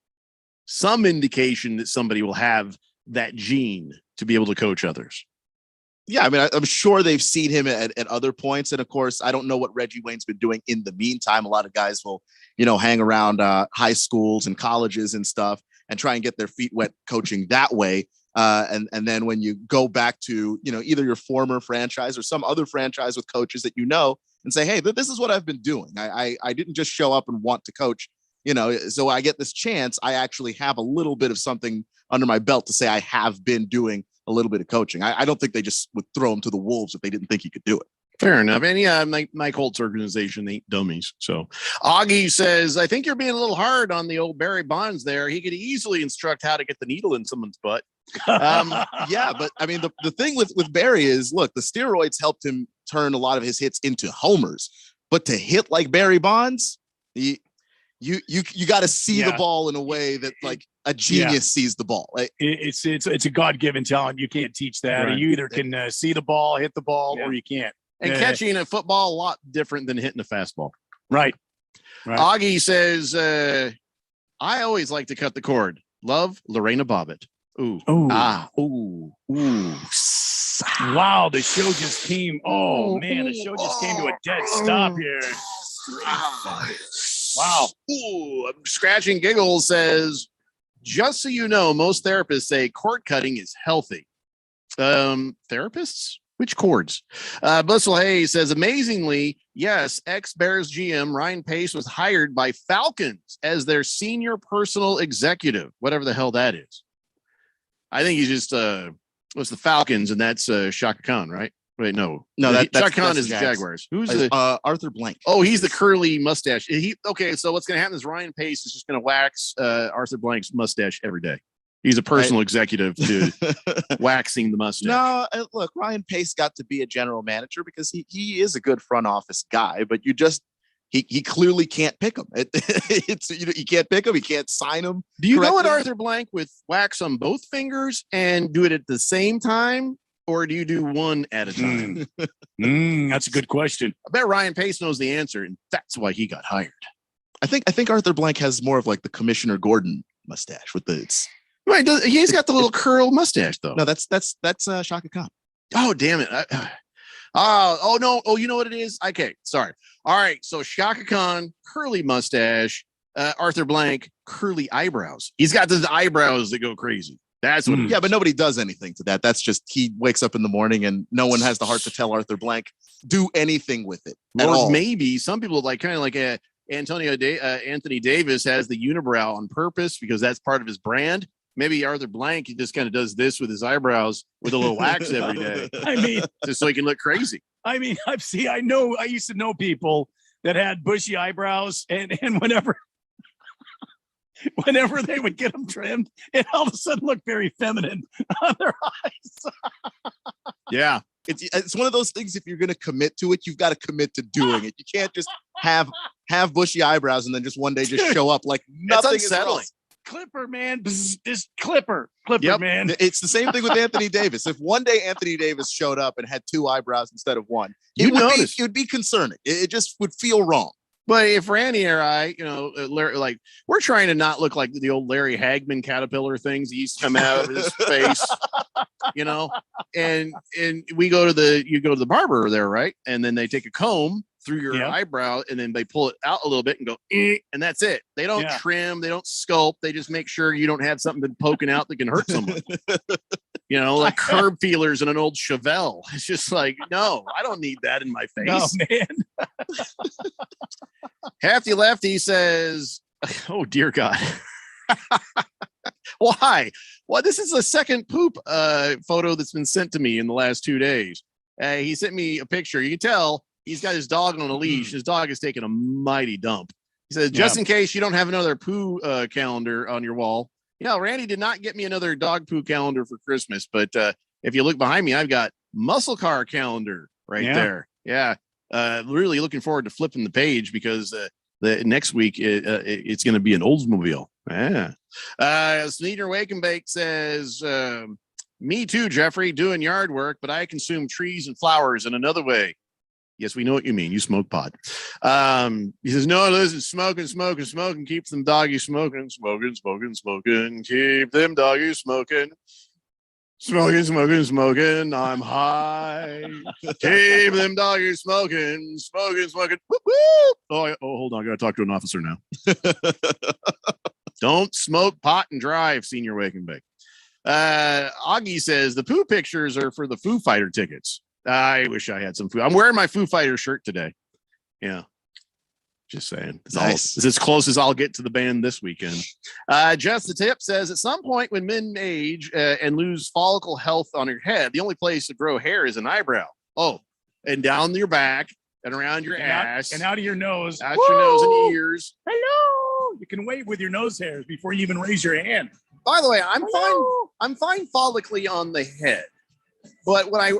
some indication that somebody will have that gene to be able to coach others. Yeah, I mean, I'm sure they've seen him at other points. And of course, I don't know what Reggie Wayne's been doing in the meantime. A lot of guys will, hang around high schools and colleges and stuff and try and get their feet wet coaching that way. And then when you go back to, either your former franchise or some other franchise with coaches that and say, hey, this is what I've been doing. I didn't just show up and want to coach, so I get this chance. I actually have a little bit of something under my belt to say I have been doing a little bit of coaching. I don't think they just would throw him to the wolves if they didn't think he could do it. Fair enough. And yeah, Mike Holt's organization ain't dummies. So Augie says, I think you're being a little hard on the old Barry Bonds there. He could easily instruct how to get the needle in someone's butt. Yeah, but I mean, the thing with Barry is, look, the steroids helped him turn a lot of his hits into homers, but to hit like Barry Bonds, you got to see the ball in a way that like a genius sees the ball. Like, it's a God-given talent. You can't teach that. Right. You either can see the ball, hit the ball, or you can't. And catching a football a lot different than hitting a fastball. Right. Augie says, I always like to cut the cord. Love, Lorena Bobbitt. Ooh. Ooh. Ooh. Wow, the show just came. Oh, man, the show just came to a dead stop here. Wow. Ooh, Scratching Giggles says, just so you know, most therapists say cord cutting is healthy. Therapists? Which cords? Bussell Hayes says, amazingly, yes, ex-Bears GM Ryan Pace was hired by Falcons as their senior personal executive, whatever the hell that is. I think he's just was the Falcons, and that's Shaka Khan, right? Wait, no, Shaka Khan is the Jaguars. Who's the Arthur Blank? Oh, he's the curly mustache. Okay, so what's going to happen is Ryan Pace is just going to wax Arthur Blank's mustache every day. He's a personal executive to waxing the mustache. No, look, Ryan Pace got to be a general manager because he is a good front office guy, but he clearly can't pick him. You can't pick him. You can't sign him. Do you go at Arthur Blank with wax on both fingers and do it at the same time? Or do you do one at a time? That's a good question. I bet Ryan Pace knows the answer, and that's why he got hired. I think Arthur Blank has more of like the Commissioner Gordon mustache with the. Right, he's got the little curl mustache though. No, that's Shaka Khan. Oh, damn it! Oh no! Oh, you know what it is? Okay, sorry. All right, so Shaka Khan, curly mustache. Arthur Blank, curly eyebrows. He's got those eyebrows that go crazy. That's what. Yeah, but nobody does anything to that. That's just he wakes up in the morning and no one has the heart to tell Arthur Blank do anything with it at all. Maybe some people kind of like Anthony Davis has the unibrow on purpose because that's part of his brand. Maybe Arthur Blank, he just kind of does this with his eyebrows with a little wax every day. I mean, just so he can look crazy. I mean, I used to know people that had bushy eyebrows and whenever they would get them trimmed, it all of a sudden looked very feminine on their eyes. Yeah. It's one of those things, if you're going to commit to it, you've got to commit to doing it. You can't just have bushy eyebrows and then just one day just show up like nothing is wrong. Clipper, man. This Clipper, man. It's the same thing with Anthony Davis. If one day Anthony Davis showed up and had two eyebrows instead of one, it would be concerning. It just would feel wrong. But if Randy or I, Larry, we're trying to not look like the old Larry Hagman caterpillar things that used to come out of his face, and you go to the barber there, right? And then they take a comb through your eyebrow and then they pull it out a little bit and go, and that's it. They don't trim, they don't sculpt. They just make sure you don't have something poking out that can hurt someone. like curb feelers in an old Chevelle. It's just like, no, I don't need that in my face. No, man. Hefty Lefty says, oh, dear God. Why? Well, this is the second poop photo that's been sent to me in the last 2 days. He sent me a picture. You can tell he's got his dog on a leash. His dog is taking a mighty dump. He says, just in case you don't have another poo calendar on your wall. Randy did not get me another dog poo calendar for Christmas, but if you look behind me, I've got muscle car calendar right there. Yeah. Really looking forward to flipping the page because the next week it's going to be an Oldsmobile. Yeah. Sneeder Wake and Bake says, me too, Jeffrey, doing yard work, but I consume trees and flowers in another way. Yes, we know what you mean. You smoke pot. He says, no, listen, smoking keeps them doggies smoking. Keep them doggies smoking. Smoking. I'm high. Keep them doggies smoking. Whoop, whoop. Oh, hold on. I got to talk to an officer now. Don't smoke pot and drive, Senior Wake and Bake. Augie says the poo pictures are for the Foo Fighter tickets. I wish I had some food. I'm wearing my Foo Fighter shirt today. Yeah. Just saying. It's as close as I'll get to the band this weekend. Just the Tip says at some point when men age and lose follicle health on your head, the only place to grow hair is an eyebrow. Oh, and down your back and around your ass. And out of your nose. Out your nose and ears. Hello. You can wave with your nose hairs before you even raise your hand. By the way, I'm fine follically on the head. But what I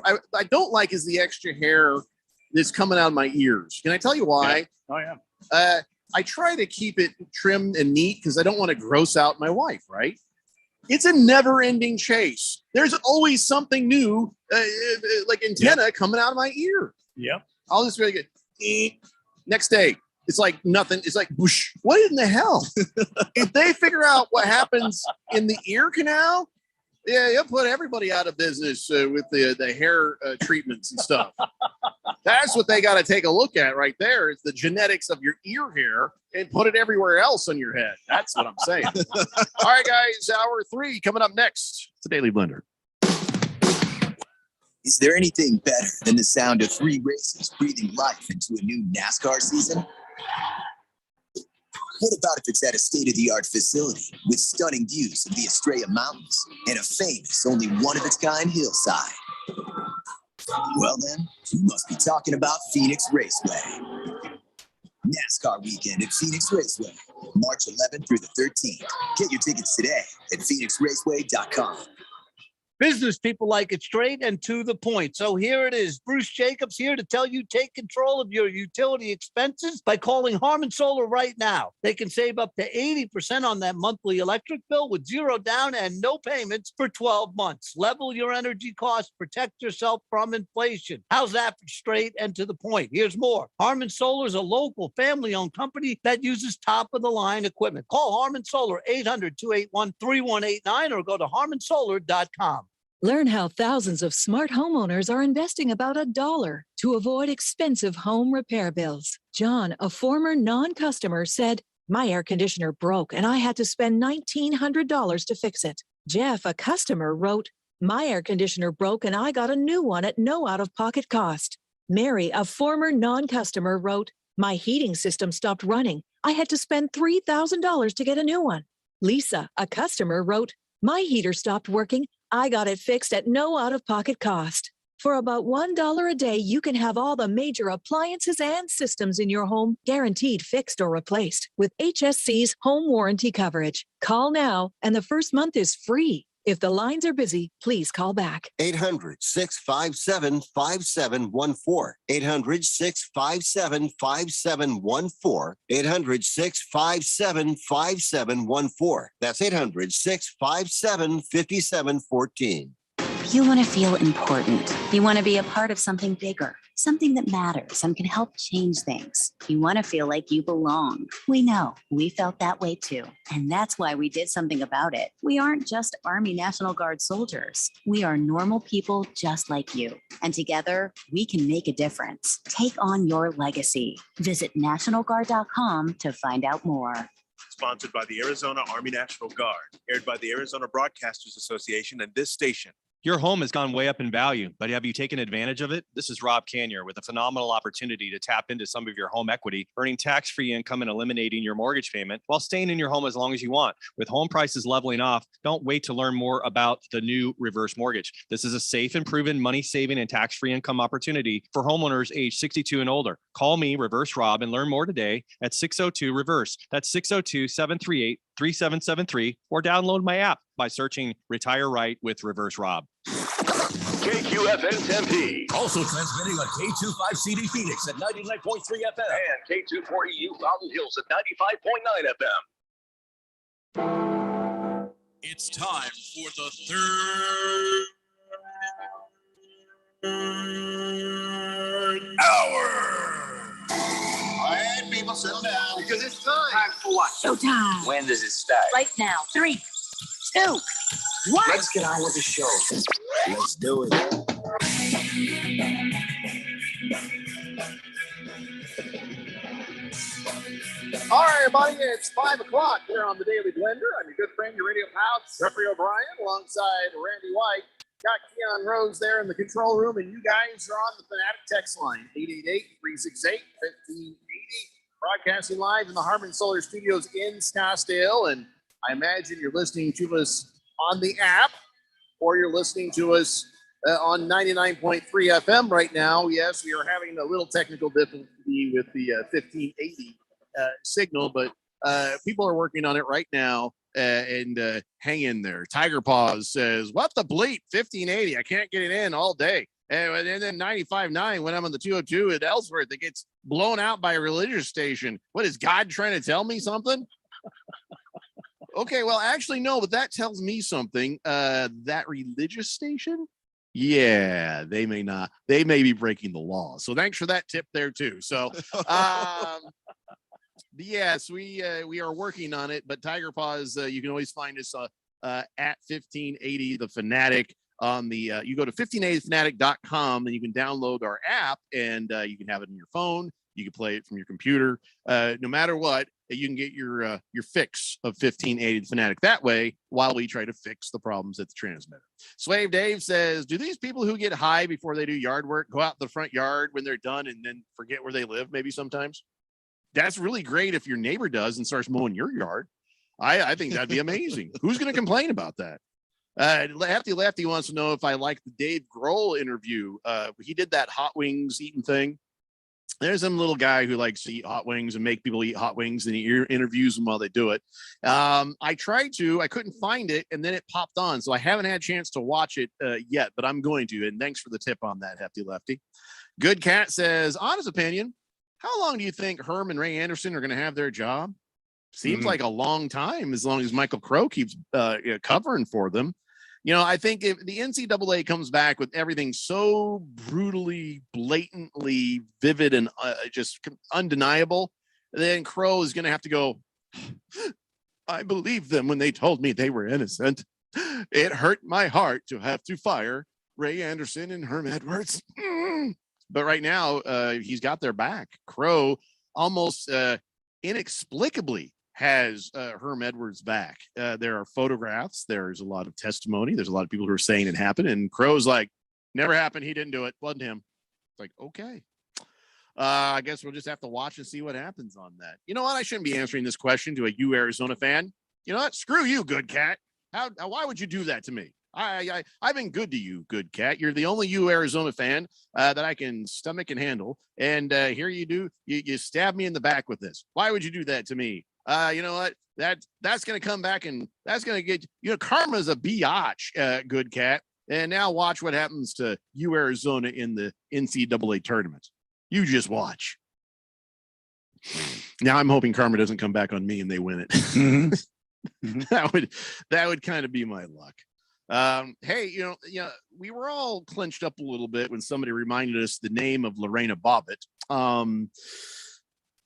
don't like is the extra hair that's coming out of my ears. Can I tell you why? Yeah. Oh, yeah. I try to keep it trimmed and neat because I don't want to gross out my wife, right? It's a never-ending chase. There's always something new, like antenna coming out of my ear. Yep. I'll just really get next day. It's like nothing. It's like, whoosh. What in the hell? If they figure out what happens in the ear canal, yeah, you'll put everybody out of business with the hair treatments and stuff. That's what they got to take a look at right there. It's the genetics of your ear hair and put it everywhere else on your head. That's what I'm saying. All right, guys, hour 3 coming up next. It's a Daily Blender. Is there anything better than the sound of 3 races breathing life into a new NASCAR season? What about if it's at a state-of-the-art facility with stunning views of the Estrella Mountains and a famous, only one-of-its-kind hillside? Well then, you must be talking about Phoenix Raceway. NASCAR weekend at Phoenix Raceway, March 11th through the 13th. Get your tickets today at phoenixraceway.com. Business people like it straight and to the point. So here it is. Bruce Jacobs here to tell you take control of your utility expenses by calling Harmon Solar right now. They can save up to 80% on that monthly electric bill with 0 down and no payments for 12 months. Level your energy costs, protect yourself from inflation. How's that for straight and to the point? Here's more. Harmon Solar is a local family-owned company that uses top-of-the-line equipment. Call Harmon Solar 800-281-3189 or go to harmonsolar.com. Learn how thousands of smart homeowners are investing about $1 to avoid expensive home repair bills. John, a former non-customer, said, "My air conditioner broke and I had to spend $1,900 to fix it." Jeff, a customer, wrote, "My air conditioner broke and I got a new one at no out-of-pocket cost." Mary, a former non-customer, wrote, "My heating system stopped running. I had to spend $3,000 to get a new one." Lisa, a customer, wrote, "My heater stopped working. I got it fixed at no out-of-pocket cost." For about $1 a day, you can have all the major appliances and systems in your home guaranteed fixed or replaced with HSC's home warranty coverage. Call now, and the first month is free. If the lines are busy, please call back. 800-657-5714. 800-657-5714. 800-657-5714. That's 800-657-5714. You want to feel important. You want to be a part of something bigger, something that matters and can help change things. You want to feel like you belong. We know. We felt that way too. And that's why we did something about it. We aren't just Army National Guard soldiers. We are normal people just like you. And together, we can make a difference. Take on your legacy. Visit NationalGuard.com to find out more. Sponsored by the Arizona Army National Guard, aired by the Arizona Broadcasters Association and this station. Your home has gone way up in value, but have you taken advantage of it? This is Rob Canyer with a phenomenal opportunity to tap into some of your home equity, earning tax-free income and eliminating your mortgage payment while staying in your home as long as you want. With home prices leveling off, don't wait to learn more about the new reverse mortgage. This is a safe and proven money-saving and tax-free income opportunity for homeowners age 62 and older. Call me, Reverse Rob, and learn more today at 602-REVERSE. That's 602-738-3773, or download my app by searching Retire Right with Reverse Rob. KQFN Tempe. Also transmitting on K25CD Phoenix at 99.3 FM and K240U Fountain Hills at 95.9 FM. It's time for the third hour. All right, people, settle down because it's time. Time for what? Showtime. When does it start? Right now. 3, 2, 1. Let's get on with the show. Let's do it. All right, everybody, it's 5 o'clock here on the Daily Blender. I'm your good friend, your radio pal, Jeffrey O'Brien, alongside Randy White. Got Keon Rose there in the control room, and you guys are on the Fanatic text line, 888-368-1580, broadcasting live in the Harmon Solar Studios in Scottsdale. And I imagine you're listening to us on the app, or you're listening to us on 99.3 FM right now. Yes, we are having a little technical difficulty with the 1580 signal, but people are working on it right now, and hang in there. Tiger Paws says, what the bleep, 1580, I can't get it in all day. And then 95.9 when I'm on the 202 at Ellsworth, it gets blown out by a religious station. What is God trying to tell me something? Okay, well, actually, no, but that tells me something. That religious station, yeah, they may be breaking the law. So thanks for that tip there too. So, yes, we are working on it. But Tiger Paws, you can always find us at 1580 The Fanatic on the. You go to 1580thefanatic.com and you can download our app, and you can have it on your phone. You can play it from your computer. No matter what, you can get your fix of 1580 The Fanatic that way while we try to fix the problems at the transmitter. Slave Dave says, do these people who get high before they do yard work go out in the front yard when they're done and then forget where they live maybe sometimes? That's really great if your neighbor does and starts mowing your yard. I think that'd be amazing. Who's going to complain about that? Lefty wants to know if I like the Dave Grohl interview. He did that hot wings eating thing. There's some little guy who likes to eat hot wings and make people eat hot wings, and he interviews them while they do it. I tried to, I couldn't find it, and then it popped on. So I haven't had a chance to watch it yet, but I'm going to. And thanks for the tip on that, Hefty Lefty. Good Cat says, honest opinion, how long do you think Herm and Ray Anderson are going to have their job? Seems like a long time, as long as Michael Crow keeps covering for them. You know, I think if the NCAA comes back with everything so brutally, blatantly vivid and just undeniable, then Crow is going to have to go, I believed them when they told me they were innocent. It hurt my heart to have to fire Ray Anderson and Herm Edwards. But right now, he's got their back. Crow almost inexplicably has Herm Edwards back. There are photographs. There's a lot of testimony. There's a lot of people who are saying it happened. And Crow's like, never happened. He didn't do it. Wasn't him. It's like, okay. I guess we'll just have to watch and see what happens on that. You know what? I shouldn't be answering this question to a U Arizona fan. You know what? Screw you, Good Cat. Why would you do that to me? I've been good to you, Good Cat. You're the only U Arizona fan that I can stomach and handle. And here you do. You stab me in the back with this. Why would you do that to me? You know what? That's going to come back, and that's going to get, karma's a biatch, Good Cat. And now watch what happens to U Arizona in the NCAA tournament. You just watch. Now I'm hoping karma doesn't come back on me and they win it. That would kind of be my luck. Hey, we were all clenched up a little bit when somebody reminded us the name of Lorena Bobbitt.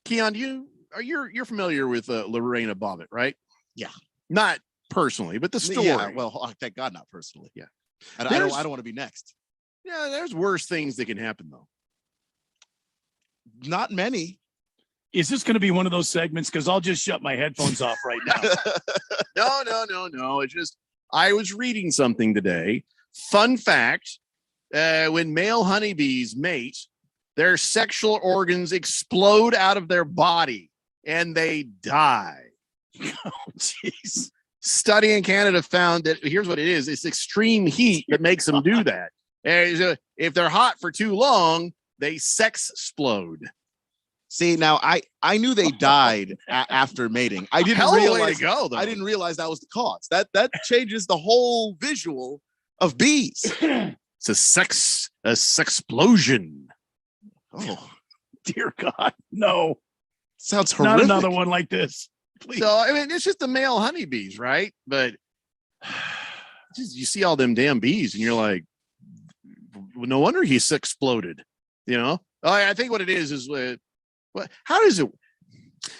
Keon, you're familiar with Lorena Bobbitt, right? Yeah. Not personally, but the story. Yeah, well, thank God, not personally. Yeah. I don't want to be next. Yeah, there's worse things that can happen, though. Not many. Is this going to be one of those segments? Because I'll just shut my headphones off right now. No. It's just, I was reading something today Fun fact, when male honeybees mate, their sexual organs explode out of their body and they die. Oh, jeez. Study in Canada found that here's what it is. It's extreme heat that makes them do that. And if they're hot for too long, they sex explode. See, now I knew they died after mating. I didn't Hell of a way realize to go, though. I didn't realize that was the cause. That changes the whole visual of bees. It's a sex explosion. Oh, dear God, no! Sounds horrific. Not another one like this. Please. So I mean, it's just the male honeybees, right? But you see all them damn bees, and you're like, no wonder he's exploded. You know, I think what it is what? How does it?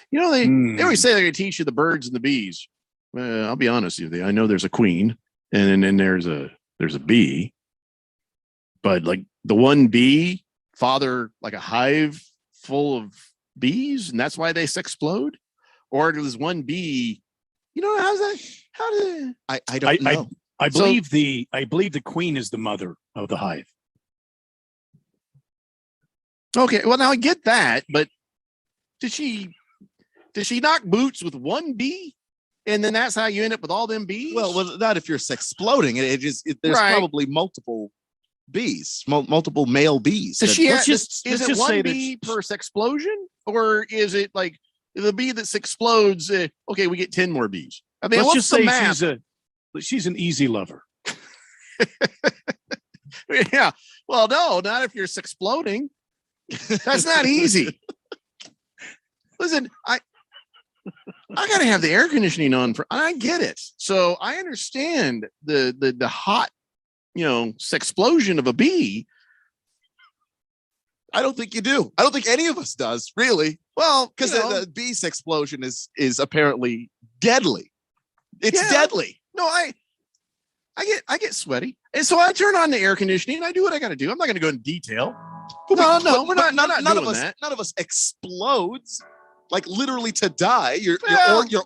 You know, they always say they're going to teach you the birds and the bees. Well, I'll be honest with you. I know there's a queen, and then there's a bee, but like the one bee father like a hive full of bees, and that's why they explode. Or does one bee? You know, how's that? How did I don't know. I believe the queen is the mother of the hive. Okay, well now I get that, but did she knock boots with one bee, and then that's how you end up with all them bees? Well, not if you're exploding. There's Right. probably multiple bees, multiple male bees. Does she let's have, just is it say one that bee per explosion, or is it like the bee that explodes? Okay, we get 10 more bees. I mean, let's what's just the say math? she's an easy lover. Yeah. Well, no, not if you're exploding. That's not easy. Listen, I gotta have the air conditioning on and I get it. So I understand the hot, explosion of a bee. I don't think you do. I don't think any of us does, really. Well, because the bee's explosion is apparently deadly. It's deadly. No, I get sweaty, and so I turn on the air conditioning and I do what I got to do. I'm not going to go into detail. No, we're not. None of us. That. None of us explodes, like literally to die. Your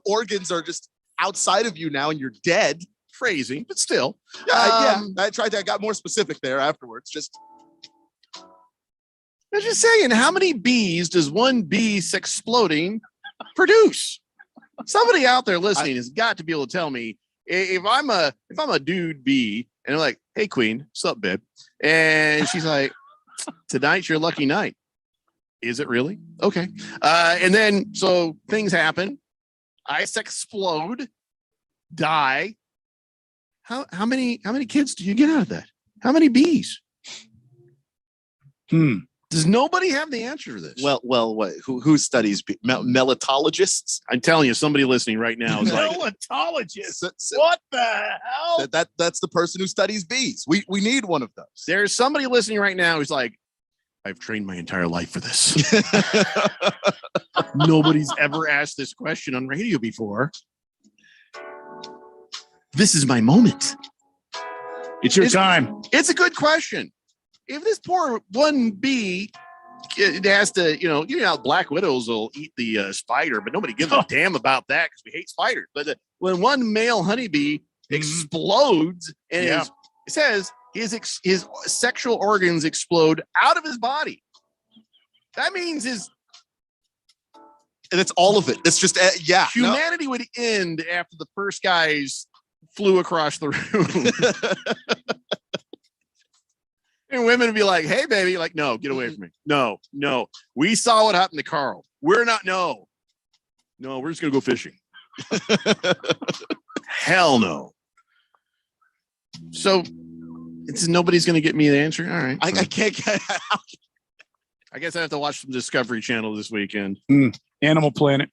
organs are just outside of you now, and you're dead. Phrasing, but still. Yeah. I tried to. I got more specific there afterwards. I'm just saying, how many bees does one bee exploding produce? Somebody out there listening has got to be able to tell me if I'm a dude bee and I'm like, hey queen, what's up, babe? And she's like, tonight's your lucky night. Is it really? Okay. And then so things happen. I explode, die. How many kids do you get out of that? How many bees? Does nobody have the answer to this? Well, what? Who studies melitologists? I'm telling you, somebody listening right now is like, melitologists. What the hell? That's the person who studies bees. We need one of those. There's somebody listening right now who's like, I've trained my entire life for this. Nobody's ever asked this question on radio before. This is my moment. It's your time. It's a good question. If this poor one bee it has to, you know how black widows will eat the spider, but nobody gives a damn about that because we hate spiders. But when one male honeybee explodes and it says his sexual organs explode out of his body, that means and it's all of it. It's just humanity would end after the first guys flew across the room. And women would be like, hey, baby, like, no, get away from me. No. We saw what happened to Carl. We're not, no, we're just going to go fishing. Hell no. So nobody's going to get me the answer. All right. I can't get I guess I have to watch some Discovery Channel this weekend. Animal Planet.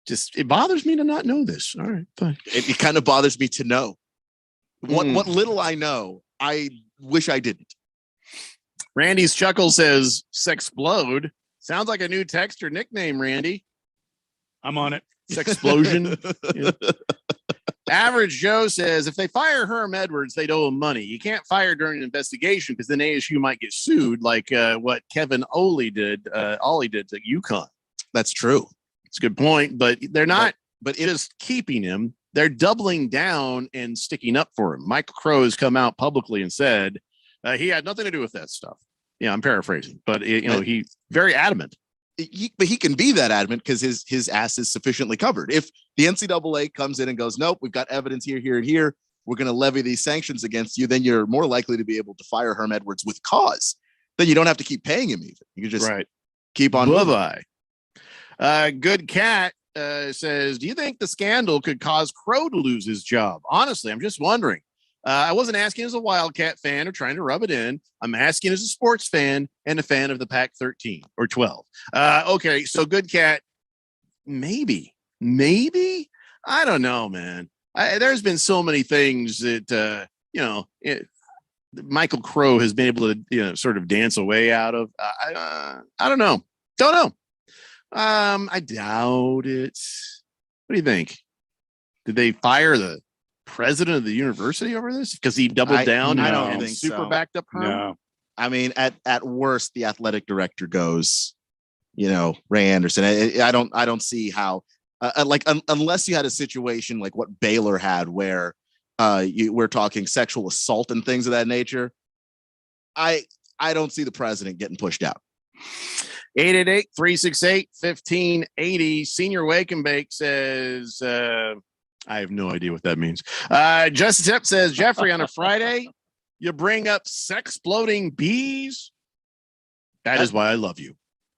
It bothers me to not know this. All right, fine. It kind of bothers me to know. What little I know, I wish I didn't. Randy's chuckle says Sexplode. Sounds like a new text or nickname, Randy. I'm on it. Sexplosion. Yeah. Average Joe says if they fire Herm Edwards, they'd owe him money. You can't fire during an investigation because then ASU might get sued, like what Kevin Ollie did to UConn. That's true. It's a good point, but they're not. But it is keeping him. they're doubling down and sticking up for him. Michael Crow has come out publicly and said he had nothing to do with that stuff. Yeah, I'm paraphrasing, but he's very adamant. But he can be that adamant because his ass is sufficiently covered. If the NCAA comes in and goes, nope, we've got evidence here, here, and here, we're going to levy these sanctions against you, then you're more likely to be able to fire Herm Edwards with cause. Then you don't have to keep paying him even. You can just keep on. Bye-bye. Good Cat says, do you think the scandal could cause Crow to lose his job? Honestly, I'm just wondering. I wasn't asking as a Wildcat fan or trying to rub it in. I'm asking as a sports fan and a fan of the Pac-13 or 12. Okay, so Good Cat, maybe. I don't know, man. There's been so many things that, Michael Crow has been able to, sort of dance away out of. I don't know. I doubt it. What do you think? Did they fire the president of the university over this because he doubled down and super backed up Herm? No. I mean, at worst, the athletic director goes, Ray Anderson. I don't see how, unless you had a situation like what Baylor had where we're talking sexual assault and things of that nature. I don't see the president getting pushed out. 888-368-1580. Senior Wake and Bake says, I have no idea what that means. Justin Tip says, Jeffrey, on a Friday, you bring up sex-exploding bees. That is why I love you.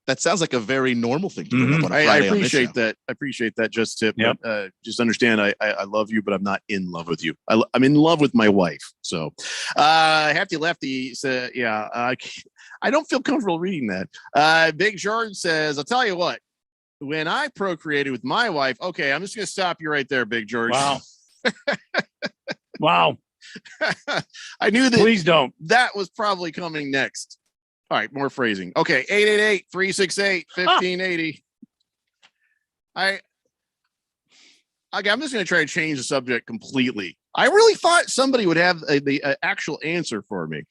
That sounds like a very normal thing to bring up on a Friday. I appreciate that. I appreciate that, Justin Tip. Yep. But, just understand, I love you, but I'm not in love with you. I'm in love with my wife. So, Hefty Lefty said, I don't feel comfortable reading that. Big George says, I'll tell you what. When I procreated with my wife, okay, I'm just going to stop you right there, Big George. Wow. Wow. I knew that. Please don't. That was probably coming next. All right, more phrasing. Okay, 888-368-1580. I'm just going to try to change the subject completely. I really thought somebody would have the actual answer for me.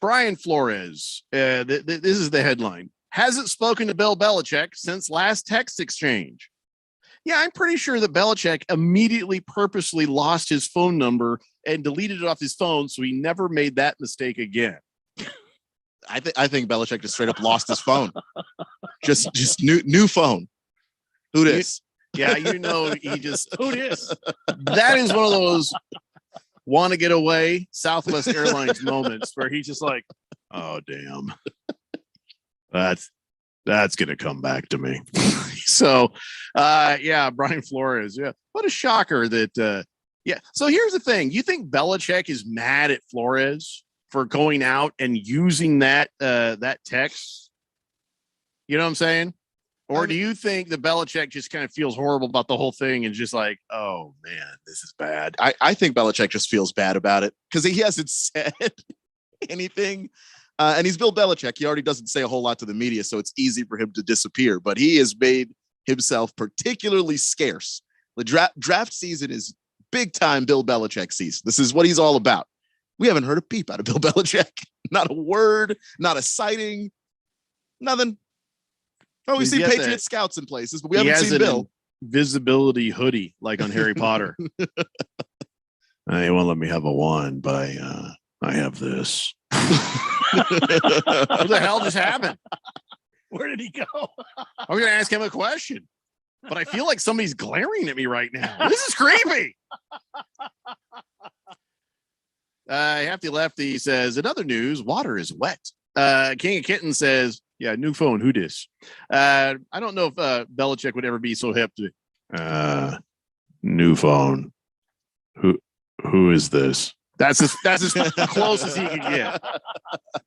Brian Flores, this is the headline. Hasn't spoken to Bill Belichick since last text exchange. Yeah, I'm pretty sure that Belichick immediately purposely lost his phone number and deleted it off his phone so he never made that mistake again. I think Belichick just straight up lost his phone. just new phone. Who dis? Yeah, he just who dis? That is one of those want to get away Southwest Airlines moments where he's just like, oh damn. That's gonna come back to me. So Brian Flores. Yeah. What a shocker that So here's the thing. You think Belichick is mad at Flores for going out and using that text? You know what I'm saying? Or do you think that Belichick just kind of feels horrible about the whole thing and just like, oh man, this is bad? I think Belichick just feels bad about it because he hasn't said anything. And he's Bill Belichick. He already doesn't say a whole lot to the media, so it's easy for him to disappear. But he has made himself particularly scarce. The draft season is big time Bill Belichick season. This is what he's all about. We haven't heard a peep out of Bill Belichick. Not a word, not a sighting, nothing. Oh, we see Patriot scouts in places, but we haven't seen Bill. Visibility hoodie like on Harry Potter. They won't let me have a wand, but I have this. What the hell just happened? Where did he go? I'm going to ask him a question, but I feel like somebody's glaring at me right now. This is creepy. Hefty Lefty says, in other news, water is wet. King of Kitten says, yeah, new phone. Who dis? I don't know if Belichick would ever be so hip to new phone. Who is this? That's as close as he can get.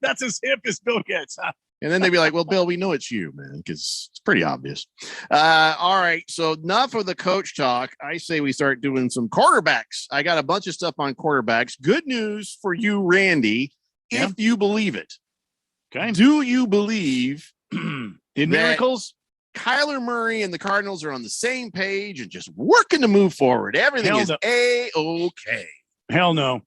That's as hip as Bill gets. Huh? And then they'd be like, well, Bill, we know it's you, man, because it's pretty obvious. All right. So enough of the coach talk. I say we start doing some quarterbacks. I got a bunch of stuff on quarterbacks. Good news for you, Randy, if you believe it. Okay. Do you believe in miracles? Kyler Murray and the Cardinals are on the same page and just working to move forward? Everything is A-okay. Hell no.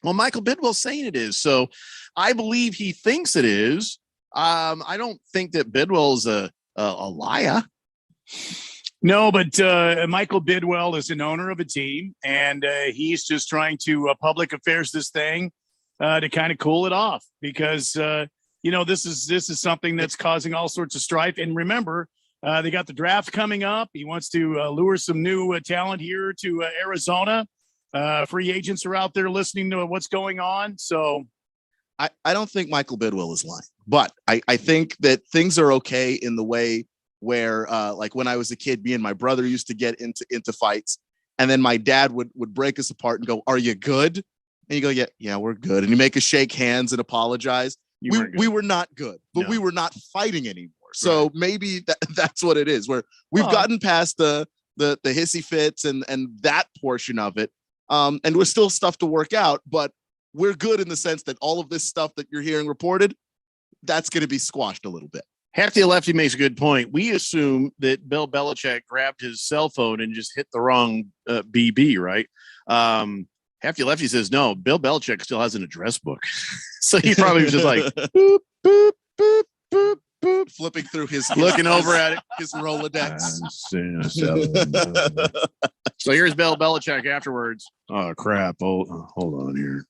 Well, Michael Bidwell's saying it is. So I believe he thinks it is. I don't think that Bidwell's a liar. No, but Michael Bidwell is an owner of a team, and he's just trying to public affairs this thing to kind of cool it off because this is something that's causing all sorts of strife. And remember, they got the draft coming up. He wants to lure some new talent here to Arizona. Free agents are out there listening to what's going on. So I don't think Michael Bidwell is lying, but I think that things are okay in the way where like when I was a kid, me and my brother used to get into fights, and then my dad would break us apart and go, "Are you good?" And you go, "Yeah, we're good." And you make us shake hands and apologize. We were not good, but we were not fighting anymore. So maybe that's what it is, where we've gotten past the hissy fits and that portion of it. And we're still stuff to work out, but we're good in the sense that all of this stuff that you're hearing reported, that's going to be squashed a little bit. Hefty Lefty makes a good point. We assume that Bill Belichick grabbed his cell phone and just hit the wrong BB, right? Hefty Lefty says, no, Bill Belichick still has an address book. So he probably was just like, boop, boop, boop, boop, boop, flipping through his looking over at it, his Rolodex. So here's Bill Belichick afterwards. Oh, crap. Hold on here.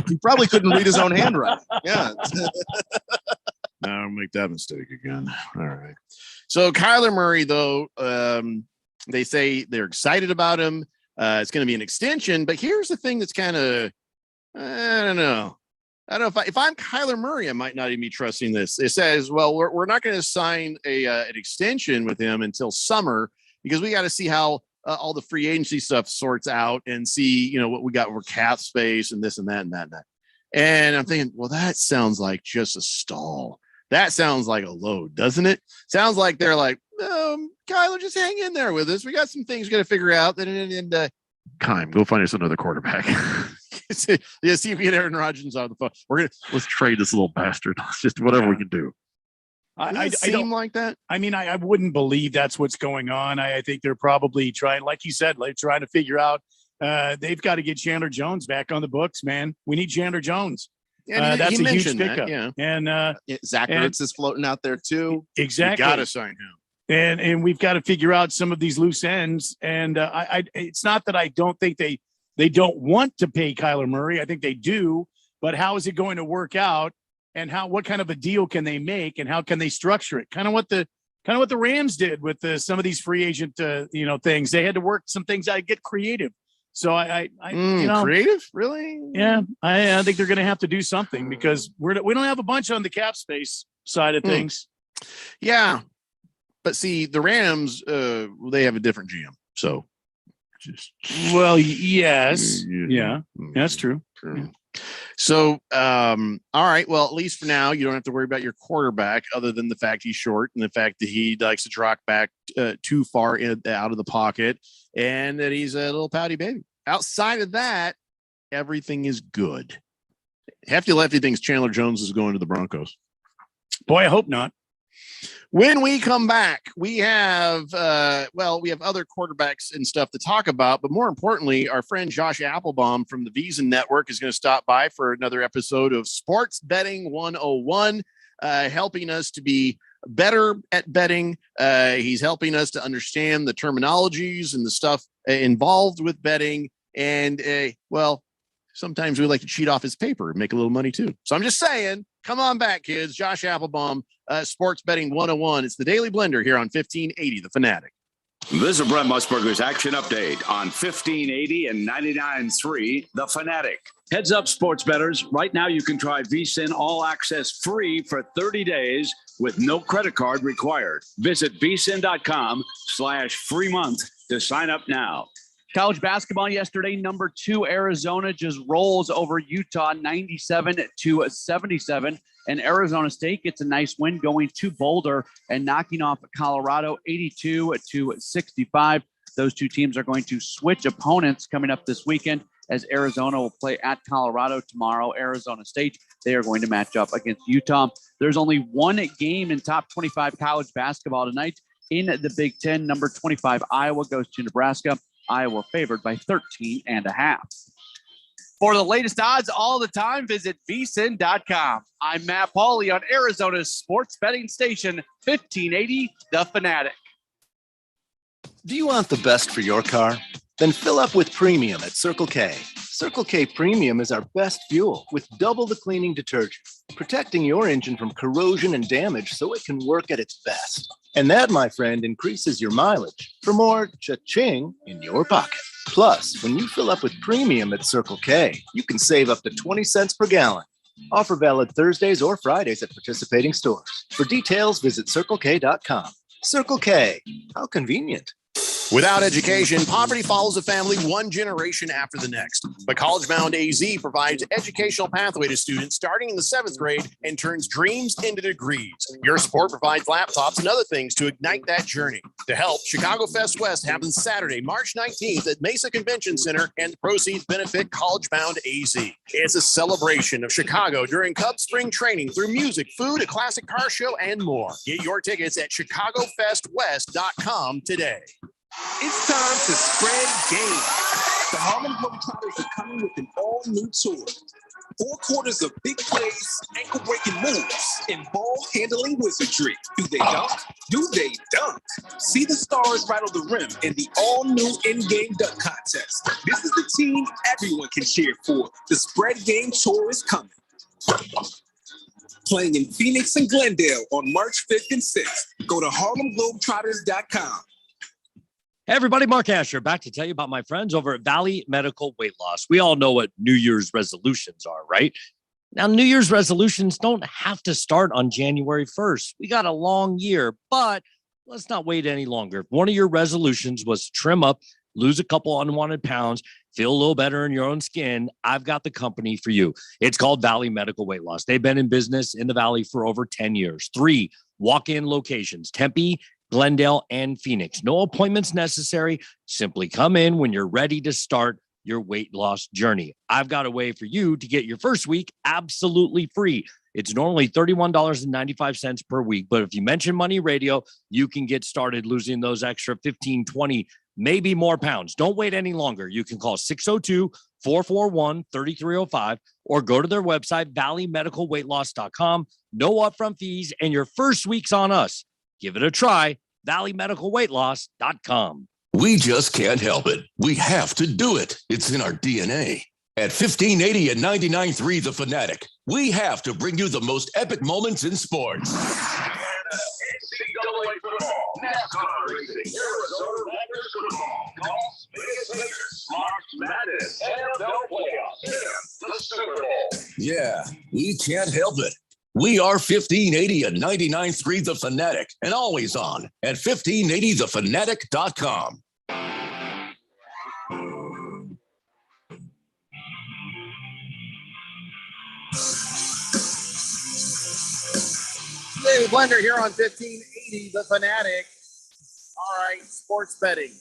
He probably couldn't read his own handwriting. Yeah. No, I'll make that mistake again. All right. So Kyler Murray, though, they say they're excited about him. It's going to be an extension, but here's the thing that's kind of, I don't know if I'm Kyler Murray, I might not even be trusting this. It says, well, we're not going to sign an extension with him until summer because we got to see how all the free agency stuff sorts out and see, what we got for cap space and this and that and that and that. And I'm thinking, well, that sounds like just a stall. That sounds like a load, doesn't it? Sounds like they're like, Kyler, just hang in there with us. We got some things we got to figure out. And Kime, go find us another quarterback. Yeah, see if we get Aaron Rodgers on the phone. Let's trade this little bastard. It's just whatever we can do. I don't like that. I mean, I wouldn't believe that's what's going on. I think they're probably trying, like you said, trying to figure out. They've got to get Chandler Jones back on the books, man. We need Chandler Jones. That's a huge pickup. Yeah. And Zach Ertz is floating out there too. Exactly. You got to sign him. And we've got to figure out some of these loose ends. And it's not that I don't think they don't want to pay Kyler Murray. I think they do. But how is it going to work out? And what kind of a deal can they make? And how can they structure it? Kind of what the Rams did with some of these free agent things. They had to work some things out, get creative. So I creative, really? Yeah, I think they're going to have to do something because we don't have a bunch on the cap space side of things. Yeah. But see, the Rams, they have a different GM. So, yes, yeah, that's true. Yeah. So, all right. Well, at least for now, you don't have to worry about your quarterback, other than the fact he's short and the fact that he likes to drop back too far out of the pocket, and that he's a little pouty baby. Outside of that, everything is good. Hefty Lefty thinks Chandler Jones is going to the Broncos. Boy, I hope not. When we come back, we have other quarterbacks and stuff to talk about, but more importantly, our friend Josh Applebaum from the VSiN Network is going to stop by for another episode of Sports Betting 101, helping us to be better at betting. He's helping us to understand the terminologies and the stuff involved with betting. And, sometimes we like to cheat off his paper and make a little money too. So I'm just saying, come on back, kids. Josh Applebaum, Sports Betting 101. It's the Daily Blender here on 1580 The Fanatic. This is Brent Musburger's Action Update on 1580 and 99.3 The Fanatic. Heads up, sports bettors. Right now, you can try VSiN All Access free for 30 days with no credit card required. Visit vsin.com/free month to sign up now. College basketball yesterday, number 2 Arizona just rolls over Utah 97-77. And Arizona State gets a nice win going to Boulder and knocking off Colorado 82-65. Those two teams are going to switch opponents coming up this weekend as Arizona will play at Colorado tomorrow. Arizona State, they are going to match up against Utah. There's only one game in top 25 college basketball tonight in the Big Ten. Number 25 Iowa goes to Nebraska. Iowa favored by 13.5. For the latest odds all the time, visit vsin.com. I'm Matt Pauley on Arizona's sports betting station, 1580 The Fanatic. Do you want the best for your car? Then fill up with premium at Circle K. Circle K Premium is our best fuel with double the cleaning detergent, protecting your engine from corrosion and damage so it can work at its best. And that, my friend, increases your mileage for more cha-ching in your pocket. Plus, when you fill up with premium at Circle K, you can save up to 20 cents per gallon. Offer valid Thursdays or Fridays at participating stores. For details, visit CircleK.com. Circle K, how convenient. Without education, poverty follows a family one generation after the next. But College Bound AZ provides educational pathway to students starting in the 7th grade and turns dreams into degrees. Your support provides laptops and other things to ignite that journey. To help, Chicago Fest West happens Saturday, March 19th at Mesa Convention Center, and the proceeds benefit College Bound AZ. It's a celebration of Chicago during Cub Spring training through music, food, a classic car show, and more. Get your tickets at ChicagoFestWest.com today. It's time to spread game. The Harlem Globetrotters are coming with an all-new tour. 4 quarters of big plays, ankle-breaking moves, and ball-handling wizardry. Do they dunk? Do they dunk? See the stars rattle the rim in the all-new in-game dunk contest. This is the team everyone can cheer for. The Spread Game Tour is coming. Playing in Phoenix and Glendale on March 5th and 6th. Go to HarlemGlobetrotters.com. Hey everybody, Mark Asher back to tell you about my friends over at Valley Medical Weight Loss. We all know what New Year's resolutions are, right? Now, New Year's resolutions don't have to start on January 1st. We got a long year, but let's not wait any longer. If one of your resolutions was to trim up, lose a couple unwanted pounds, feel a little better in your own skin, I've got the company for you. It's called Valley Medical Weight Loss. They've been in business in the Valley for over 10 years. 3 walk-in locations, Tempe, Glendale, and Phoenix. No appointments necessary. Simply come in when you're ready to start your weight loss journey. I've got a way for you to get your first week absolutely free. It's normally $31.95 per week, but if you mention Money Radio, you can get started losing those extra 15, 20, maybe more pounds. Don't wait any longer. You can call 602-441-3305 or go to their website, valleymedicalweightloss.com. No upfront fees, and your first week's on us. Give it a try, valleymedicalweightloss.com. We just can't help it. We have to do it. It's in our DNA. At 1580 and 99.3 The Fanatic, we have to bring you the most epic moments in sports. NCAA football, NASCAR racing, Arizona Rutgers football, golf, Vegas Raiders, March Madness, NFL playoffs, the Super Bowl. Yeah, we can't help it. We are 1580 and 99.3 The Fanatic and always on at 1580thefanatic.com. David Blender here on 1580 The Fanatic. All right, sports betting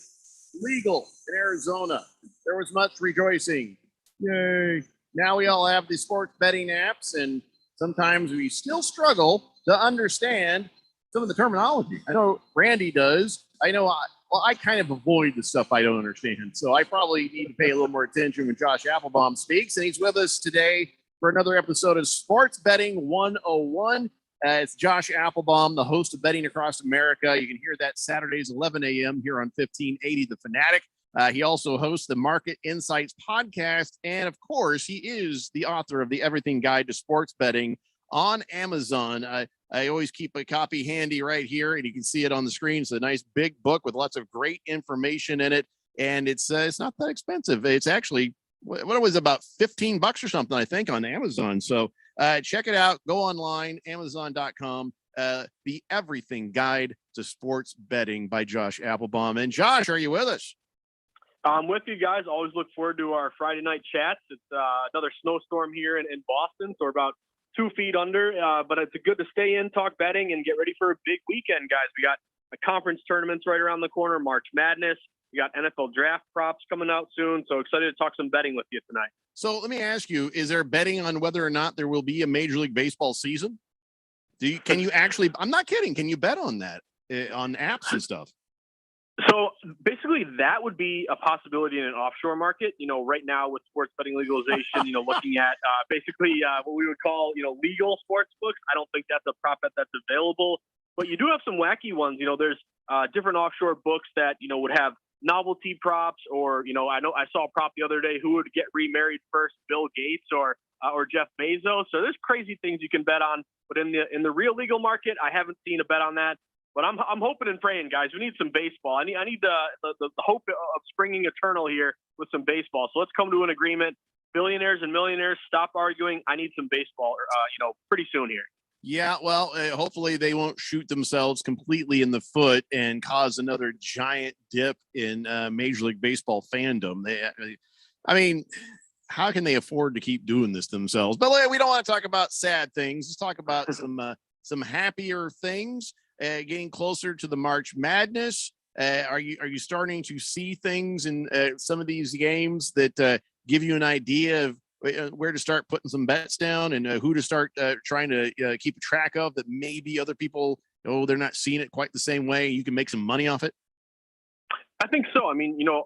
legal in Arizona. There was much rejoicing. Yay. Now we all have the sports betting apps, and sometimes we still struggle to understand some of the terminology. I know Randy does. I know I kind of avoid the stuff I don't understand. So I probably need to pay a little more attention when Josh Applebaum speaks. And he's with us today for another episode of Sports Betting 101. It's Josh Applebaum, the host of Betting Across America. You can hear that Saturdays, 11 a.m. here on 1580 The Fanatic. He also hosts the Market Insights podcast. And of course, he is the author of the Everything Guide to Sports Betting on Amazon. I always keep a copy handy right here, and you can see it on the screen. It's a nice big book with lots of great information in it. And it's not that expensive. It's actually, what it was, about $15 or something, I think, on Amazon. So check it out. Go online, Amazon.com. The Everything Guide to Sports Betting by Josh Applebaum. And Josh, are you with us? I'm with you guys. Always look forward to our Friday night chats. It's another snowstorm here in Boston, so we're about 2 feet under, but it's good to stay in, talk betting, and get ready for a big weekend, guys. We got a conference tournaments right around the corner, March Madness. We got NFL draft props coming out soon, so excited to talk some betting with you tonight. So let me ask you, is there betting on whether or not there will be a Major League Baseball season? Can you actually, I'm not kidding, can you bet on that on apps and stuff? So basically that would be a possibility in an offshore market. You know, right now with sports betting legalization, looking at basically what we would call, legal sports books. I don't think that's a prop bet that's available, but you do have some wacky ones. There's different offshore books that, would have novelty props, or, I saw a prop the other day, who would get remarried first, Bill Gates or Jeff Bezos. So there's crazy things you can bet on, but in the real legal market, I haven't seen a bet on that. But I'm hoping and praying, guys. We need some baseball. I need the hope of springing eternal here with some baseball. So let's come to an agreement. Billionaires and millionaires, stop arguing. I need some baseball, pretty soon here. Yeah, well, hopefully they won't shoot themselves completely in the foot and cause another giant dip in Major League Baseball fandom. How can they afford to keep doing this themselves? But we don't want to talk about sad things. Let's talk about some happier things. Getting closer to the March Madness. Are you starting to see things in some of these games that give you an idea of where to start putting some bets down and who to start trying to keep track of, that maybe other people, they're not seeing it quite the same way? You can make some money off it. I think so.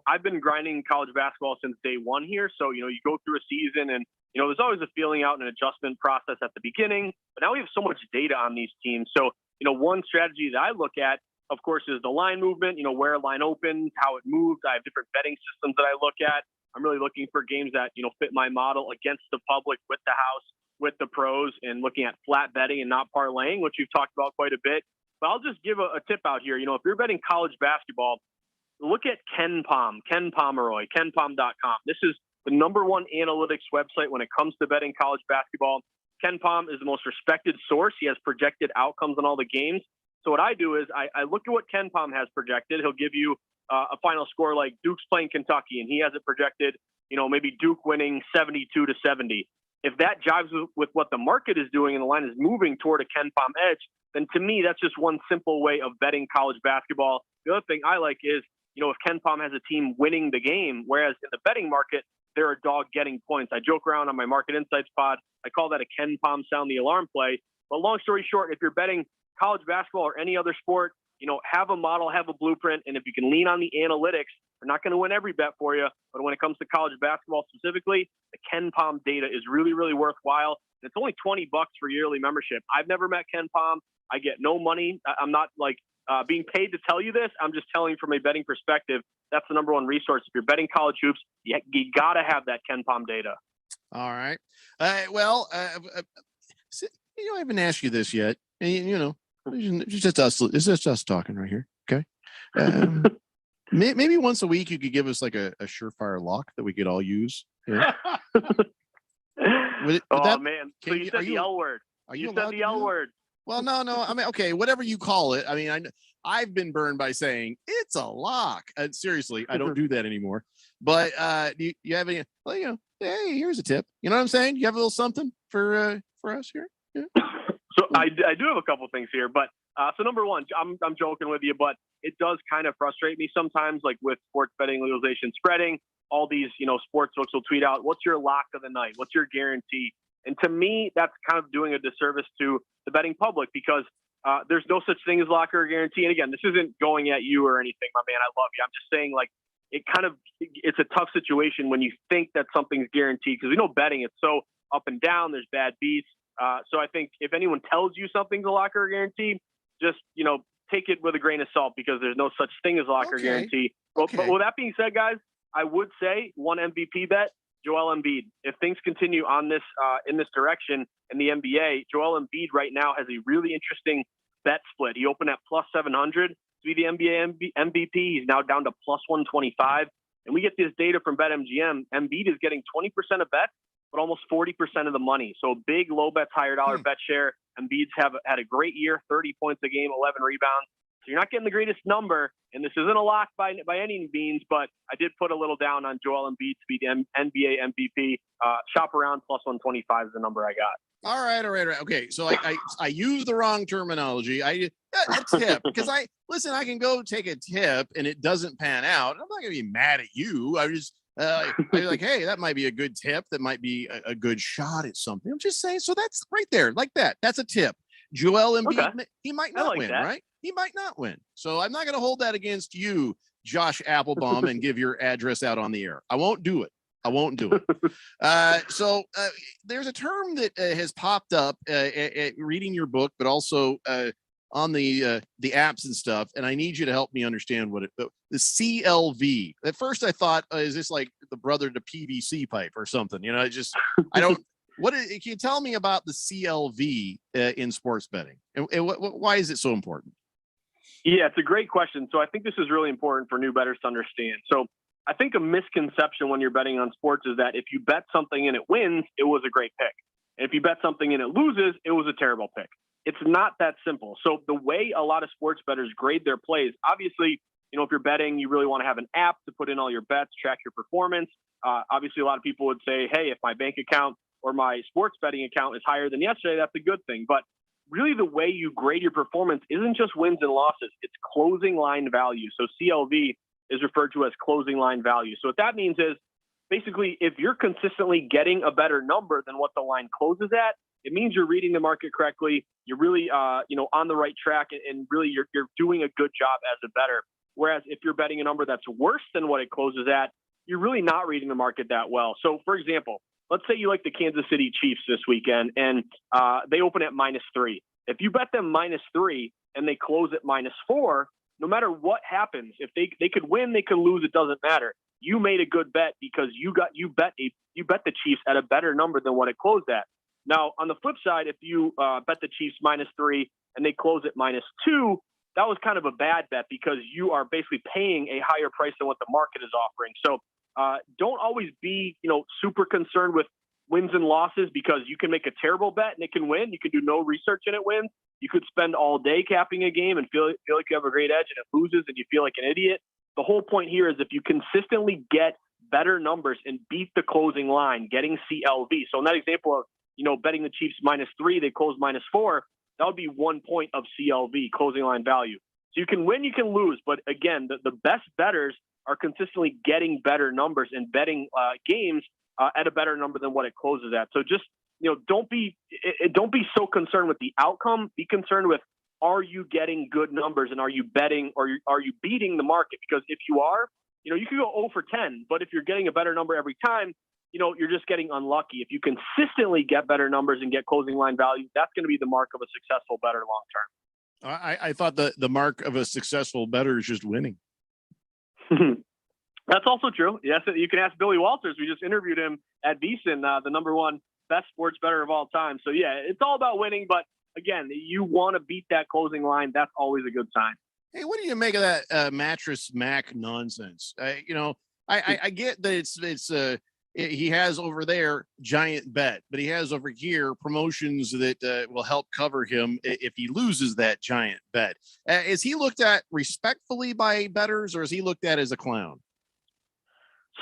I've been grinding college basketball since day one here. So, you go through a season and, there's always a feeling out and an adjustment process at the beginning, but now we have so much data on these teams. So, one strategy that I look at, of course, is the line movement, where a line opens, how it moves. I have different betting systems that I look at. I'm really looking for games that, fit my model against the public, with the house, with the pros, and looking at flat betting and not parlaying, which we've talked about quite a bit. But I'll just give a tip out here. If you're betting college basketball, look at Ken Pomeroy, kenpom.com. This is the number one analytics website when it comes to betting college basketball. Ken Pom is the most respected source. He has projected outcomes on all the games. So what I do is I look at what Ken Pom has projected. He'll give you a final score like Duke's playing Kentucky, and he has it projected, maybe Duke winning 72-70. If that jives with what the market is doing and the line is moving toward a Ken Pom edge, then to me, that's just one simple way of betting college basketball. The other thing I like is, if Ken Pom has a team winning the game, whereas in the betting market, they're a dog getting points. I joke around on my Market Insights pod. I call that a Ken Pom sound the alarm play. But long story short, if you're betting college basketball or any other sport, have a model, have a blueprint. And if you can lean on the analytics, they're not going to win every bet for you. But when it comes to college basketball specifically, the Ken Pom data is really, really worthwhile. It's only $20 for yearly membership. I've never met Ken Pom. I get no money. I'm not being paid to tell you this. I'm just telling you from a betting perspective. That's the number one resource. If you're betting college hoops, you got to have that Ken Pom data. All right. I haven't asked you this yet. It's just us. It's just us talking right here. Okay. Maybe once a week you could give us like a surefire lock that we could all use. Yeah. Man. So you said the L word. You said the L word. Well, no. Okay, whatever you call it. I've been burned by saying it's a lock. Seriously, I don't do that anymore. But do you have any? Well, hey, here's a tip. You know what I'm saying? You have a little something for us here. Yeah. So I do have a couple things here, but so number one, I'm joking with you, but it does kind of frustrate me sometimes, like with sports betting legalization spreading. All these sports books will tweet out, "What's your lock of the night? What's your guarantee?" And to me, that's kind of doing a disservice to the betting public, because there's no such thing as lock or guarantee. And again, this isn't going at you or anything, my man. I love you. I'm just saying, it's a tough situation when you think that something's guaranteed, because we know betting, it's so up and down. There's bad beats. So I think if anyone tells you something's a lock or a guarantee, just, take it with a grain of salt, because there's no such thing as lock or guarantee. But with that being said, guys, I would say one MVP bet, Joel Embiid. If things continue on this in this direction in the NBA, Joel Embiid right now has a really interesting bet split. He opened at plus 700 to be the NBA MVP. He's now down to plus 125. And we get this data from BetMGM. Embiid is getting 20% of bets, but almost 40% of the money. So big low bets, higher dollar bet share. Embiid's had a great year, 30 points a game, 11 rebounds. So you're not getting the greatest number, and this isn't a lock by any means, but I did put a little down on Joel Embiid to be the NBA MVP. Shop around, plus 125 is the number I got. All right. Okay, so I used the wrong terminology. A tip, because I can go take a tip and it doesn't pan out. I'm not going to be mad at you. I just I'm like, hey, that might be a good tip. That might be a good shot at something. I'm just saying. So that's right there, like that. That's a tip. Joel Embiid, he might not win, right? He might not win. So I'm not going to hold that against you, Josh Applebaum, and give your address out on the air. I won't do it. So there's a term that has popped up reading your book, but also the apps and stuff, and I need you to help me understand what the CLV. At first, I thought, is this like the brother to PVC pipe or something? You know, I don't. Can you tell me about the CLV in sports betting, and why is it so important? Yeah, it's a great question. So I think this is really important for new bettors to understand. So I think a misconception when you're betting on sports is that if you bet something and it wins, it was a great pick. And if you bet something and it loses, it was a terrible pick. It's not that simple. So the way a lot of sports bettors grade their plays, obviously, if you're betting, you really want to have an app to put in all your bets, track your performance. Obviously, a lot of people would say, hey, if my bank account or my sports betting account is higher than yesterday, that's a good thing. But really the way you grade your performance isn't just wins and losses. It's closing line value. So CLV is referred to as closing line value. So what that means is basically if you're consistently getting a better number than what the line closes at, it means you're reading the market correctly. You're really, on the right track, and really you're doing a good job as a bettor. Whereas if you're betting a number that's worse than what it closes at, you're really not reading the market that well. So for example, let's say you like the Kansas City Chiefs this weekend and they open at -3. If you bet them -3 and they close at -4, no matter what happens, if they could win, they could lose, it doesn't matter. You made a good bet because you bet the Chiefs at a better number than what it closed at. Now, on the flip side, if you bet the Chiefs -3 and they close at -2, that was kind of a bad bet because you are basically paying a higher price than what the market is offering. So don't always be, super concerned with wins and losses because you can make a terrible bet and it can win. You can do no research and it wins. You could spend all day capping a game and feel like you have a great edge, and it loses and you feel like an idiot. The whole point here is if you consistently get better numbers and beat the closing line, getting CLV. So in that example of, betting the Chiefs -3, they close -4, that would be 1 point of CLV, closing line value. So you can win, you can lose. But again, the best bettors are consistently getting better numbers and betting games at a better number than what it closes at. So just, don't be so concerned with the outcome. Be concerned with, are you getting good numbers and are you betting or are you beating the market? Because if you are, you could go 0 for 10, but if you're getting a better number every time, you're just getting unlucky. If you consistently get better numbers and get closing line value, that's going to be the mark of a successful bettor long term. I thought the mark of a successful bettor is just winning. That's also true. Yes, you can ask Billy Walters. We just interviewed him at VSiN, the #1 best sports bettor of all time. So yeah, it's all about winning. But again, you want to beat that closing line. That's always a good sign. Hey, what do you make of that Mattress Mac nonsense? I get that he has over there giant bet, but he has over here promotions that will help cover him if he loses that giant bet. Is he looked at respectfully by bettors, or is he looked at as a clown?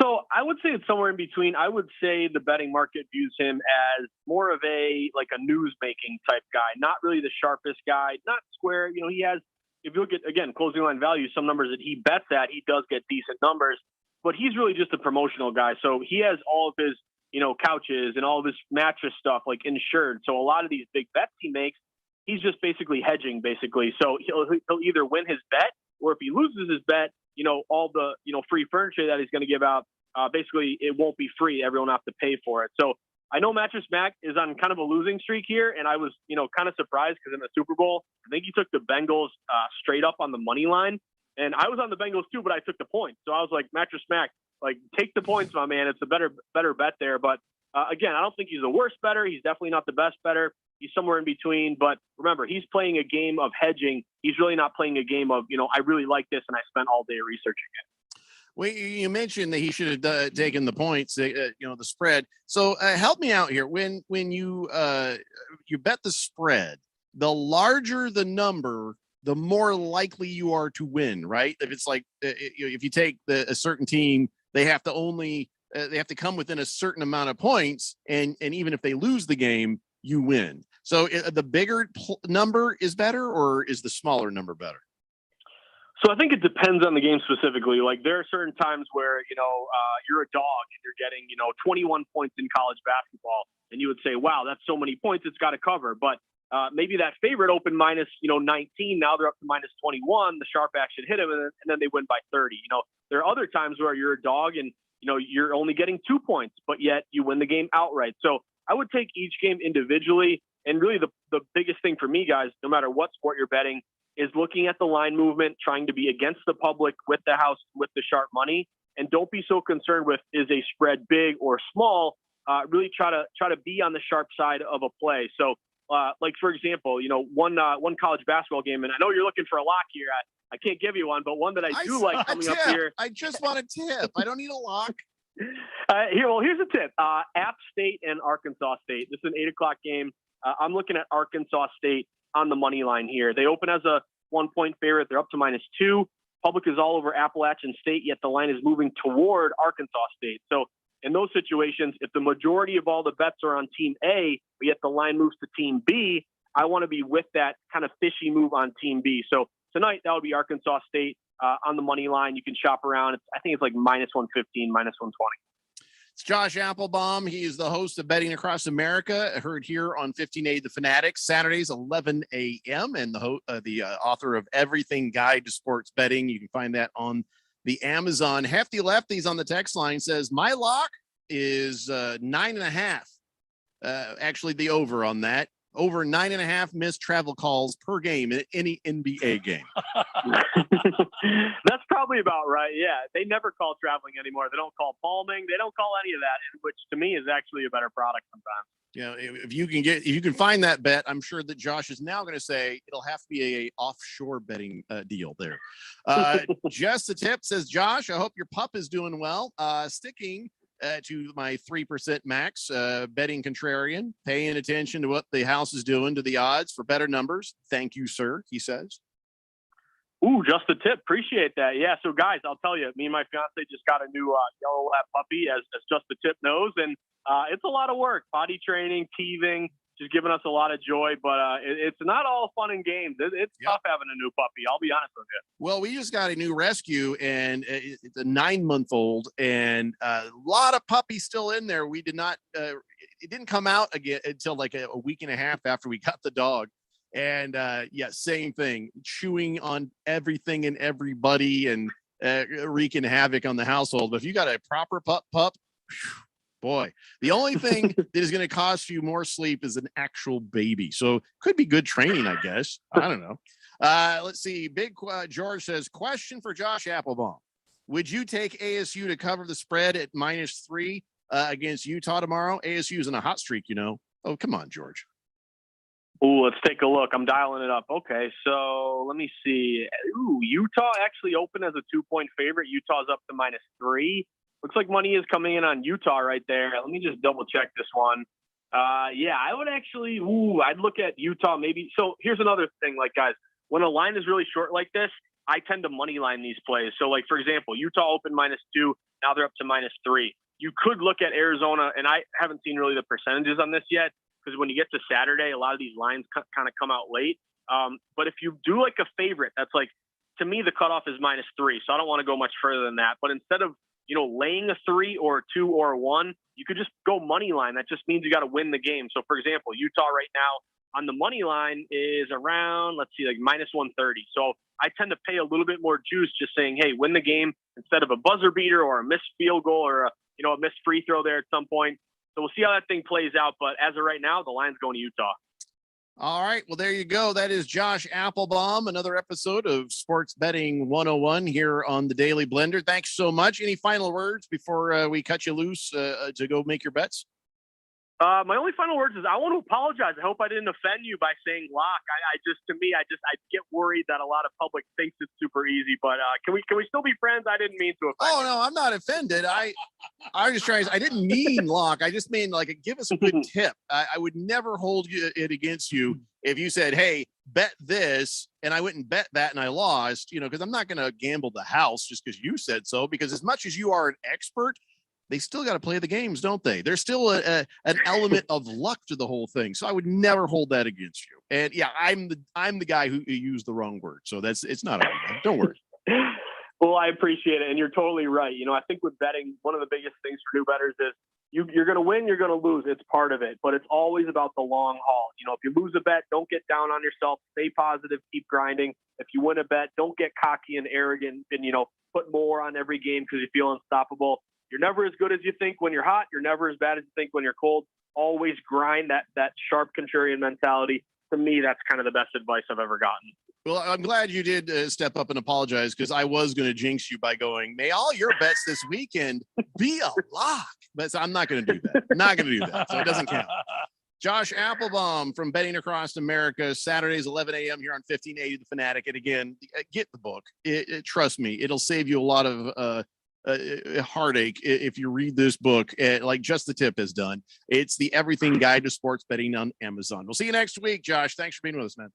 So I would say it's somewhere in between. I would say the betting market views him as more of a news making type guy, not really the sharpest guy, not square. He has, if you look at, again, closing line value, some numbers that he bets at, he does get decent numbers, but he's really just a promotional guy. So he has all of his, couches and all of his mattress stuff insured. So a lot of these big bets he makes, he's just basically hedging basically. So he'll either win his bet, or if he loses his bet, all the, free furniture that he's going to give out, basically it won't be free. Everyone will have to pay for it. So I know Mattress Mac is on kind of a losing streak here. And I was, kind of surprised because in the Super Bowl, I think he took the Bengals straight up on the money line. And I was on the Bengals too, but I took the points. So I was like, Mattress Mac, take the points, my man. It's a better bet there. But again, I don't think he's the worst bettor. He's definitely not the best bettor. He's somewhere in between. But remember, he's playing a game of hedging. He's really not playing a game of, I really like this and I spent all day researching it. Well, you mentioned that he should have taken the points, the spread. So help me out here. When you bet the spread, the larger the number, the more likely you are to win, right? If it's if you take a certain team, they have to come within a certain amount of points, and even if they lose the game, you win. So the bigger number is better, or is the smaller number better? So I think it depends on the game specifically. There are certain times where, you're a dog and you're getting, 21 points in college basketball, and you would say, wow, that's so many points, it's got to cover. But maybe that favorite opened minus, 19. Now they're up to minus 21. The sharp action hit him, and then they win by 30. There are other times where you're a dog and, you're only getting 2 points, but yet you win the game outright. So I would take each game individually. And really the biggest thing for me, guys, no matter what sport you're betting, is looking at the line movement, trying to be against the public with the house, with the sharp money. And don't be so concerned with, is a spread big or small? Really try to be on the sharp side of a play. So like, for example, one college basketball game, and I know you're looking for a lock here. I can't give you one, but one that I do like coming up here. I just want a tip. I don't need a lock. Here's a tip. App State and Arkansas State. This is an 8:00 game. I'm looking at Arkansas State on the money line here. They open as a 1-point favorite. They're up to -2. Public is all over Appalachian State, yet the line is moving toward Arkansas State. So in those situations, if the majority of all the bets are on Team A, but yet the line moves to Team B, I want to be with that kind of fishy move on Team B. So tonight, that would be Arkansas State on the money line. You can shop around. I think it's like -115, -120. It's Josh Applebaum. He is the host of Betting Across America, heard here on 1580 The Fanatic, Saturdays, 11 a.m., and the author of Everything Guide to Sports Betting. You can find that on the Amazon. Hefty Lefties on the text line says, my lock is 9.5. Actually, the over on that. Over 9.5 missed travel calls per game in any NBA game. That's probably about right. Yeah, they never call traveling anymore. They don't call palming. They don't call any of that, which to me is actually a better product sometimes. If you can find that bet, I'm sure that Josh is now going to say it'll have to be a offshore betting deal there. Just a tip, says Josh. I hope your pup is doing well. Sticking to my 3% max, betting contrarian, paying attention to what the house is doing to the odds for better numbers. Thank you, sir, he says. Ooh, just a tip. Appreciate that. Yeah. So guys, I'll tell you, me and my fiance just got a new yellow lab puppy, as just the tip knows. And it's a lot of work, potty training, teething, just giving us a lot of joy, but it's not all fun and games. It's tough having a new puppy. I'll be honest with you. Well, we just got a new rescue, and it's a 9-month-old, and a lot of puppies still in there. We did not, it didn't come out again until like a week and a half after we got the dog. And same thing, chewing on everything and everybody and wreaking havoc on the household. But if you got a proper pup, boy, the only thing that is going to cost you more sleep is an actual baby. So could be good training, I guess. I don't know. Let's see. Big George says, question for Josh Applebaum. Would you take ASU to cover the spread at -3 against Utah tomorrow? ASU is in a hot streak, you know. Oh, come on, George. Ooh, let's take a look. I'm dialing it up. Okay, so let me see. Ooh, Utah actually opened as a 2-point favorite. Utah's up to -3. Looks like money is coming in on Utah right there. Let me just double check this one. I would actually, I'd look at Utah maybe. So here's another thing, like guys, when a line is really short like this, I tend to money line these plays. So like, for example, Utah opened -2. Now they're up to -3. You could look at Arizona, and I haven't seen really the percentages on this yet, because when you get to Saturday, a lot of these lines kind of come out late. But if you do like a favorite, that's like, to me, the cutoff is -3. So I don't want to go much further than that. But instead of, laying a 3 or a 2 or a 1, you could just go money line. That just means you got to win the game. So for example, Utah right now on the money line is around, let's see, like -130. So I tend to pay a little bit more juice just saying, hey, win the game instead of a buzzer beater or a missed field goal or a missed free throw there at some point. So we'll see how that thing plays out. But as of right now, the line's going to Utah. All right. Well, there you go. That is Josh Applebaum, another episode of Sports Betting 101 here on the Daily Blender. Thanks so much. Any final words before we cut you loose to go make your bets? My only final words is I want to apologize. I hope I didn't offend you by saying lock. I get worried that a lot of public thinks it's super easy. But can we still be friends? I didn't mean to offend. Oh no, I'm not offended. I was just trying. I didn't mean lock. I just mean like give us a good tip. I would never hold it against you if you said, "Hey, bet this," and I went and bet that and I lost. Because I'm not going to gamble the house just because you said so. Because as much as you are an expert, they still got to play the games, don't they? There's still an element of luck to the whole thing. So I would never hold that against you. And yeah, I'm the guy who used the wrong word. So it's not on you. Don't worry. Well, I appreciate it. And you're totally right. I think with betting, one of the biggest things for new bettors is you're going to win, you're going to lose. It's part of it, but it's always about the long haul. If you lose a bet, don't get down on yourself, stay positive, keep grinding. If you win a bet, don't get cocky and arrogant and, put more on every game because you feel unstoppable. You're never as good as you think when you're hot. You're never as bad as you think when you're cold. always grind, that sharp contrarian mentality. To me, that's kind of the best advice I've ever gotten. Well, I'm glad you did step up and apologize, because I was going to jinx you by going, may all your bets this weekend be a lock. But I'm not going to do that. I'm not going to do that. So it doesn't count. Josh Applebaum from Betting Across America, Saturdays, 11 a.m. here on 1580 The Fanatic. And again, get the book. Trust me, it'll save you a lot of heartache if you read this book, like Just the Tip has done. It's the Everything Guide to Sports Betting on Amazon. We'll see you next week, Josh. Thanks for being with us, man.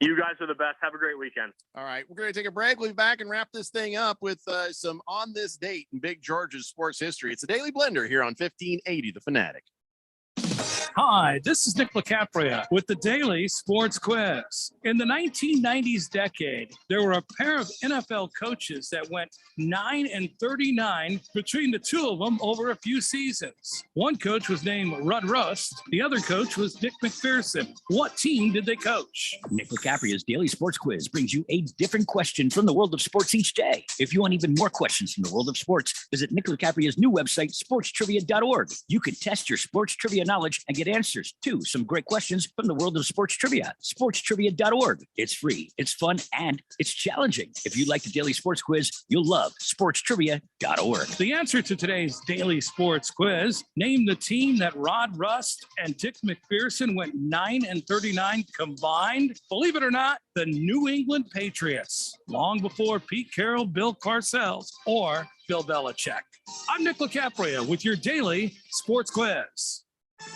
You guys are the best. Have a great weekend. All right, we're going to take a break. We'll be back and wrap this thing up with some On This Date in Big George's sports history. It's a Daily Blender here on 1580 The Fanatic. Hi, this is Nick LaCapria with the Daily Sports Quiz. In the 1990s decade, there were a pair of NFL coaches that went 9-39 between the two of them over a few seasons. One coach was named Rudd Rust. The other coach was Dick McPherson. What team did they coach? Nick LaCapria's Daily Sports Quiz brings you a different question from the world of sports each day. If you want even more questions from the world of sports, visit Nick LaCapria's new website, sportstrivia.org. You can test your sports trivia knowledge and get answers to some great questions from the world of sports trivia. Sportstrivia.org. It's free, it's fun, and it's challenging. If you like the Daily Sports Quiz, you'll love sportstrivia.org. The answer to today's Daily Sports Quiz: name the team that Rod Rust and Dick McPherson went 9-39 combined. Believe it or not, the New England Patriots, long before Pete Carroll, Bill Parcells, or Bill Belichick. I'm Nick LaCapria with your Daily Sports Quiz.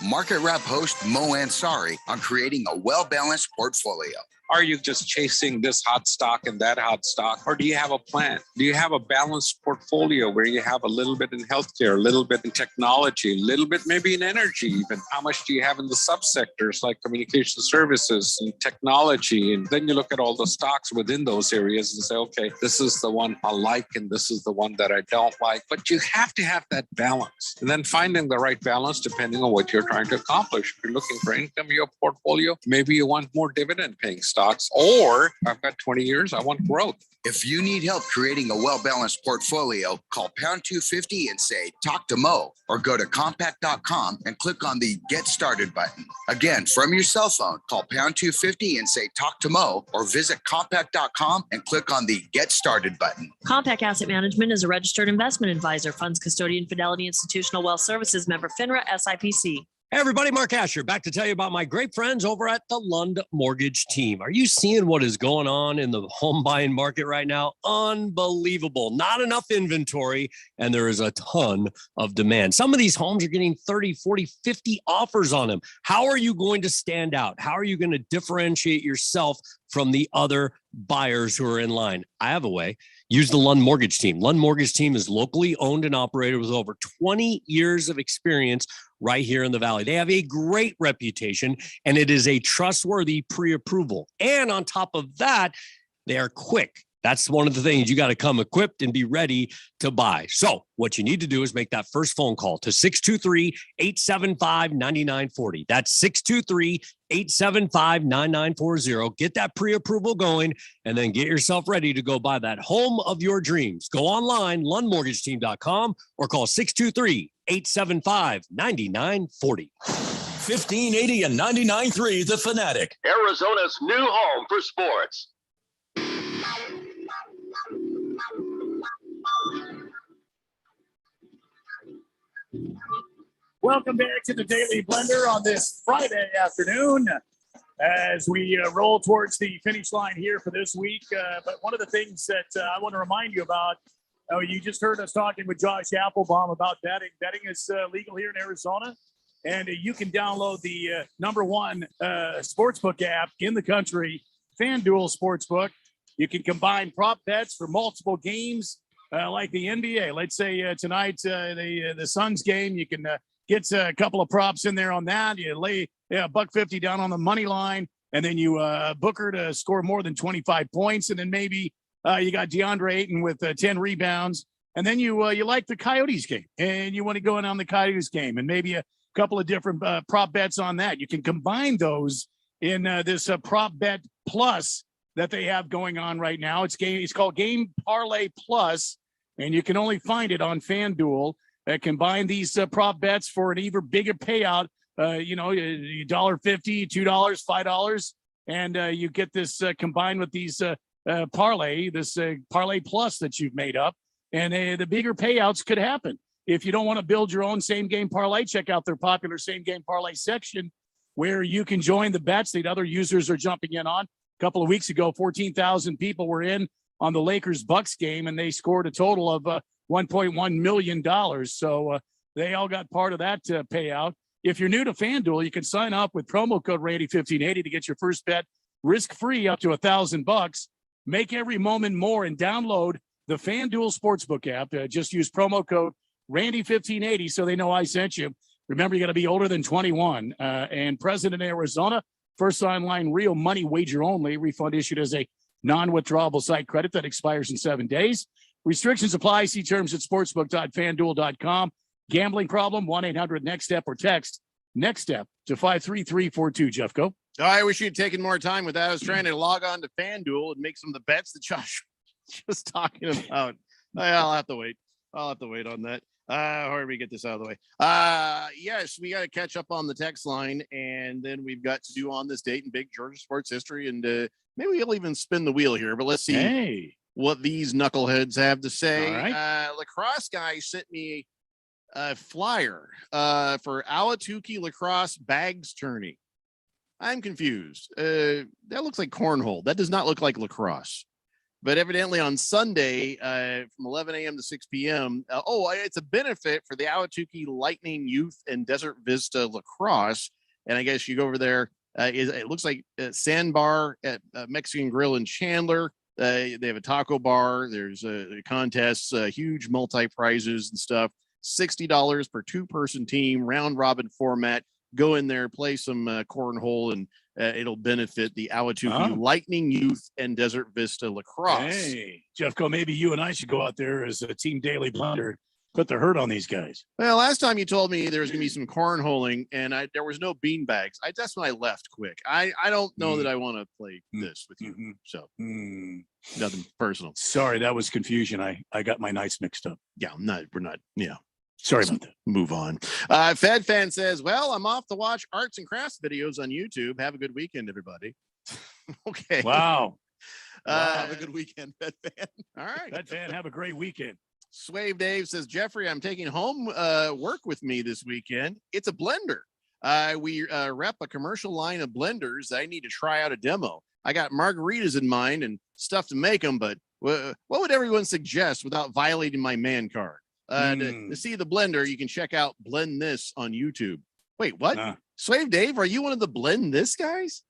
Market Wrap host Mo Ansari on creating a well-balanced portfolio. Are you just chasing this hot stock and that hot stock? Or do you have a plan? Do you have a balanced portfolio where you have a little bit in healthcare, a little bit in technology, a little bit maybe in energy even? How much do you have in the subsectors like communication services and technology? And then you look at all the stocks within those areas and say, okay, this is the one I like and this is the one that I don't like. But you have to have that balance. And then finding the right balance depending on what you're trying to accomplish. If you're looking for income in your portfolio, maybe you want more dividend paying stocks, or I've got 20 years, I want growth. If you need help creating a well-balanced portfolio, call pound 250 and say, talk to Mo, or go to compact.com and click on the Get Started button. Again, from your cell phone, call pound 250 and say, talk to Mo, or visit compact.com and click on the Get Started button. Compact Asset Management is a registered investment advisor, funds custodian, Fidelity Institutional Wealth Services, member FINRA, SIPC. Hey everybody, Mark Asher back to tell you about my great friends over at the Lund Mortgage Team. Are you seeing what is going on in the home buying market right now? Unbelievable. Not enough inventory, and there is a ton of demand. Some of these homes are getting 30, 40, 50 offers on them. How are you going to stand out? How are you going to differentiate yourself from the other buyers who are in line? I have a way. Use the Lund Mortgage Team. Lund Mortgage Team is locally owned and operated with over 20 years of experience right here in the Valley. They have a great reputation, and it is a trustworthy pre-approval. And on top of that, they are quick. That's one of the things. You got to come equipped and be ready to buy. So what you need to do is make that first phone call to 623-875-9940. That's 623-875-9940. Get that pre-approval going, and then get yourself ready to go buy that home of your dreams. Go online, lundmortgageteam.com, or call 623-875-9940. 1580 and 99.3 The Fanatic, Arizona's new home for sports. Welcome back to the Daily Blender on this Friday afternoon as we roll towards the finish line here for this week. But one of the things that I want to remind you about, you just heard us talking with Josh Applebaum about betting. Betting is legal here in Arizona, and you can download the number one sportsbook app in the country, FanDuel Sportsbook. You can combine prop bets for multiple games like the NBA. Let's say tonight, the Suns game, you can get a couple of props in there on that. You lay $150 down on the money line, and then you Booker to score more than 25 points. And then maybe you got DeAndre Ayton with 10 rebounds. And then you like the Coyotes game, and you want to go in on the Coyotes game, and maybe a couple of different prop bets on that. You can combine those in this prop bet plus that they have going on right now. It's called Game Parlay Plus, and you can only find it on FanDuel. combine these prop bets for an even bigger payout. $1.50, $2, $5, and you get this combined with these parlay plus that you've made up, and the bigger payouts could happen. If you don't want to build your own same game parlay, check out their popular same game parlay section where you can join the bets that other users are jumping in on. A couple of weeks ago, 14,000 people were in on the Lakers Bucks game, and they scored a total of $1.1 million. So they all got part of that payout. If you're new to FanDuel, you can sign up with promo code Randy1580 to get your first bet risk-free up to $1,000. Make every moment more and download the FanDuel Sportsbook app. Just use promo code Randy1580 so they know I sent you. Remember, you got to be older than 21. And present in Arizona, first online real money wager only. Refund issued as a non-withdrawable site credit that expires in 7 days. Restrictions apply. See terms at sportsbook.fanduel.com. Gambling problem, 1-800-NEXT-STEP or text NEXT-STEP to 53342. Jeffco. Oh, I wish you'd taken more time with that. I was trying to log on to FanDuel and make some of the bets that Josh was talking about. I'll have to wait. I'll have to wait on that. How do we get this out of the way? Yes, we got to catch up on the text line, and then we've got to do on this date in big Georgia sports history, and maybe we'll even spin the wheel here, but let's see what these knuckleheads have to say. All right. Lacrosse guy sent me a flyer for Ahwatukee Lacrosse Bags Tourney. I'm confused. That looks like cornhole. That does not look like lacrosse. But evidently on Sunday from 11 a.m. to 6 p.m. It's a benefit for the Ahwatukee Lightning Youth and Desert Vista Lacrosse. And I guess you go over there. It looks like Sandbar at Mexican Grill in Chandler. They have a taco bar. There's a contest, huge multi-prizes and stuff. $60 per two-person team, round robin format. Go in there, play some cornhole, and it'll benefit the Ahwatukee Lightning Youth and Desert Vista Lacrosse. Hey, Jeffco, maybe you and I should go out there as a Team Daily Blender, put the hurt on these guys. Well, last time you told me there was going to be some cornholing, and there was no bean bags. That's when I left quick. I don't know that I want to play this with you. So nothing personal. Sorry, that was confusion. I got my nights mixed up. Yeah, we're not. Yeah. Sorry about that. Move on. Fed Fan says, well, I'm off to watch arts and crafts videos on YouTube. Have a good weekend, everybody. Okay. Wow. Have a good weekend, Fed Fan. All right. Fed Fan, have a great weekend. Swave Dave says, Jeffrey, I'm taking home work with me this weekend. It's a blender. We rep a commercial line of blenders. I need to try out a demo. I got margaritas in mind and stuff to make them, but what would everyone suggest without violating my man card? To see the blender, you can check out Blend This on YouTube. Wait, what? Swave Dave, are you one of the Blend This guys?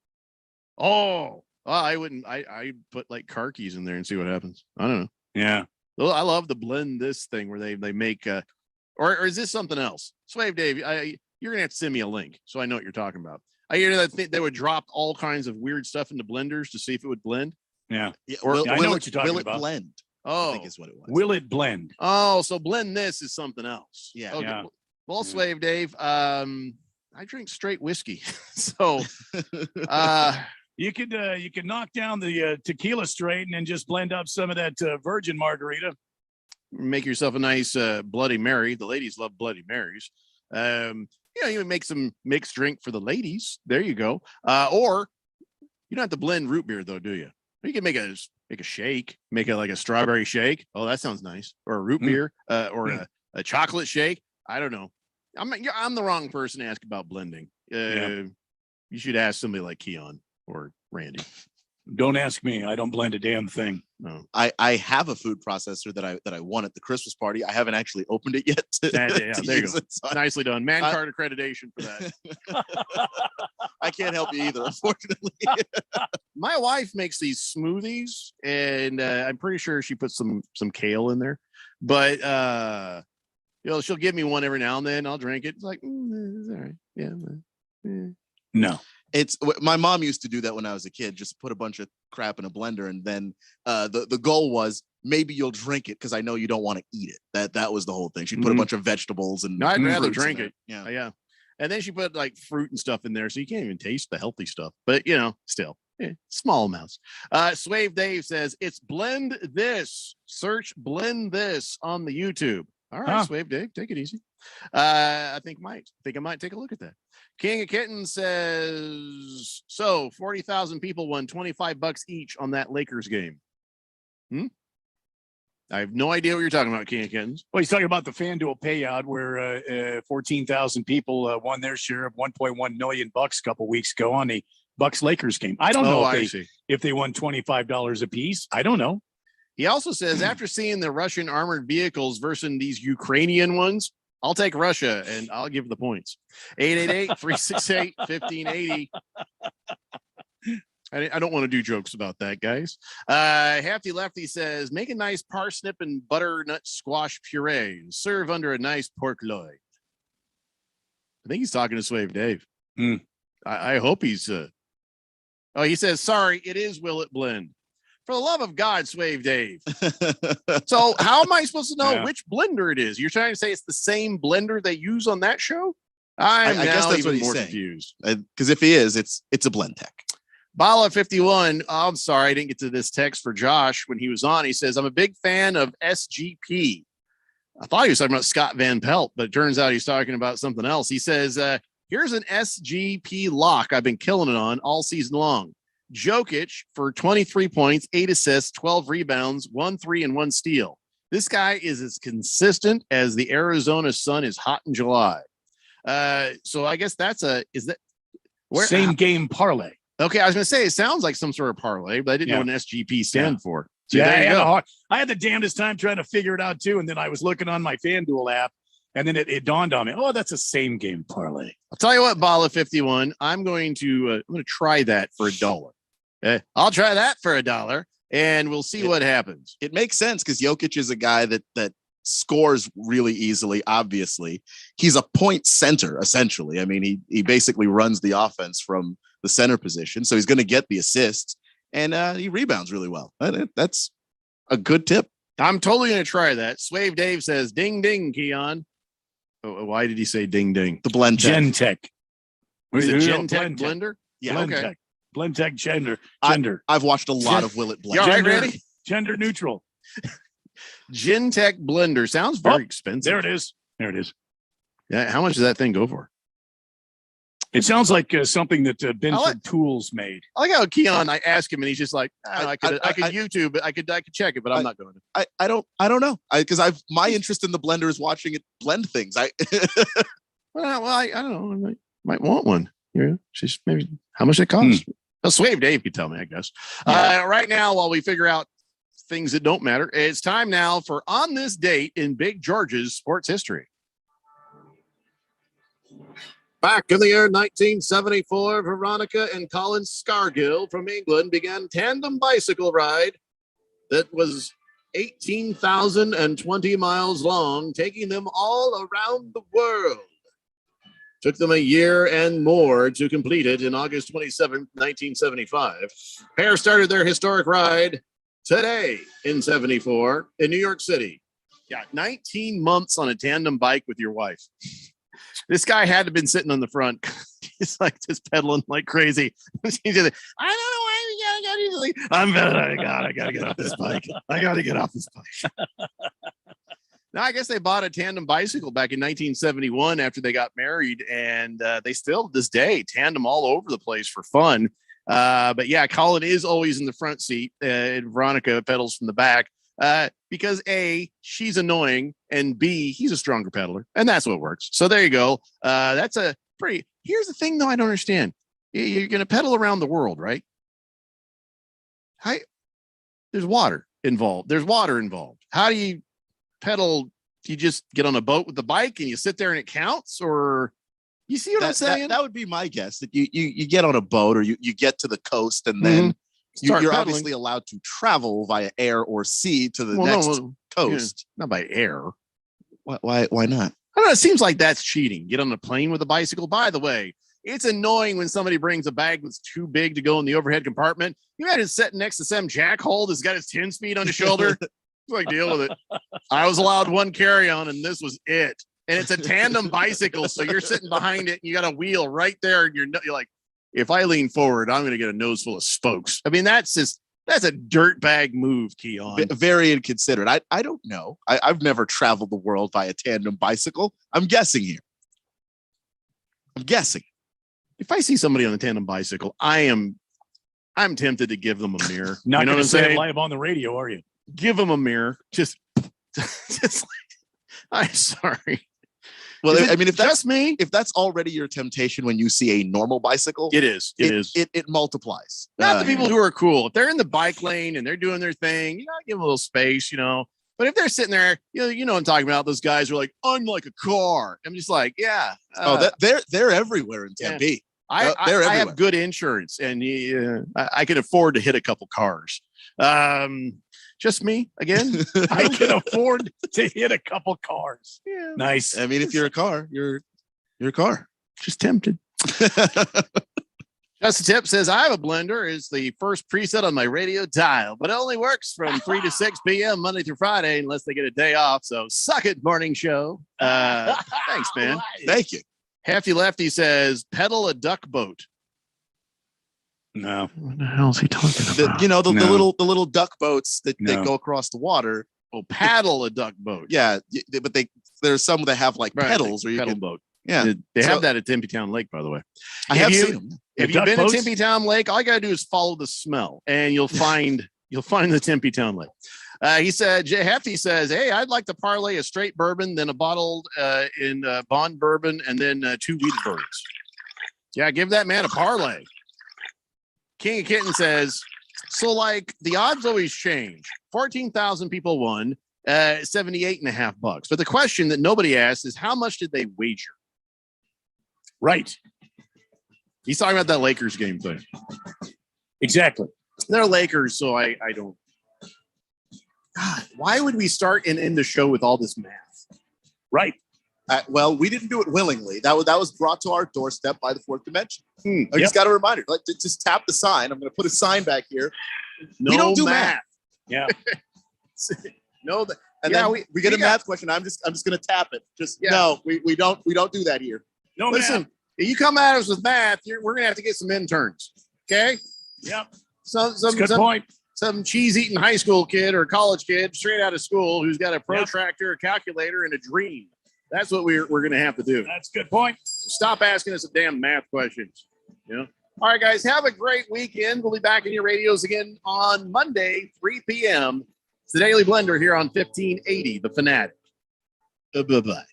Oh, I wouldn't. I put like car keys in there and see what happens. I don't know. Yeah. Well, I love the Blend This thing where they make or is this something else? Swave Dave, you're gonna have to send me a link so I know what you're talking about. I hear that they would drop all kinds of weird stuff into blenders to see if it would blend. Yeah. Or I know what you're talking will about. It blend? Oh, I think is what it was. Will it blend? Oh, so Blend This is something else. Yeah. Okay. Yeah. Well, Slave Dave, I drink straight whiskey, so you could knock down the tequila straight and then just blend up some of that virgin margarita. Make yourself a nice Bloody Mary. The ladies love Bloody Marys. You make some mixed drink for the ladies. There you go. Or you don't have to blend root beer though, do you? You can make a shake, make it like a strawberry shake. Oh, that sounds nice. Or a root beer, or a chocolate shake. I don't know. I'm the wrong person to ask about blending. You should ask somebody like Keon or Randy. Don't ask me. I don't blend a damn thing. No. I have a food processor that I won at the Christmas party. I haven't actually opened it yet. There you go. So nicely done. Man card accreditation for that. I can't help you either, unfortunately. My wife makes these smoothies, and I'm pretty sure she puts some kale in there. But she'll give me one every now and then. I'll drink it. It's like, it's all right. Yeah. No. It's my mom used to do that when I was a kid, just put a bunch of crap in a blender. And then the goal was maybe you'll drink it because I know you don't want to eat it. That was the whole thing. She'd put a bunch of vegetables and I'd rather drink it. Yeah. And then she put like fruit and stuff in there. So you can't even taste the healthy stuff, but still small amounts. Swave Dave says it's Blend This. Search Blend This on the YouTube. All right, Swave Dave, take it easy. I think I might take a look at that. King of Kittens says, so 40,000 people won $25 each on that Lakers game. I have no idea what you're talking about, King of Kittens. Well, he's talking about the FanDuel payout where 14,000 people won their share of $1.1 million a couple weeks ago on the Bucks Lakers game. I don't know if they won $25 a piece. I don't know. He also says, after seeing the Russian armored vehicles versus these Ukrainian ones, I'll take Russia and I'll give the points. 888-368-1580. I don't want to do jokes about that, guys. Hefty Lefty says, make a nice parsnip and butternut squash puree and serve under a nice pork loin. I think he's talking to Swave Dave. I hope he's... he says, sorry, it is Will It Blend. For the love of God, Swave Dave. So how am I supposed to know which blender it is? You're trying to say it's the same blender they use on that show? I guess that's what he's saying. Confused. Because if he is, it's a blend tech. Bala 51. Oh, I'm sorry, I didn't get to this text for Josh when he was on. He says, I'm a big fan of SGP. I thought he was talking about Scott Van Pelt, but it turns out he's talking about something else. He says, here's an SGP lock I've been killing it on all season long. Jokic for 23 points, 8 assists, 12 rebounds, 1 3 and 1 steal. This guy is as consistent as the Arizona sun is hot in July. So I guess same game parlay. Okay, I was going to say it sounds like some sort of parlay, but I didn't know what an SGP stand for. So I had the damnedest time trying to figure it out too, and then I was looking on my FanDuel app, and then it dawned on me, that's a same game parlay. I'll tell you what, Bala 51, I'm going to try that for $1. I'll try that for $1, and we'll see what happens. It makes sense because Jokic is a guy that scores really easily. Obviously, he's a point center essentially. I mean, he basically runs the offense from the center position, so he's going to get the assists, and he rebounds really well. That's a good tip. I'm totally going to try that. Swave Dave says, "Ding ding, Keon." Oh, why did he say "ding ding"? The blend Gen Tech. Is it Gen Tech blender? Yeah, Blend Tech. Blend Tech gender. I've watched a lot of Will It Blend. You all right, Randy? Gender neutral. Gen Tech blender sounds very expensive. There it is. Yeah, how much does that thing go for? It sounds like something that Benford Tools made. I like how Keon. I asked him, and he's just like, I could YouTube it. I could check it, but I'm not going to. I don't know because my interest in the blender is watching it blend things. I don't know. I might want one. Yeah, she's maybe how much it costs. Well, Swave Dave could tell me, I guess. Right now, while we figure out things that don't matter, it's time now for On This Date in Big George's Sports History. Back in the year 1974, Veronica and Colin Scargill from England began tandem bicycle ride that was 18,020 miles long, taking them all around the world. Took them a year and more to complete it in August 27, 1975. Pair started their historic ride today in 74 in New York City. Yeah, 19 months on a tandem bike with your wife. This guy had to have been sitting on the front. He's like just pedaling like crazy. He's just, I don't know why we gotta go. I gotta get off this bike. I gotta get off this bike. Now, I guess they bought a tandem bicycle back in 1971 after they got married, and they still, to this day, tandem all over the place for fun. But yeah, Colin is always in the front seat, and Veronica pedals from the back because A, she's annoying, and B, he's a stronger pedaler, and that's what works. So there you go. That's a pretty. Here's the thing, though, I don't understand. You're going to pedal around the world, right? There's water involved. How do you pedal? Do you just get on a boat with the bike and you sit there and it counts, or you see what I'm saying? That would be my guess, that you get on a boat or you get to the coast, and then you're obviously allowed to travel via air or sea to the next coast. Yeah, not by air. Why not? I don't know. It seems like that's cheating. Get on a plane with a bicycle. By the way, it's annoying when somebody brings a bag that's too big to go in the overhead compartment. You imagine sitting next to some jackhole that's got his 10-speed on his shoulder. Like, deal with it. I was allowed one carry-on, and this was it. And it's a tandem bicycle, so you're sitting behind it, and you got a wheel right there, and you're like, if I lean forward, I'm going to get a nose full of spokes. I mean, that's just That's a dirtbag move, Keon. Very inconsiderate. I don't know. I've never traveled the world by a tandem bicycle. I'm guessing here. I'm guessing. If I see somebody on a tandem bicycle, I'm tempted to give them a mirror. Not you know going what to I'm say saying? it live on the radio, are you? Give them a mirror. Just like, I'm sorry. Well, I mean, if that's me, if that's already your temptation when you see a normal bicycle, it is. It multiplies. Not the people who are cool. If they're in the bike lane and they're doing their thing, give them a little space, But if they're sitting there, you know what I'm talking about. Those guys are like, I'm like a car. I'm just like, yeah. They're everywhere in Tempe. Yeah. They're I everywhere. have good insurance, and I can afford to hit a couple cars. Just me again. I can afford to hit a couple cars. Yeah. Nice. I mean, if you're a car, you're a car. Just tempted. Just a Tip says, I have a blender. It's the first preset on my radio dial, but it only works from 3 to 6 p.m. Monday through Friday unless they get a day off. So suck it, morning show. Thanks, man. Thank you. Hefty Lefty says, pedal a duck boat. No. What the hell is he talking about? The little duck boats that go across the water. Oh, paddle a duck boat. Yeah, but there's some that have like pedals where you pedal can boat. Yeah, they have that at Tempe Town Lake, by the way. I have seen them. Have you been to Tempe Town Lake? All you gotta do is follow the smell, and you'll find the Tempe Town Lake. He said, Jay Hefty says, hey, I'd like to parlay a straight bourbon, then a bottled in Bond bourbon, and then 2 wheated bourbons. Yeah, give that man a parlay. King of Kitten says, so like the odds always change. 14,000 people won, $78.50. But the question that nobody asked is, how much did they wager? Right. He's talking about that Lakers game thing. Exactly. They're Lakers, so I don't. God, why would we start and end the show with all this math? Right. Well, we didn't do it willingly. That was brought to our doorstep by the Fourth Dimension. I just got a reminder. Just tap the sign. I'm going to put a sign back here. No, we don't do math. Yeah. Then we get a math question. I'm just going to tap it. No, we don't do that here. No, listen. math. If you come at us with math, we're going to have to get some interns. Okay. Yep. Good point. Some cheese-eating high school kid or college kid straight out of school who's got a protractor, a calculator, and a dream. That's what we're going to have to do. That's a good point. Stop asking us damn math questions. All right, guys, have a great weekend. We'll be back in your radios again on Monday, 3 p.m. It's the Daily Blender here on 1580, The Fanatic. Bye-bye.